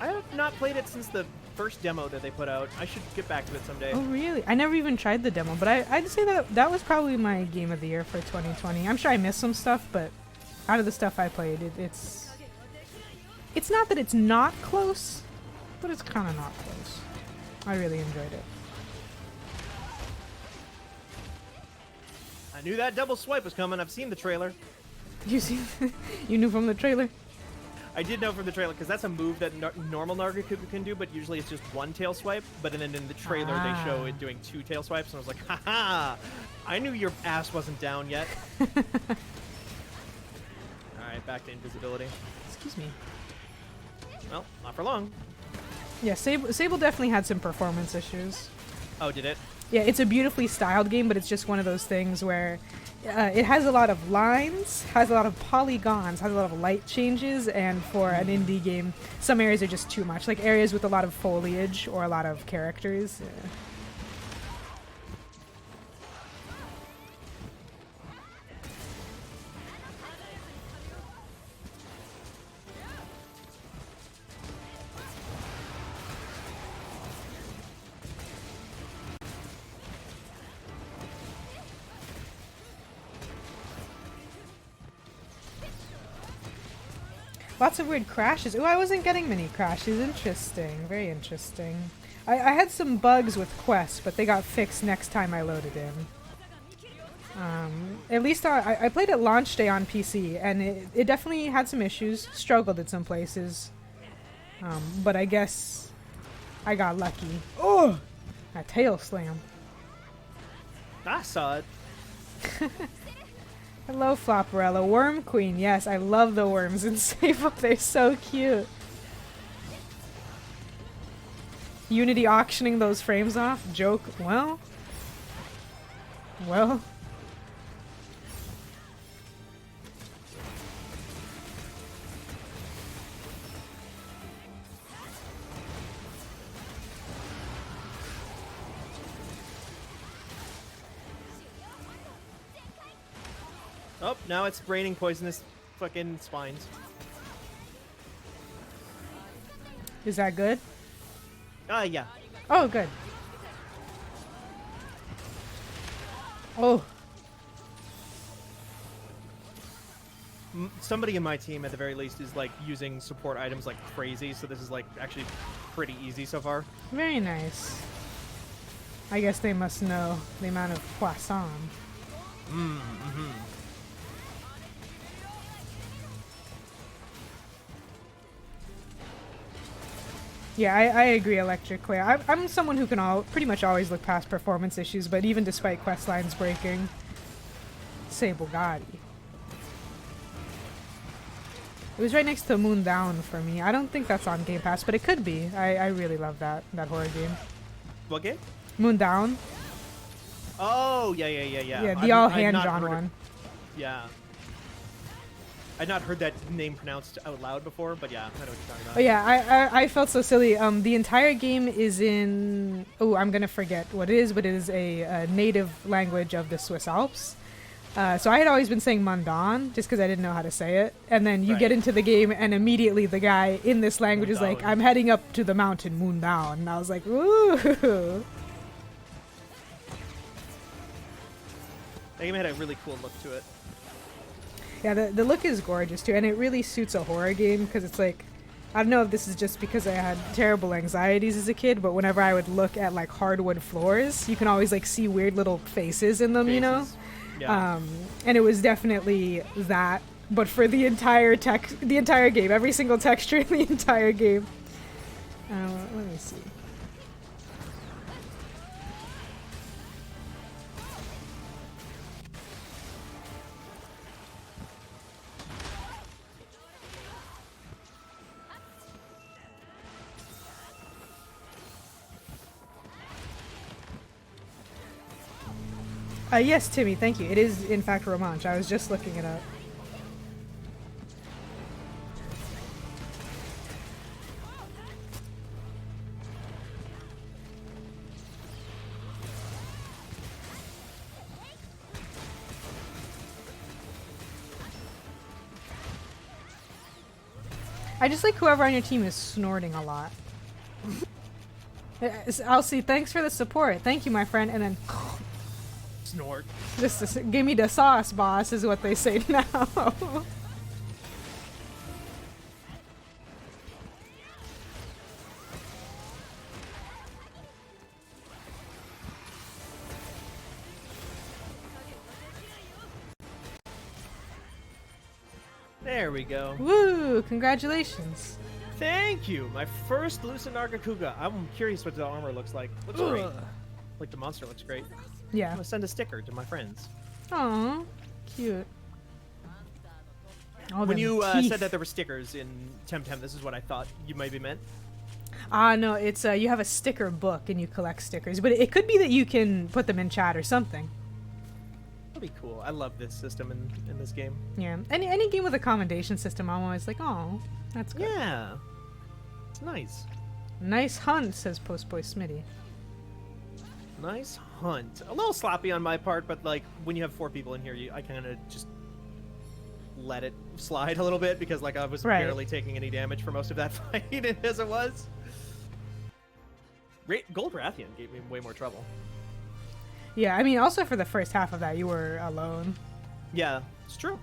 I have not played it since the first demo that they put out. I should get back to it someday. Oh, really? I never even tried the demo, but I'd say that was probably my game of the year for 2020. I'm sure I missed some stuff, but out of the stuff I played, it's not that it's not close, but it's kind of not close. I really enjoyed it. I knew that double swipe was coming. I've seen the trailer. You knew from the trailer? I did know from the trailer because that's a move that normal Nargacuga can do, but usually it's just one tail swipe. But then in the trailer they show it doing two tail swipes, and I was like, haha! I knew your ass wasn't down yet. Alright, back to invisibility. Excuse me. Well, not for long. Yeah, Sable definitely had some performance issues. Oh, did it? Yeah, it's a beautifully styled game, but it's just one of those things where it has a lot of lines, has a lot of polygons, has a lot of light changes, and for an indie game, some areas are just too much. Like areas with a lot of foliage or a lot of characters. Yeah. Lots of weird crashes. Oh, I wasn't getting many crashes. Interesting. Very interesting. I had some bugs with quests, but they got fixed next time I loaded in. At least I played it launch day on PC, and it definitely had some issues. Struggled in some places. But I guess I got lucky. Oh! A tail slam. I saw it. Hello, Flopperella. Worm Queen. Yes, I love the worms in Sable. They're so cute. Unity auctioning those frames off? Joke. Well. Oh, now it's raining poisonous fucking spines. Is that good? Yeah. Oh, good. Oh. Somebody in my team, at the very least, is like using support items like crazy, so this is like actually pretty easy so far. Very nice. I guess they must know the amount of poisson. Mm-hmm. Yeah, I agree, Electric Claire. I'm someone who can pretty much always look past performance issues, but even despite quest lines breaking, Sable Gotti. It was right next to Moon Down for me. I don't think that's on Game Pass, but it could be. I really love that horror game. What game? Moon Down. Oh, yeah. Yeah, the all hand drawn one. Yeah. I'd not heard that name pronounced out loud before, but yeah, I know what you're talking about. Oh yeah, I felt so silly. The entire game is in, oh, I'm gonna forget what it is, but it is a native language of the Swiss Alps. So I had always been saying Mandan just because I didn't know how to say it. And then you get into the game and immediately the guy in this language is like, I'm heading up to the mountain, Moon Down. And I was like, ooh. That game had a really cool look to it. Yeah, the look is gorgeous too. And it really suits a horror game because it's like, I don't know if this is just because I had terrible anxieties as a kid, but whenever I would look at like hardwood floors, you can always like see weird little faces in them, you know? Yeah. And it was definitely that, but for the entire game, every single texture in the entire game. Let me see. Yes, Timmy, thank you. It is, in fact, Romanche. I was just looking it up. I just like whoever on your team is snorting a lot. I'll see, thanks for the support. Thank you, my friend. And then... Snort. Just give me the sauce, boss, is what they say now. There we go. Woo! Congratulations. Thank you. My first Lucid Nargacuga. I'm curious what the armor looks like. Looks great. Like the monster looks great. Yeah. I'm gonna send a sticker to my friends. Aw, cute. When you said that there were stickers in TemTem, this is what I thought you maybe meant. No, it's you have a sticker book and you collect stickers, but it could be that you can put them in chat or something. That'd be cool. I love this system in this game. Yeah, any game with a commendation system, I'm always like, oh, that's good. Yeah, it's nice. Nice hunt, says Postboy Smitty. Nice hunt. A little sloppy on my part, but like when you have 4 people in here, I kind of just let it slide a little bit because like I was barely taking any damage for most of that fight as it was. Gold Rathian gave me way more trouble. Yeah, I mean, also for the first half of that, you were alone. Yeah, it's true.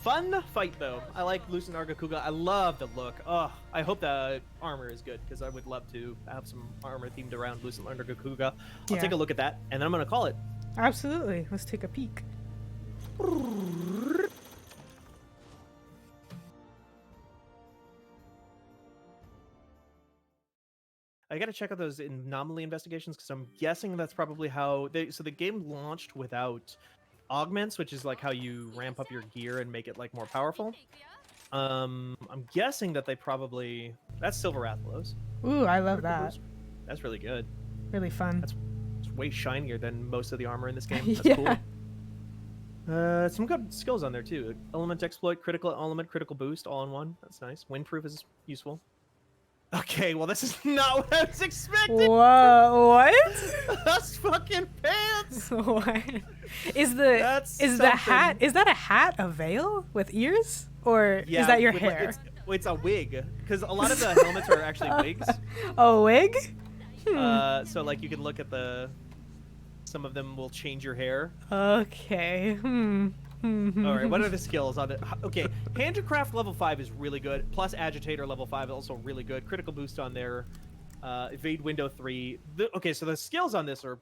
Fun fight though. I like Lucid Nargacuga. I love the look. Oh, I hope the armor is good because I would love to have some armor themed around Lucid Nargacuga. I'll take a look at that and then I'm gonna call it. Absolutely. Let's take a peek. I gotta check out those anomaly investigations because I'm guessing that's probably how so the game launched without augments, which is like how you ramp up your gear and make it like more powerful. I'm guessing that they probably that's Silver Rathalos. Ooh, I love that. That's really good. Really fun. It's way shinier than most of the armor in this game. That's cool. Some good skills on there too. Element exploit, critical element, critical boost, all in one. That's nice. Windproof is useful. Okay, well this is not what I was expecting. Whoa, what? That's fucking pants. What? Is the hat? Is that a hat? A veil with ears, or is that your hair? It's a wig, because a lot of the helmets are actually wigs. A wig? So like you can look at some of them will change your hair. Okay. All right, what are the skills on it? Okay, Handicraft level 5 is really good. Plus Agitator level 5 is also really good. Critical boost on there. Evade window 3. Okay, so the skills on this are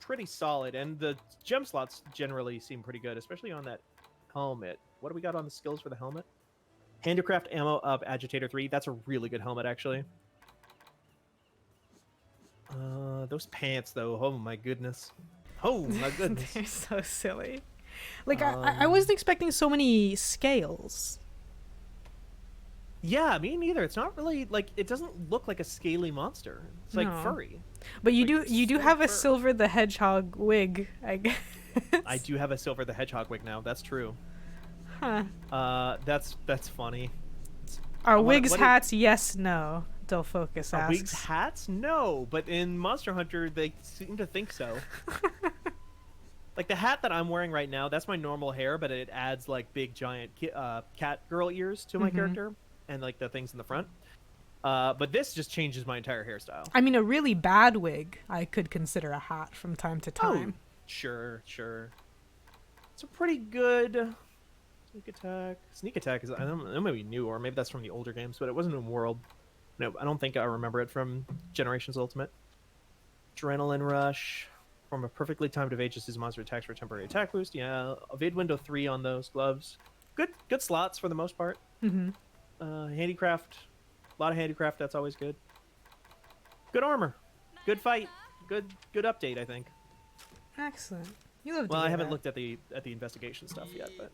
pretty solid, and the gem slots generally seem pretty good, especially on that helmet. What do we got on the skills for the helmet? Handicraft ammo up, Agitator 3. That's a really good helmet, actually. Those pants, though. Oh, my goodness. Oh, my goodness. They're so silly. Like, I wasn't expecting so many scales. Yeah, me neither. It's not really like it doesn't look like a scaly monster. It's like No. furry. But Like you do still have a fur. Silver the Hedgehog wig, I guess. I do have a Silver the Hedgehog wig now. That's true. Huh. That's funny. Are What wigs what is hats? Yes, no. Del Focus are wigs asks. hats? No, but in Monster Hunter they seem to think so. Like the hat that I'm wearing right now, that's my normal hair, but it adds like big giant cat girl ears to my Hmm. character and like the things in the front. But this just changes my entire hairstyle. I mean, a really bad wig I could consider a hat from time to Oh, time. sure, sure. It's a pretty good sneak attack. Sneak attack is I don't know, maybe new or maybe that's from the older games, but it wasn't in World. No, I don't think I remember it from Generations Ultimate. Adrenaline Rush. From a perfectly timed evade, just use monster attacks for a temporary attack boost. Yeah, evade window 3 on those gloves. Good slots for the most part. Hmm. Handicraft, a lot of handicraft. That's always good. Good armor, good fight, good update. I think. Excellent. You love to Well, I hear haven't that. looked at the investigation stuff yet, but.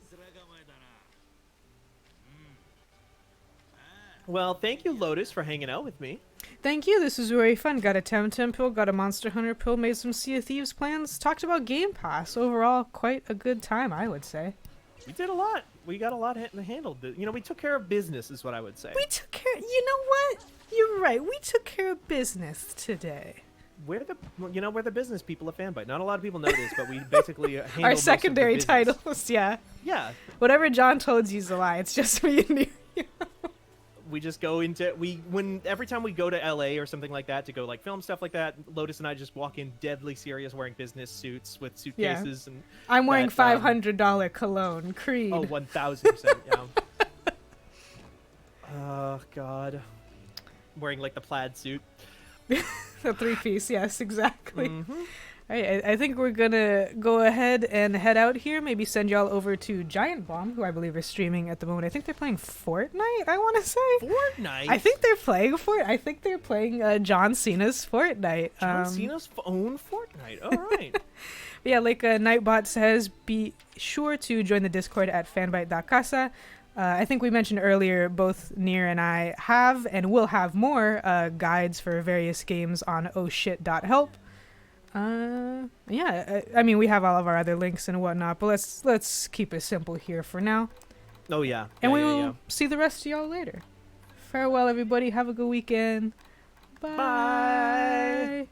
Well, thank you, Lotus, for hanging out with me. Thank you. This was very fun. Got a TemTem pill, got a Monster Hunter pill, made some Sea of Thieves plans, talked about Game Pass. Overall, quite a good time, I would say. We did a lot. We got a lot handled. You know, we took care of business, is what I would say. We took care. You know what? You're right. We took care of business today. We're the business people of Fanbyte. Not a lot of people know this, but we basically handle Our most of the secondary business. titles, yeah. Yeah, Whatever John told you's a lie. It's just me and you. we just go into every time we go to LA or something like that to go like film stuff like that. Lotus and I just walk in deadly serious, wearing business suits with suitcases and. I'm wearing that, $500 cologne. Creed. Oh, 1000%. Yeah. Oh God. Wearing like the plaid suit. A 3-piece, yes, exactly. Mm-hmm. All right, I think we're gonna go ahead and head out here. Maybe send y'all over to Giant Bomb, who I believe is streaming at the moment. I think they're playing Fortnite. I want to say. Fortnite. I think they're playing I think they're playing John Cena's Fortnite. John Cena's own Fortnite. All right. Yeah, like Nightbot says, be sure to join the Discord at fanbyte.casa. I think we mentioned earlier, both Near and I have and will have more guides for various games on ohshit.help. Yeah, I mean, we have all of our other links and whatnot, but let's keep it simple here for now. Oh yeah. And Yeah, we yeah, will yeah. see the rest of y'all later. Farewell, everybody. Have a good weekend. Bye. Bye.